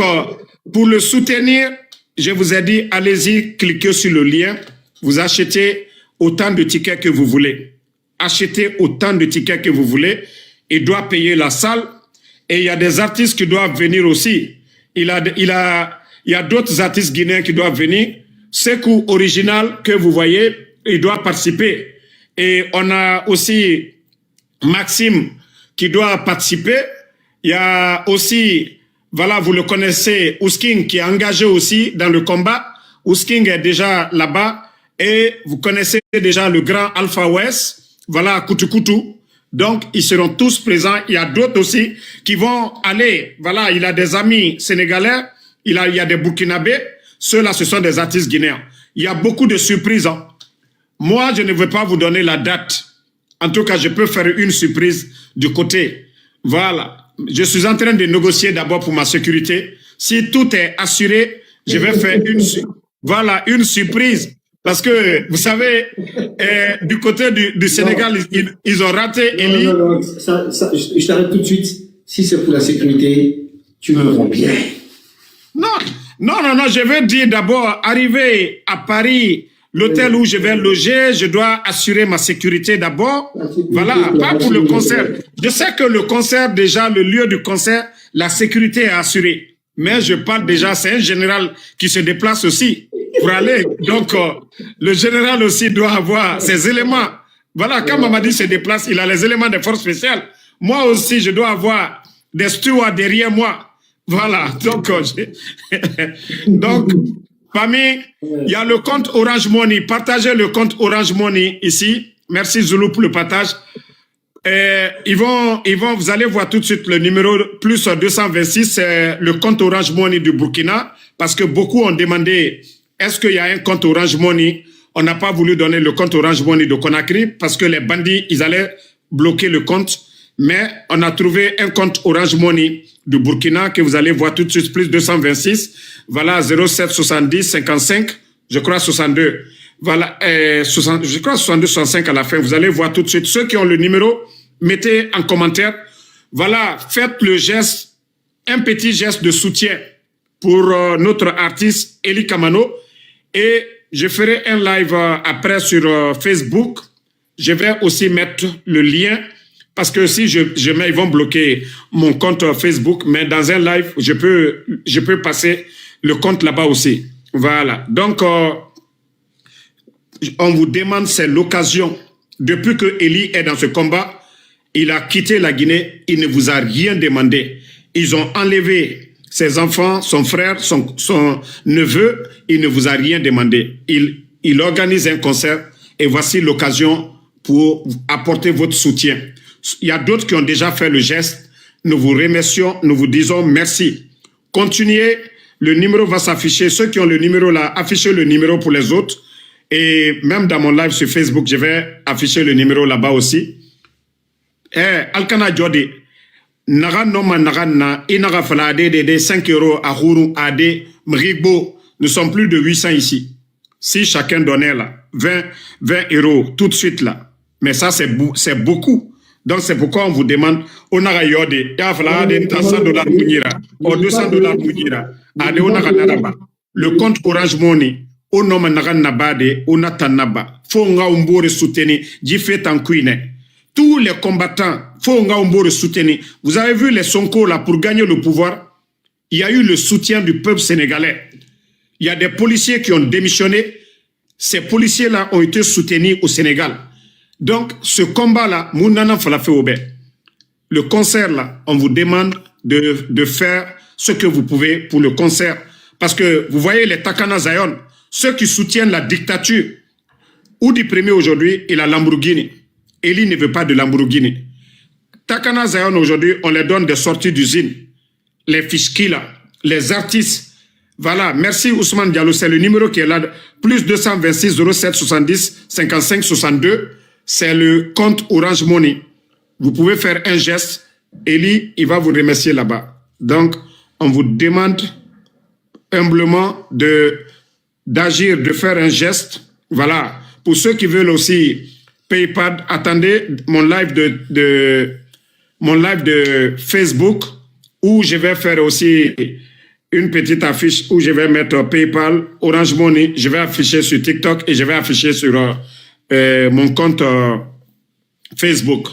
pour le soutenir, je vous ai dit, allez-y, cliquez sur le lien. Vous achetez autant de tickets que vous voulez. Achetez autant de tickets que vous voulez. Il doit payer la salle. Et il y a des artistes qui doivent venir aussi. Il y a d'autres artistes guinéens qui doivent venir. Sekou Original que vous voyez, il doit participer. Et on a aussi Maxime qui doit participer. Il y a aussi, voilà, vous le connaissez, Ousking qui est engagé aussi dans le combat. Ousking est déjà là-bas. Et vous connaissez déjà le grand Alpha West, voilà, Kutukutu. Donc, ils seront tous présents. Il y a d'autres aussi qui vont aller. Voilà, il a des amis sénégalais, il y a des Burkinabés. Ceux-là, ce sont des artistes guinéens. Il y a beaucoup de surprises. Hein. Moi, je ne veux pas vous donner la date. En tout cas, je peux faire une surprise du côté. Voilà. Je suis en train de négocier d'abord pour ma sécurité. Si tout est assuré, je vais faire une surprise. Parce que, vous savez, du côté du Sénégal, ils ont raté Eli. Non, je t'arrête tout de suite. Si c'est pour la sécurité, tu me rends bien. Non, je veux dire d'abord, arriver à Paris, l'hôtel où je vais loger, je dois assurer ma sécurité d'abord. Voilà, pas pour le concert. Je sais que le concert, déjà, le lieu du concert, la sécurité est assurée. Mais je parle déjà, c'est un général qui se déplace aussi pour aller. Donc, le général aussi doit avoir ses éléments. Voilà, quand Mamadi se déplace, il a les éléments des forces spéciales. Moi aussi, je dois avoir des stewards derrière moi. Voilà, donc, famille, il y a le compte Orange Money. Partagez le compte Orange Money ici. Merci Zulu pour le partage. Vous allez voir tout de suite le numéro plus 226, c'est le compte Orange Money du Burkina, parce que beaucoup ont demandé, est-ce qu'il y a un compte Orange Money? On n'a pas voulu donner le compte Orange Money de Conakry, parce que les bandits, ils allaient bloquer le compte, mais on a trouvé un compte Orange Money du Burkina, que vous allez voir tout de suite, plus 226, voilà, 07 70 55, je crois 62, voilà, je crois 62 65 à la fin, vous allez voir tout de suite, ceux qui ont le numéro, mettez en commentaire. Voilà, faites le geste, un petit geste de soutien pour notre artiste Eli Kamano. Et je ferai un live après sur Facebook. Je vais aussi mettre le lien parce que si je mets, ils vont bloquer mon compte Facebook, mais dans un live, je peux passer le compte là-bas aussi. Voilà. Donc, on vous demande, c'est l'occasion. Depuis que Eli est dans ce combat, il a quitté la Guinée, il ne vous a rien demandé. Ils ont enlevé ses enfants, son frère, son neveu, il ne vous a rien demandé. Il organise un concert et voici l'occasion pour apporter votre soutien. Il y a d'autres qui ont déjà fait le geste. Nous vous remercions, nous vous disons merci. Continuez, le numéro va s'afficher. Ceux qui ont le numéro là, affichez le numéro pour les autres. Et même dans mon live sur Facebook, je vais afficher le numéro là-bas aussi. Alkana Jodi, Naga Noma Nagana, Inaga Falade, de 5 € à Hourou, Ade, Mribo, nous sommes plus de 800 ici. Si chacun donnait là, 20 € tout de suite là. Mais ça, c'est beaucoup. Donc, c'est pourquoi on vous demande, Onaga Yode, Yafalade, $100 Mounira, ou $200 Mounira, Ade Onaga Naraba. Le compte Orange Money, Onoma Nagan Nabade, Onatanaba, Fonga Umbore soutenu, Jifet en Queen. Tous les combattants, Fonga Umbore soutenu. Vous avez vu les Sonko là pour gagner le pouvoir? Il y a eu le soutien du peuple sénégalais. Il y a des policiers qui ont démissionné. Ces policiers-là ont été soutenus au Sénégal. Donc, ce combat-là, Mounana Falafeobe, le concert-là, on vous demande de faire ce que vous pouvez pour le concert. Parce que vous voyez les Takana Zion, ceux qui soutiennent la dictature. Oudi Premier aujourd'hui, il a Lamborghini. Eli ne veut pas de Lamborghini. Takana Zion aujourd'hui, on les donne des sorties d'usine. Les fichki là, les artistes. Voilà, merci Ousmane Diallo, c'est le numéro qui est là. Plus 226 07 70 55 62. C'est le compte Orange Money. Vous pouvez faire un geste. Eli, il va vous remercier là-bas. Donc, on vous demande humblement d'agir, de faire un geste. Voilà. Pour ceux qui veulent aussi PayPal, attendez mon live de Facebook où je vais faire aussi une petite affiche où je vais mettre PayPal, Orange Money. Je vais afficher sur TikTok et je vais afficher sur mon compte Facebook.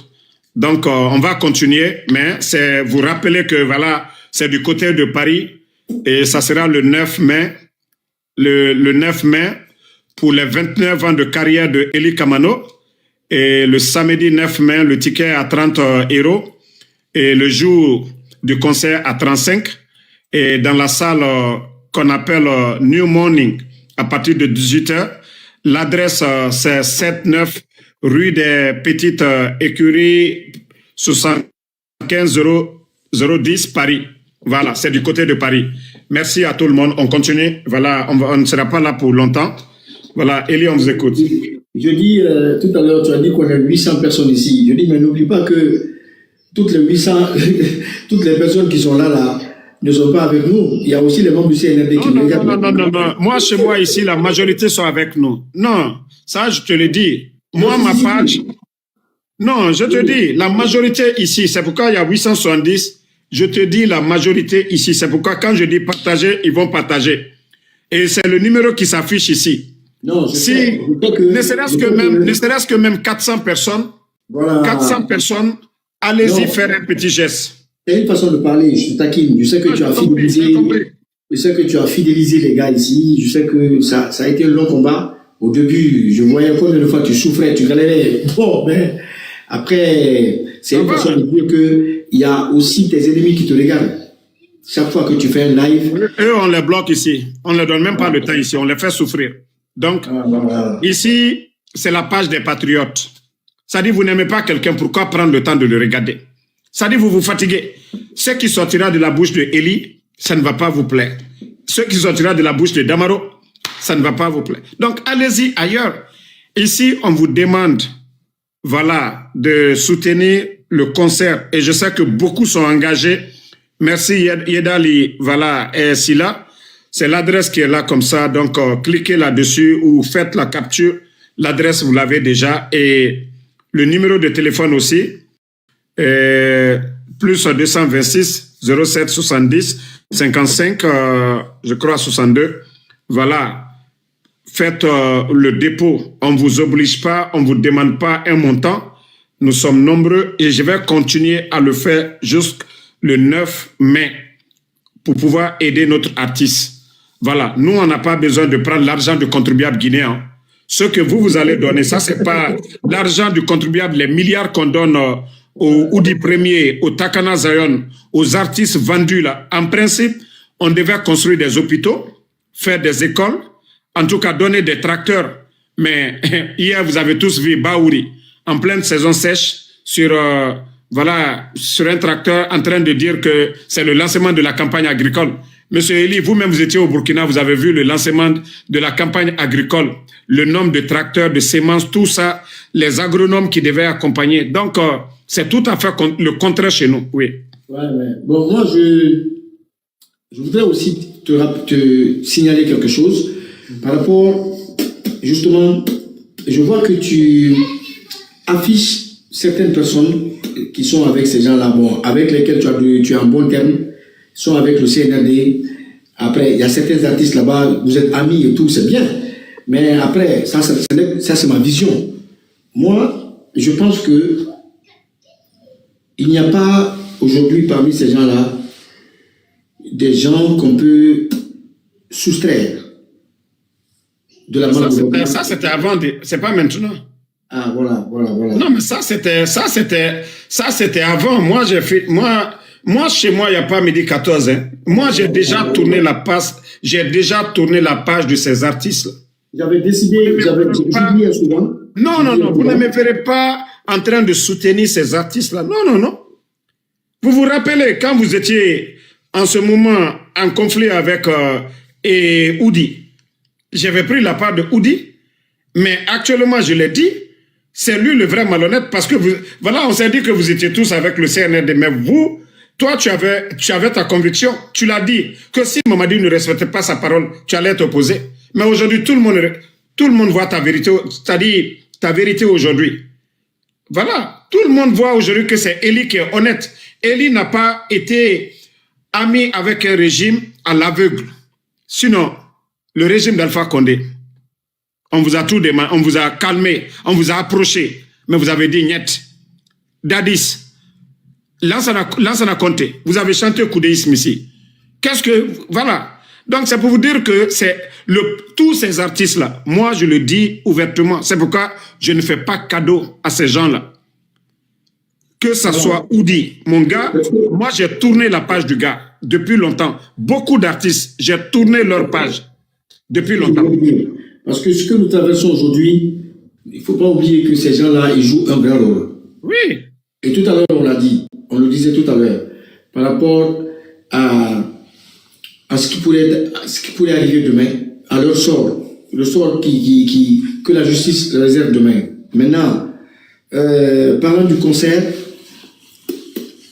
Donc, on va continuer, mais c'est vous rappeler que voilà, c'est du côté de Paris et ça sera le 9 mai. Le 9 mai pour les 29 ans de carrière de Eli Kamano. Et le samedi 9 mai, le ticket à 30 €. Et le jour du concert à 35. Et dans la salle qu'on appelle New Morning, à partir de 18 h. L'adresse, c'est 7-9 rue des Petites Écuries, 75 010 Paris. Voilà, c'est du côté de Paris. Merci à tout le monde. On continue. Voilà, on ne sera pas là pour longtemps. Voilà, Eli, on vous écoute. Je dis, tout à l'heure, tu as dit qu'on a 800 personnes ici. Je dis, mais n'oublie pas que toutes les personnes qui sont là, ne sont pas avec nous. Il y a aussi les membres du CNRD qui regardent. Non. Moi, chez moi, ici, la majorité sont avec nous. Non, ça, je te le dis. Moi, ma page... Non, je te dis, la majorité ici, c'est pourquoi il y a 870. Je te dis la majorité ici. C'est pourquoi quand je dis partager, ils vont partager. Et c'est le numéro qui s'affiche ici. Non, si, ne serait-ce que même 400 personnes, voilà. 400 personnes, allez-y faire un petit geste. C'est une façon de parler, je te taquine. Je sais que tu as fidélisé les gars ici. Je sais que ça a été un long combat. Au début, je voyais combien de fois tu souffrais, tu galérais. Bon, mais après, c'est une façon de dire qu'il y a aussi tes ennemis qui te regardent. Chaque fois que tu fais un live... Eux, on les bloque ici. On ne leur donne même pas le temps ici. On les fait souffrir. Donc, ici, c'est la page des patriotes. Ça dit, vous n'aimez pas quelqu'un, pourquoi prendre le temps de le regarder? Ça dit, vous vous fatiguez. Ce qui sortira de la bouche de Eli, ça ne va pas vous plaire. Ce qui sortira de la bouche de Damaro, ça ne va pas vous plaire. Donc, allez-y ailleurs. Ici, on vous demande, voilà, de soutenir le concert. Et je sais que beaucoup sont engagés. Merci, Yedali, voilà, et Silla. C'est l'adresse qui est là comme ça. Donc, cliquez là-dessus ou faites la capture. L'adresse, vous l'avez déjà. Et le numéro de téléphone aussi. Plus 226 07 70 55, je crois 62. Voilà. faites le dépôt. On ne vous oblige pas, on ne vous demande pas un montant. Nous sommes nombreux et je vais continuer à le faire jusqu'au 9 mai pour pouvoir aider notre artiste. Voilà, nous, on n'a pas besoin de prendre l'argent du contribuable guinéen. Ce que vous allez donner, ça, c'est pas l'argent du contribuable, les milliards qu'on donne au Oudi Premier, au Takana Zion, aux artistes vendus là. En principe, on devait construire des hôpitaux, faire des écoles, en tout cas donner des tracteurs. Mais hier, vous avez tous vu Baouri, en pleine saison sèche, sur un tracteur en train de dire que c'est le lancement de la campagne agricole. Monsieur Eli, vous-même, vous étiez au Burkina, vous avez vu le lancement de la campagne agricole, le nombre de tracteurs, de semences, tout ça, les agronomes qui devaient accompagner. Donc, c'est tout à fait le contraire chez nous, oui. Ouais, mais bon, moi, je voudrais aussi te signaler quelque chose par rapport, justement, je vois que tu affiches certaines personnes qui sont avec ces gens-là, bon, avec lesquels tu as un bon terme, sont avec le CNRD. Après, il y a certains artistes là-bas, vous êtes amis et tout, c'est bien. Mais après, ça c'est ma vision. Moi, je pense que il n'y a pas aujourd'hui parmi ces gens-là des gens qu'on peut soustraire de la main gouvernementale. Ça, c'était avant, c'est pas maintenant. Ah, voilà. Non, mais ça, c'était avant. Moi, chez moi, il n'y a pas midi 14. Hein. Moi, j'ai déjà tourné la page de ces artistes-là. J'avais décidé, j'avais dit souvent. Non, vous ne me verrez pas en train de soutenir ces artistes-là. Non. Vous vous rappelez, quand vous étiez en ce moment en conflit avec Oudi, j'avais pris la part de Oudi, mais actuellement, je l'ai dit, c'est lui le vrai malhonnête parce que on s'est dit que vous étiez tous avec le CNRD, mais toi, tu avais ta conviction. Tu l'as dit que si Mamadi ne respectait pas sa parole, tu allais t'opposer. Mais aujourd'hui, tout le monde voit ta vérité, c'est-à-dire ta vérité aujourd'hui. Voilà, tout le monde voit aujourd'hui que c'est Eli qui est honnête. Eli n'a pas été ami avec un régime à l'aveugle. Sinon, le régime d'Alpha Condé, on vous a tout demandé, on vous a calmé, on vous a approché, mais vous avez dit niet. Dadis, Lansana Conté, vous avez chanté Koudéisme ici. Voilà. Donc, c'est pour vous dire que tous ces artistes-là, moi, je le dis ouvertement. C'est pourquoi je ne fais pas cadeau à ces gens-là. Que ça soit Oudi, mon gars, moi, j'ai tourné la page du gars depuis longtemps. Beaucoup d'artistes, j'ai tourné leur page depuis longtemps. Parce que ce que nous traversons aujourd'hui, il ne faut pas oublier que ces gens-là, ils jouent un grand rôle. Oui. Et tout à l'heure, on le disait tout à l'heure, par rapport à ce qui pourrait arriver demain, à leur sort, le sort que la justice réserve demain. Maintenant, parlant du concert,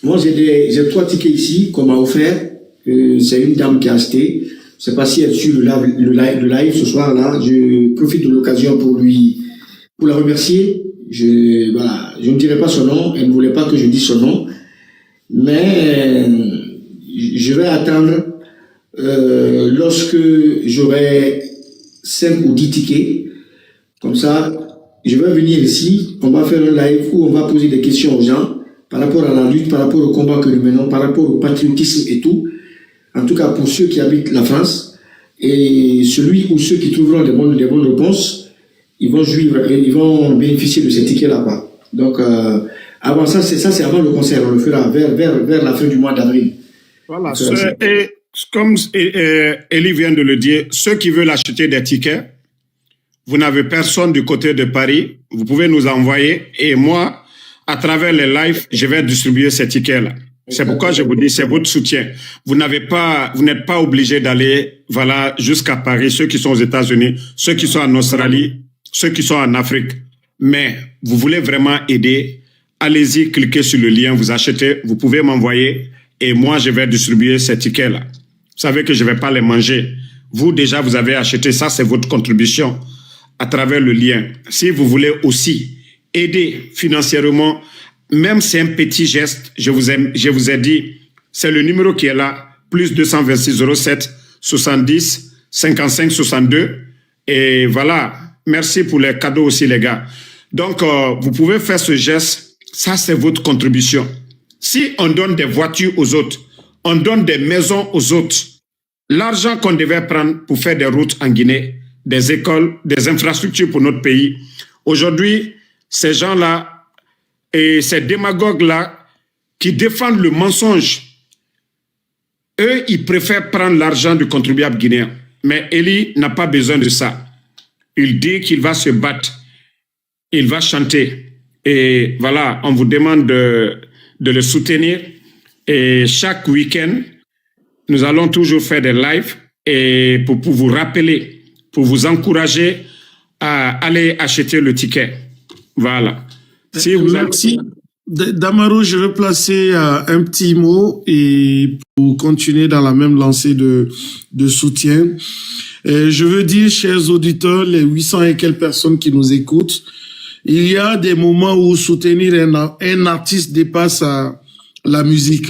moi j'ai 3 tickets ici qu'on m'a offert. C'est une dame qui a acheté. Je ne sais pas si elle suit le live ce soir-là. Je profite de l'occasion pour la remercier. Je ne dirai pas son nom. Elle ne voulait pas que je dise son nom. Mais je vais attendre lorsque j'aurai 5 ou 10 tickets. Comme ça, je vais venir ici. On va faire un live où on va poser des questions aux gens par rapport à la lutte, par rapport au combat que nous menons, par rapport au patriotisme et tout. En tout cas, pour ceux qui habitent la France, et celui ou ceux qui trouveront des bonnes réponses, ils vont bénéficier de ces tickets-là. Donc, avant ça, c'est avant le concert. On le fera vers la fin du mois d'avril. Voilà. Et comme Eli vient de le dire, ceux qui veulent acheter des tickets, vous n'avez personne du côté de Paris, vous pouvez nous envoyer et moi, à travers les lives, je vais distribuer ces tickets-là. C'est pourquoi je vous dis, c'est votre soutien. Vous n'êtes pas obligé d'aller, jusqu'à Paris, ceux qui sont aux États-Unis, ceux qui sont en Australie, ceux qui sont en Afrique. Mais vous voulez vraiment aider, allez-y, cliquez sur le lien, vous achetez, vous pouvez m'envoyer et moi, je vais distribuer ces tickets-là. Vous savez que je ne vais pas les manger. Vous, déjà, vous avez acheté, ça, c'est votre contribution à travers le lien. Si vous voulez aussi aider financièrement, même si c'est un petit geste, je vous ai dit, c'est le numéro qui est là, plus 226 07 70 55 62. Et voilà, merci pour les cadeaux aussi, les gars. Donc, vous pouvez faire ce geste. Ça, c'est votre contribution. Si on donne des voitures aux autres, on donne des maisons aux autres, l'argent qu'on devait prendre pour faire des routes en Guinée, des écoles, des infrastructures pour notre pays, aujourd'hui, ces gens-là et ces démagogues-là qui défendent le mensonge, eux, ils préfèrent prendre l'argent du contribuable guinéen. Mais Eli n'a pas besoin de ça. Il dit qu'il va se battre. Il va chanter. Et voilà, on vous demande de le soutenir. Et chaque week-end, nous allons toujours faire des lives et pour vous rappeler, pour vous encourager à aller acheter le ticket. Voilà. Si vous merci. Damaro, je vais placer un petit mot et pour continuer dans la même lancée de soutien. Je veux dire, chers auditeurs, les 800 et quelques personnes qui nous écoutent, il y a des moments où soutenir un artiste dépasse la musique.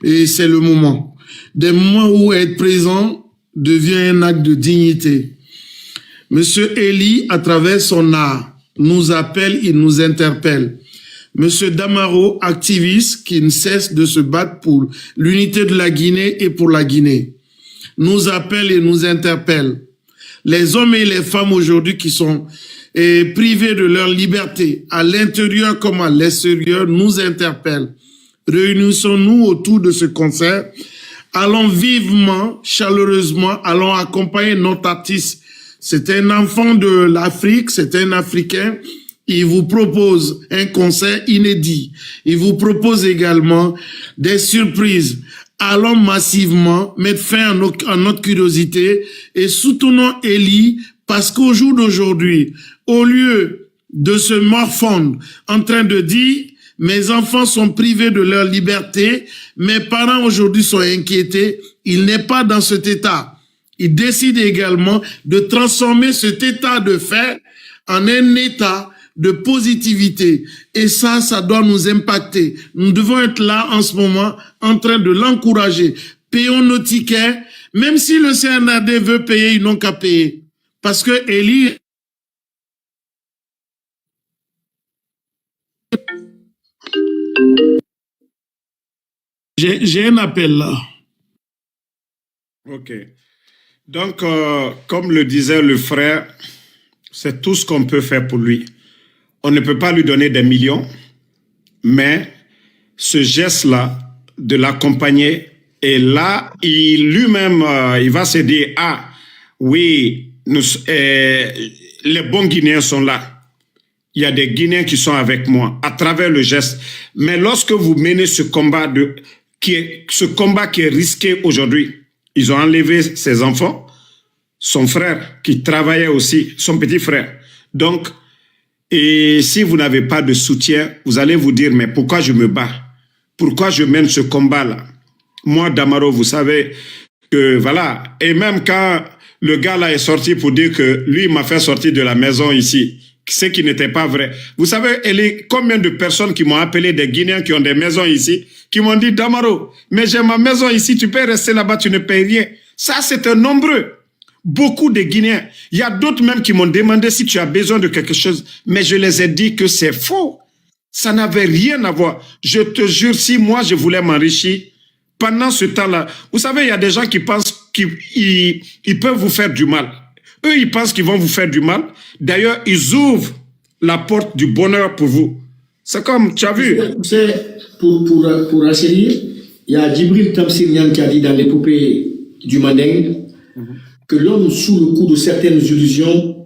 Et c'est le moment. Des moments où être présent devient un acte de dignité. Monsieur Eli, à travers son art, nous appelle, il nous interpelle. Monsieur Damaro, activiste qui ne cesse de se battre pour l'unité de la Guinée et pour la Guinée, nous appelle et nous interpelle. Les hommes et les femmes aujourd'hui qui sont privés de leur liberté, à l'intérieur comme à l'extérieur, nous interpellent. Réunissons-nous autour de ce concert. Allons vivement, chaleureusement, allons accompagner notre artiste. C'est un enfant de l'Afrique, c'est un Africain. Il vous propose un concert inédit. Il vous propose également des surprises. Allons massivement mettre fin à notre curiosité et soutenons Eli parce qu'au jour d'aujourd'hui, au lieu de se morfondre en train de dire « Mes enfants sont privés de leur liberté, mes parents aujourd'hui sont inquiétés », il n'est pas dans cet état. Il décide également de transformer cet état de fait en un état de positivité. Et ça doit nous impacter. Nous devons être là en ce moment en train de l'encourager. Payons nos tickets. Même si le CNRD veut payer, ils n'ont qu'à payer. Parce que Eli... J'ai un appel là. Ok. Donc, comme le disait le frère, c'est tout ce qu'on peut faire pour lui. On ne peut pas lui donner des millions, mais ce geste-là, de l'accompagner, et là, lui-même, il va se dire, ah, oui, les bons Guinéens sont là. Il y a des Guinéens qui sont avec moi, à travers le geste. Mais lorsque vous menez ce combat qui est risqué aujourd'hui, ils ont enlevé ses enfants, son frère qui travaillait aussi, son petit frère. Donc, et si vous n'avez pas de soutien, vous allez vous dire, mais pourquoi je me bats? Pourquoi je mène ce combat-là? Moi, Damaro, vous savez que, voilà, et même quand le gars là est sorti pour dire que lui, il m'a fait sortir de la maison ici, ce qui n'était pas vrai. Vous savez, combien de personnes qui m'ont appelé, des Guinéens qui ont des maisons ici, qui m'ont dit, Damaro, mais j'ai ma maison ici, tu peux rester là-bas, tu ne payes rien. Ça, c'est un nombreux. Beaucoup de Guinéens. Il y a d'autres même qui m'ont demandé si tu as besoin de quelque chose. Mais je les ai dit que c'est faux. Ça n'avait rien à voir. Je te jure, si moi je voulais m'enrichir, pendant ce temps-là, vous savez, il y a des gens qui pensent qu'ils peuvent vous faire du mal. Eux, ils pensent qu'ils vont vous faire du mal. D'ailleurs, ils ouvrent la porte du bonheur pour vous. C'est comme, tu as vu. Pour assainir, il y a Djibril Tamsirian qui a dit dans l'épopée du Manding que l'homme, sous le coup de certaines illusions,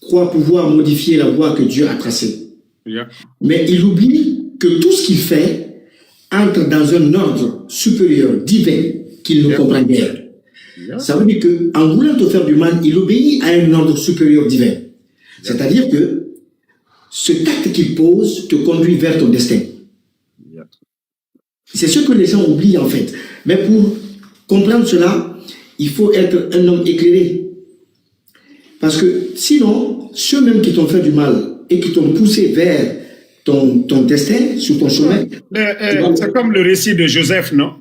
croit pouvoir modifier la voie que Dieu a tracée. Yeah. Mais il oublie que tout ce qu'il fait entre dans un ordre supérieur, divin, qu'il ne comprend guère. Yeah. Ça veut dire qu'en voulant te faire du mal, il obéit à un ordre supérieur divin. Yeah. C'est-à-dire que ce acte qu'il pose te conduit vers ton destin. Yeah. C'est ce que les gens oublient en fait. Mais pour comprendre cela, il faut être un homme éclairé. Parce que sinon, ceux-mêmes qui t'ont fait du mal et qui t'ont poussé vers ton destin, sur ton chemin... c'est comme le récit de Joseph, non?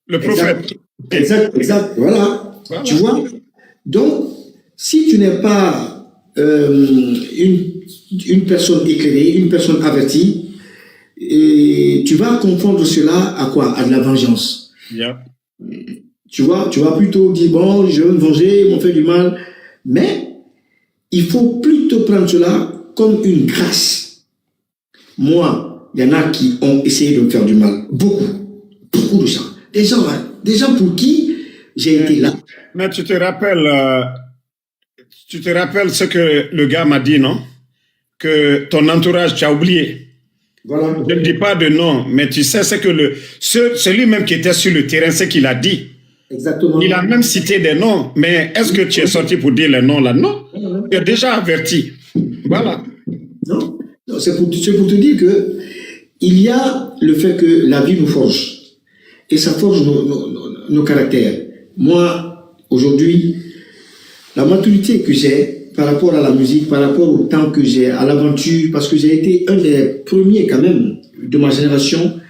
Le prophète. Exact, voilà. Tu vois? Donc, Si tu n'es pas une personne éclairée, une personne avertie, et tu vas confondre cela à quoi? À de la vengeance. Yeah. Tu vas plutôt dire, bon, je veux me venger, ils m'ont fait du mal. Mais il faut plutôt prendre cela comme une grâce. Moi, il y en a qui ont essayé de me faire du mal. Beaucoup de gens. Des gens pour qui j'ai été là. Mais tu te rappelles ce que le gars m'a dit, non? Que ton entourage, tu as oublié. Voilà. Je ne dis pas de nom, mais tu sais, c'est que celui même qui était sur le terrain, c'est qu'il a dit. Exactement. Il a même cité des noms, mais est-ce que tu es sorti pour dire les noms là? Non. Tu es déjà averti. Voilà. Non, c'est pour te dire que il y a le fait que la vie nous forge. Et ça forge nos caractères. Moi, aujourd'hui, la maturité que j'ai par rapport à la musique, par rapport au temps que j'ai, à l'aventure, parce que j'ai été un des premiers quand même de ma génération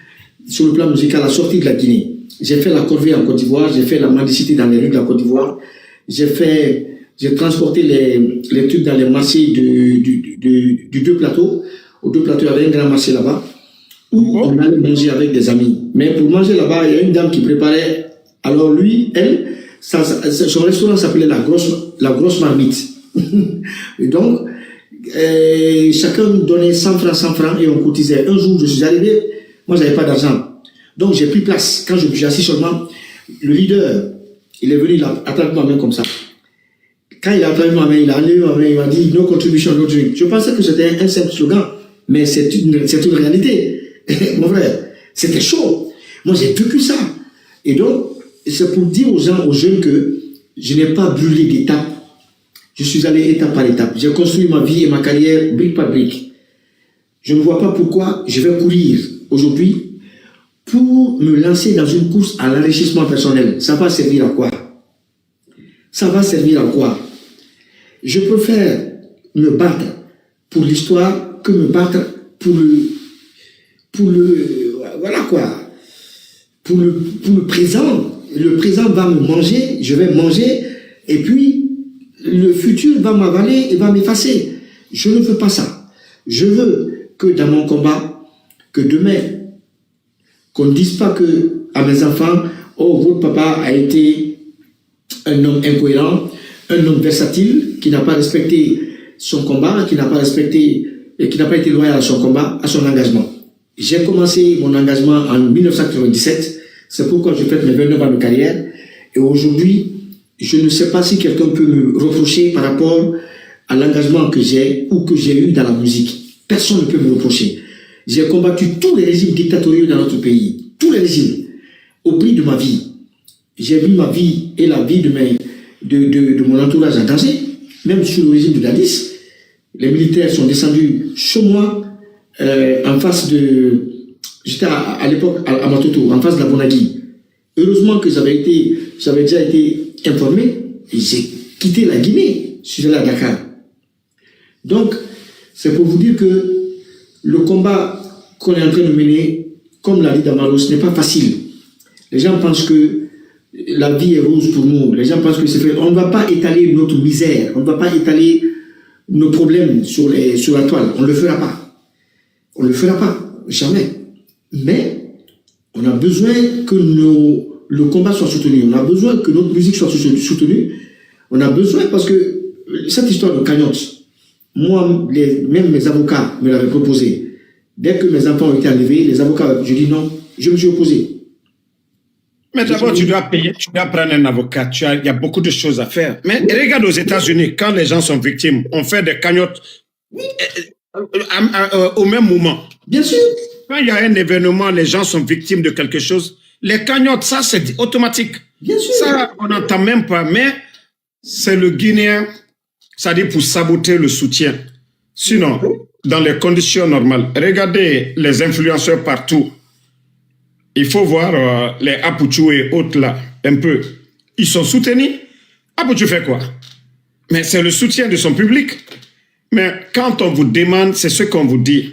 sur le plan musical à sortir de la Guinée. J'ai fait la corvée en Côte d'Ivoire, j'ai fait la mendicité dans les rues de la Côte d'Ivoire, j'ai transporté les trucs dans les marchés du Deux Plateaux. Au Deux Plateaux, il y avait un grand marché là-bas, où on allait manger avec des amis. Mais pour manger là-bas, il y a une dame qui préparait. Alors lui, son restaurant s'appelait la grosse marmite. Et donc, chacun nous donnait 100 francs et on cotisait. Un jour, je suis arrivé, moi, j'avais pas d'argent. Donc, j'ai pris place. Quand je me suis assis seulement, le leader, il est venu, il a attrapé ma main comme ça. Quand il a attrapé ma main, il a enlevé ma main, il m'a dit « No contribution, no drink ». Je pensais que c'était un simple slogan, mais c'est une réalité. Mon frère, c'était chaud. Moi, j'ai vécu ça. Et donc, c'est pour dire aux jeunes que je n'ai pas brûlé d'étapes. Je suis allé étape par étape. J'ai construit ma vie et ma carrière brique par brique. Je ne vois pas pourquoi je vais courir aujourd'hui pour me lancer dans une course à l'enrichissement personnel. Ça va servir à quoi? Ça va servir à quoi? Je préfère me battre pour l'histoire que me battre pour voilà quoi, pour le présent. Le présent va me manger, je vais manger, et puis le futur va m'avaler et va m'effacer. Je ne veux pas ça. Je veux que dans mon combat, que demain, qu'on ne dise pas que à mes enfants, oh, votre papa a été un homme incohérent, un homme versatile, qui n'a pas respecté son combat, qui n'a pas été loyal à son combat, à son engagement. J'ai commencé mon engagement en 1997, c'est pourquoi je fête mes 29 ans de carrière, et aujourd'hui, je ne sais pas si quelqu'un peut me reprocher par rapport à l'engagement que j'ai ou que j'ai eu dans la musique. Personne ne peut me reprocher. J'ai combattu tous les régimes dictatoriaux dans notre pays, tous les régimes, au prix de ma vie. J'ai vu ma vie et la vie de mon entourage en danger, même sous le régime de Dadis. Les militaires sont descendus chez moi, en face de... J'étais à l'époque à Matoto, en face de la Bonagui. Heureusement que j'avais déjà été informé, et j'ai quitté la Guinée, je suis allé à Dakar. Donc, c'est pour vous dire que le combat qu'on est en train de mener, comme l'a dit Damaro, ce n'est pas facile. Les gens pensent que la vie est rose pour nous. Les gens pensent que c'est fait. On ne va pas étaler notre misère. On ne va pas étaler nos problèmes sur la toile. On ne le fera pas. On ne le fera pas. Jamais. Mais on a besoin que le combat soit soutenu. On a besoin que notre musique soit soutenue. On a besoin parce que cette histoire de cagnotte, moi, même mes avocats me l'avaient proposé. Dès que mes enfants ont été enlevés, les avocats, je dis non, je me suis opposé. Mais d'abord, tu dois payer, tu dois prendre un avocat. Il y a beaucoup de choses à faire. Mais regarde aux États-Unis, quand les gens sont victimes, on fait des cagnottes au même moment. Bien sûr. Quand il y a un événement, les gens sont victimes de quelque chose. Les cagnottes, ça, c'est automatique. Bien sûr. Ça, on n'entend même pas. Mais c'est le Guinéen, c'est-à-dire pour saboter le soutien. Sinon, dans les conditions normales, regardez les influenceurs partout. Il faut voir les Apuchou et autres là, un peu. Ils sont soutenus. Apuchou fait quoi? Mais c'est le soutien de son public. Mais quand on vous demande, c'est ce qu'on vous dit.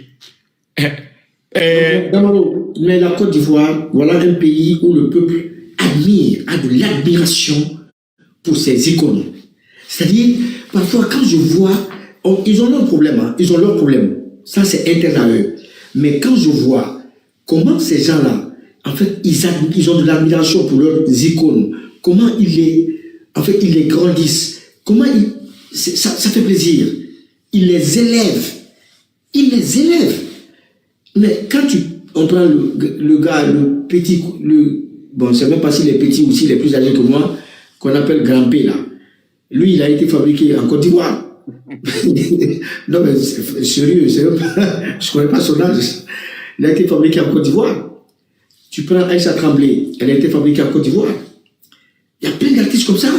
Mais la Côte d'Ivoire, voilà un pays où le peuple admire, a de l'admiration pour ses icônes. C'est-à-dire, parfois, quand je vois, ils ont leur problème, hein, ils ont leur problème. Ça, c'est interne à eux. Mais quand je vois comment ces gens-là, en fait, ils ont de l'admiration pour leurs icônes, comment ils les grandissent, comment ça fait plaisir. Ils les élèvent. Ils les élèvent. Mais quand on prend le gars, le petit, bon, je ne sais même pas s'il est petit ou s'il est plus âgé que moi, qu'on appelle Grand P, là. Lui, il a été fabriqué en Côte d'Ivoire. Non, mais sérieux, je ne connais pas son âge. Il a été fabriqué en Côte d'Ivoire. Tu prends Aïcha Tremblay, elle a été fabriquée en Côte d'Ivoire. Il y a plein d'artistes comme ça.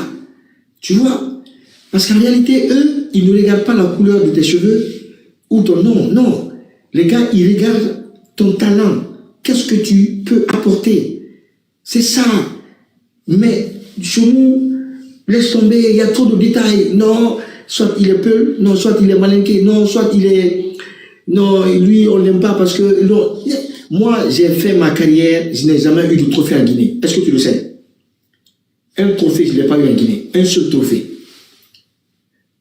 Tu vois? Parce qu'en réalité, eux, ils ne regardent pas la couleur de tes cheveux ou ton nom. Non. Les gars, ils regardent ton talent. Qu'est-ce que tu peux apporter? C'est ça. Mais chez nous, laisse tomber, il y a trop de détails. Non, soit il est peu, non, soit il est malinqué, non, soit il est... Non, lui, on ne l'aime pas parce que... Non. Moi, j'ai fait ma carrière, je n'ai jamais eu de trophée en Guinée. Est-ce que tu le sais? Un trophée, je ne l'ai pas eu en Guinée. Un seul trophée.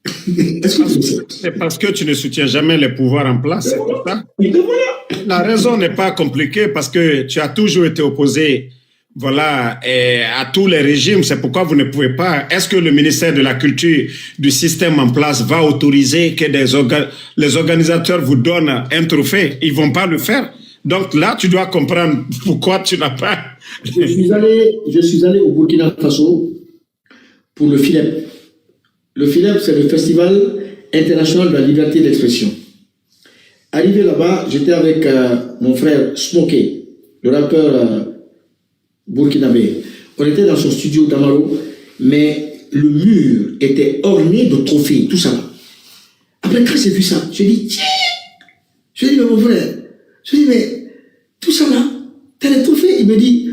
Est-ce que tu le sais? C'est parce que tu ne soutiens jamais les pouvoirs en place, c'est pour ça. La raison n'est pas compliquée parce que tu as toujours été opposé, voilà, à tous les régimes. C'est pourquoi vous ne pouvez pas. Est-ce que le ministère de la Culture du système en place va autoriser que les organisateurs vous donnent un trophée? Ils ne vont pas le faire. Donc là, tu dois comprendre pourquoi tu n'as pas... Je suis allé au Burkina Faso pour le FILEP. Le FILEP, c'est le Festival international de la liberté d'expression. Arrivé là-bas, j'étais avec mon frère Smokey, le rappeur burkinabé. On était dans son studio d'Amaro, mais le mur était orné de trophées, tout ça. Après, quand j'ai vu ça, je dis, tiens, je dis, mais mon frère, je dis, mais tout ça là, t'as les trophées? Il me dit,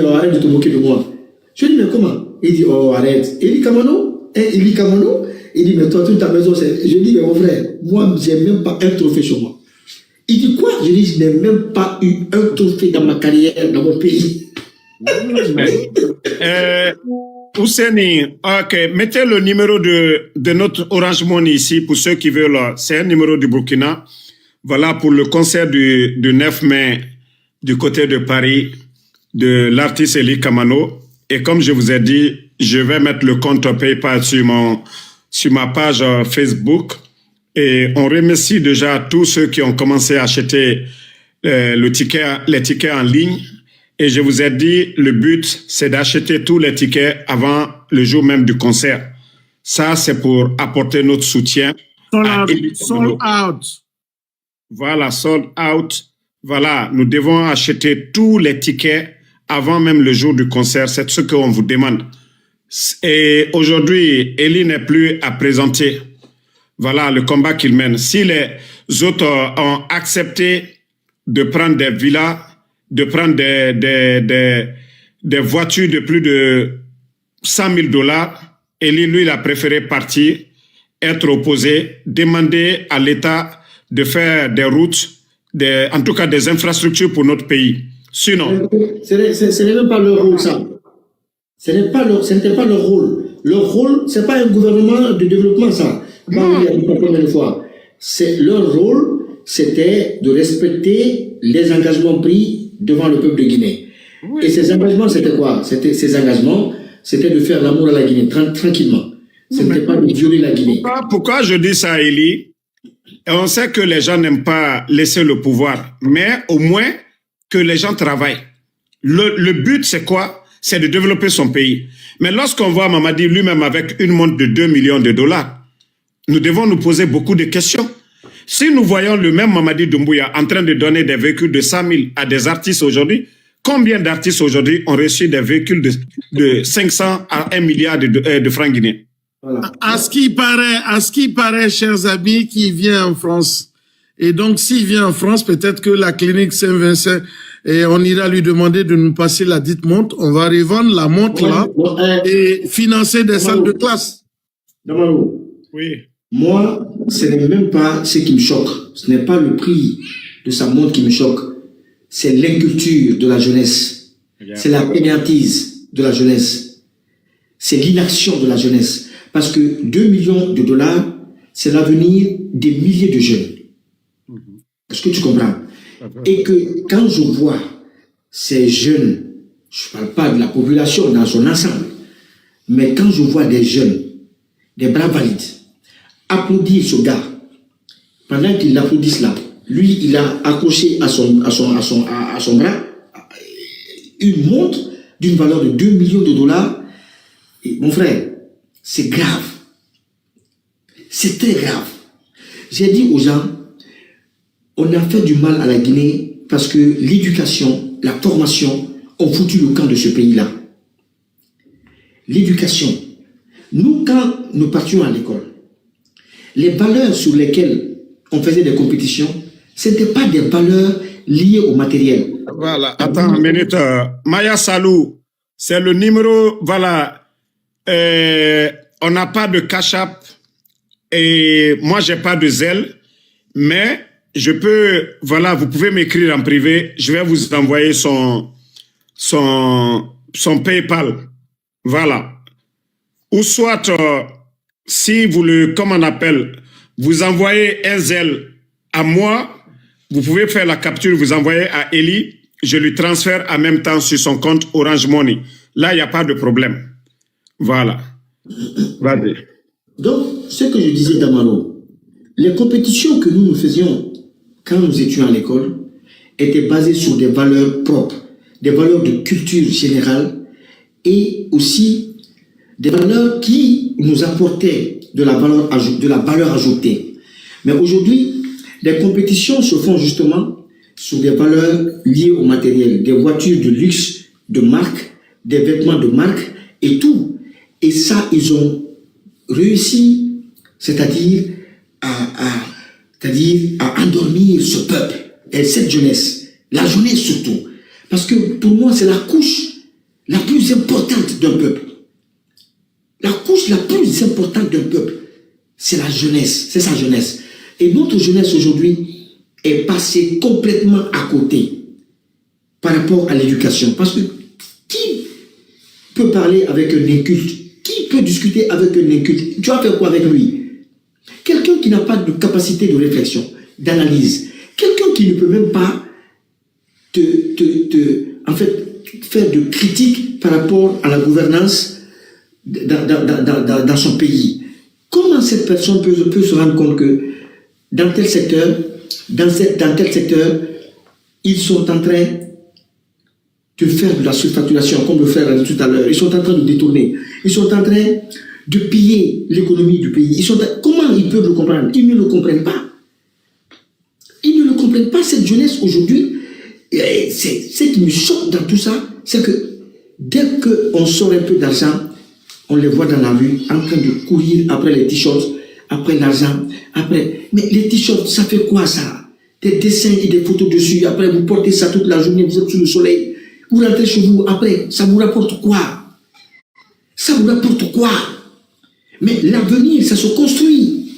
oh, arrête de te moquer de moi. Je dis, mais comment? Il dit, oh, arrête. Eli Kamano? Eli Kamano? Il dit, mais toi, toute ta maison, c'est... Je dis, mais mon frère, moi, j'ai même pas un trophée sur moi. Il dit, quoi? Je dis, je n'ai même pas eu un trophée dans ma carrière, dans mon pays. Ousseini, ok, mettez le numéro de notre Orange Money ici pour ceux qui veulent. C'est un numéro du Burkina. Voilà pour le concert du 9 mai du côté de Paris de l'artiste Eli Kamano. Et comme je vous ai dit, je vais mettre le compte PayPal sur ma page Facebook. Et on remercie déjà tous ceux qui ont commencé à acheter les tickets en ligne. Et je vous ai dit, le but, c'est d'acheter tous les tickets avant le jour même du concert. Ça, c'est pour apporter notre soutien. Sold out. Voilà, sold out. Voilà, nous devons acheter tous les tickets avant même le jour du concert. C'est ce qu'on vous demande. Et aujourd'hui, Eli n'est plus à présenter. Voilà le combat qu'il mène. Si les autres ont accepté de prendre des villas, de prendre des voitures de plus de 100 000 $, Eli, lui, il a préféré partir, être opposé, demander à l'État de faire des routes, en tout cas des infrastructures pour notre pays. Sinon... Ce n'est même pas leur rôle, ça. Ce n'était pas leur rôle. Leur rôle, ce n'est pas un gouvernement de développement, ça. Leur rôle, c'était de respecter les engagements pris devant le peuple de Guinée. Oui. Et ces engagements, c'était quoi? Ces engagements, c'était de faire l'amour à la Guinée, tranquillement. Ce n'était pas de violer la Guinée. Pourquoi je dis ça, Eli? On sait que les gens n'aiment pas laisser le pouvoir, mais au moins que les gens travaillent. Le but, c'est quoi? C'est de développer son pays. Mais lorsqu'on voit Mamadi lui-même avec une montre de 2 millions de $, nous devons nous poser beaucoup de questions. Si nous voyons le même Mamadi Doumbouya en train de donner des véhicules de 100 000 à des artistes aujourd'hui, combien d'artistes aujourd'hui ont reçu des véhicules de 500 à 1 milliard de francs guinéens? Voilà. À ce qui paraît, chers amis, qui vient en France. Et donc, s'il vient en France, peut-être que la clinique Saint-Vincent, et on ira lui demander de nous passer la dite montre. On va revendre la montre là et financer des salles de classe. Damaro. Oui. Moi, ce n'est même pas ce qui me choque. Ce n'est pas le prix de sa montre qui me choque. C'est l'inculture de la jeunesse. C'est la pénantise de la jeunesse. C'est l'inaction de la jeunesse. Parce que 2 millions de dollars, c'est l'avenir des milliers de jeunes. Est-ce que tu comprends? Et que quand je vois ces jeunes, je ne parle pas de la population dans son ensemble, mais quand je vois des jeunes, des bras valides, applaudir ce gars, pendant qu'ils l'applaudissent là, lui, il a accroché à son bras une montre d'une valeur de 2 millions de dollars. Et mon frère, c'est grave. C'est très grave. J'ai dit aux gens, on a fait du mal à la Guinée parce que l'éducation, la formation ont foutu le camp de ce pays-là. L'éducation. Nous, quand nous partions à l'école, les valeurs sur lesquelles on faisait des compétitions, ce n'étaient pas des valeurs liées au matériel. Voilà, attends une minute. Maya Salou, c'est le numéro, voilà. On n'a pas de cash app et moi, j'ai pas de zèle, mais je peux, voilà, vous pouvez m'écrire en privé, je vais vous envoyer son PayPal. Voilà. Ou soit, si vous le, comme on appelle, vous envoyez un zèle à moi, vous pouvez faire la capture, vous envoyez à Eli, je lui transfère en même temps sur son compte Orange Money. Là, il n'y a pas de problème. Voilà. Vas-y. Donc, ce que je disais, Damano, les compétitions que nous faisions quand nous étions à l'école étaient basées sur des valeurs propres, des valeurs de culture générale et aussi des valeurs qui nous apportaient de la valeur ajoutée. Mais aujourd'hui, les compétitions se font justement sur des valeurs liées au matériel, des voitures de luxe, de marque, des vêtements de marque et tout. Et ça, ils ont réussi, c'est-à-dire à endormir ce peuple et cette jeunesse, la jeunesse surtout. Parce que pour moi, c'est la couche la plus importante d'un peuple. La couche la plus importante d'un peuple, c'est la jeunesse, c'est sa jeunesse. Et notre jeunesse aujourd'hui est passée complètement à côté par rapport à l'éducation. Parce que qui peut parler avec un inculte? Qui peut discuter avec un inculte? Tu vas faire quoi avec lui? Quelqu'un qui n'a pas de capacité de réflexion, d'analyse. Quelqu'un qui ne peut même pas en fait, faire de critiques par rapport à la gouvernance dans son pays. Comment cette personne peut se rendre compte que dans tel secteur, ils sont en train de faire de la surfacturation, comme le frère a dit tout à l'heure. Ils sont en train de détourner. Ils sont en train de piller l'économie du pays. Comment ils peuvent le comprendre? Ils ne le comprennent pas. Ils ne le comprennent pas, cette jeunesse aujourd'hui. Ce qui me choque dans tout ça, c'est que dès qu'on sort un peu d'argent, on les voit dans la rue en train de courir après les t-shirts, après l'argent, après... Mais les t-shirts, ça fait quoi ça? Des dessins et des photos dessus, après vous portez ça toute la journée, vous êtes sous le soleil, vous rentrez chez vous, après, ça vous rapporte quoi? Ça vous rapporte quoi? Mais l'avenir, ça se construit.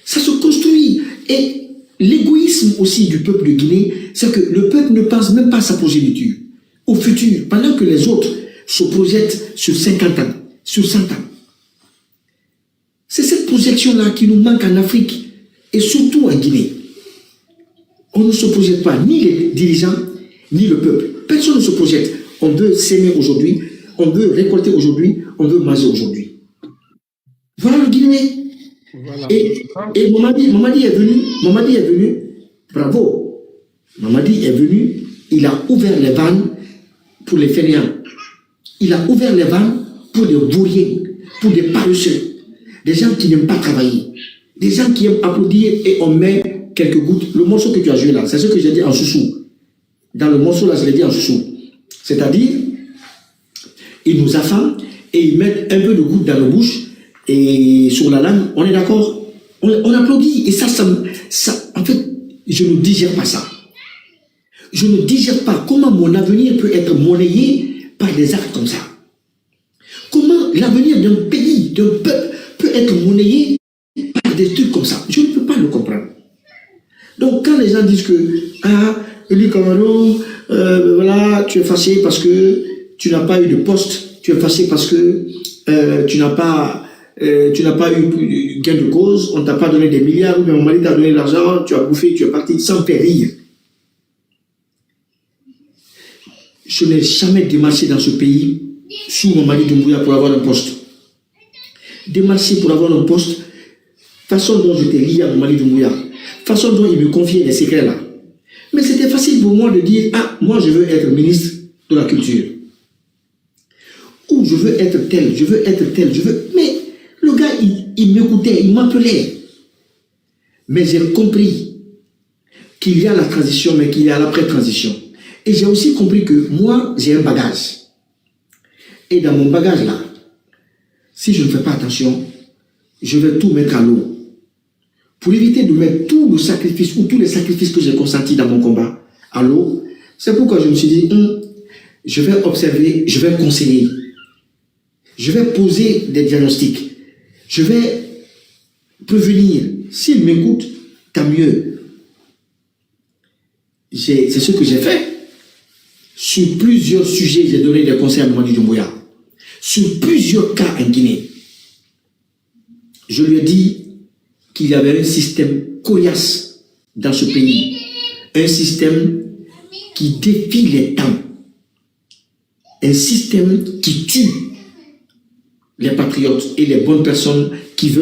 Ça se construit. Et l'égoïsme aussi du peuple de Guinée, c'est que le peuple ne pense même pas à sa progéniture, au futur, pendant que les autres se projettent sur 50 ans, sur 100 ans. C'est cette projection-là qui nous manque en Afrique et surtout en Guinée. On ne se projette pas, ni les dirigeants, ni le peuple. Personne ne se projette. On veut s'aimer aujourd'hui, on veut récolter aujourd'hui, on veut manger aujourd'hui. Voilà le Guinéen. Voilà. Et Mamadi est venu, bravo. Mamadi est venu, il a ouvert les vannes pour les fainéants. Il a ouvert les vannes pour des vauriens, pour des paresseux, des gens qui n'aiment pas travailler, des gens qui aiment applaudir et on met quelques gouttes. Le morceau que tu as joué là, c'est ce que j'ai dit en sous-sous. Dans le morceau là, je l'ai dit en sous-sous. C'est-à-dire, ils nous affament et ils mettent un peu de gouttes dans nos bouches et sur la langue, on est d'accord? On applaudit et ça, en fait, je ne digère pas ça. Je ne digère pas comment mon avenir peut être monnayé par des actes comme ça. Comment l'avenir d'un pays, d'un peuple peut être monnayé par des trucs comme ça. Je ne peux pas le comprendre. Donc quand les gens disent que Eli Camaro, voilà, tu es fâché parce que tu n'as pas eu de poste, tu es fâché parce que tu n'as pas tu n'as pas eu gain de cause, on t'a pas donné des milliards, ou bien mon mari t'a donné de l'argent, tu as bouffé, tu es parti, sans faire rire. Je n'ai jamais démarché dans ce pays sous mon mari Doumbouya pour avoir un poste. Démarcher pour avoir un poste, façon dont j'étais lié à mon mari Doumbouya, façon dont il me confiait les secrets là. Mais c'était facile pour moi de dire, ah, moi je veux être ministre de la culture. Ou je veux être tel, je veux être tel, je veux... Mais le gars, il m'écoutait, il m'appelait. Mais j'ai compris qu'il y a la transition, mais qu'il y a l'après-transition. Et j'ai aussi compris que moi, j'ai un bagage. Et dans mon bagage là, si je ne fais pas attention, je vais tout mettre à l'eau. Pour éviter de mettre tout le sacrifice ou tous les sacrifices que j'ai consentis dans mon combat à l'eau, c'est pourquoi je me suis dit, je vais observer, je vais conseiller. Je vais poser des diagnostics. Je vais prévenir. S'il m'écoute, tant mieux. C'est ce que j'ai fait. Sur plusieurs sujets, j'ai donné des conseils à Mamadi Doumbouya. Sur plusieurs cas en Guinée. Je lui ai dit qu'il y avait un système coriace dans ce pays. Un système qui défie les temps. Un système qui tue les patriotes et les bonnes personnes qui veulent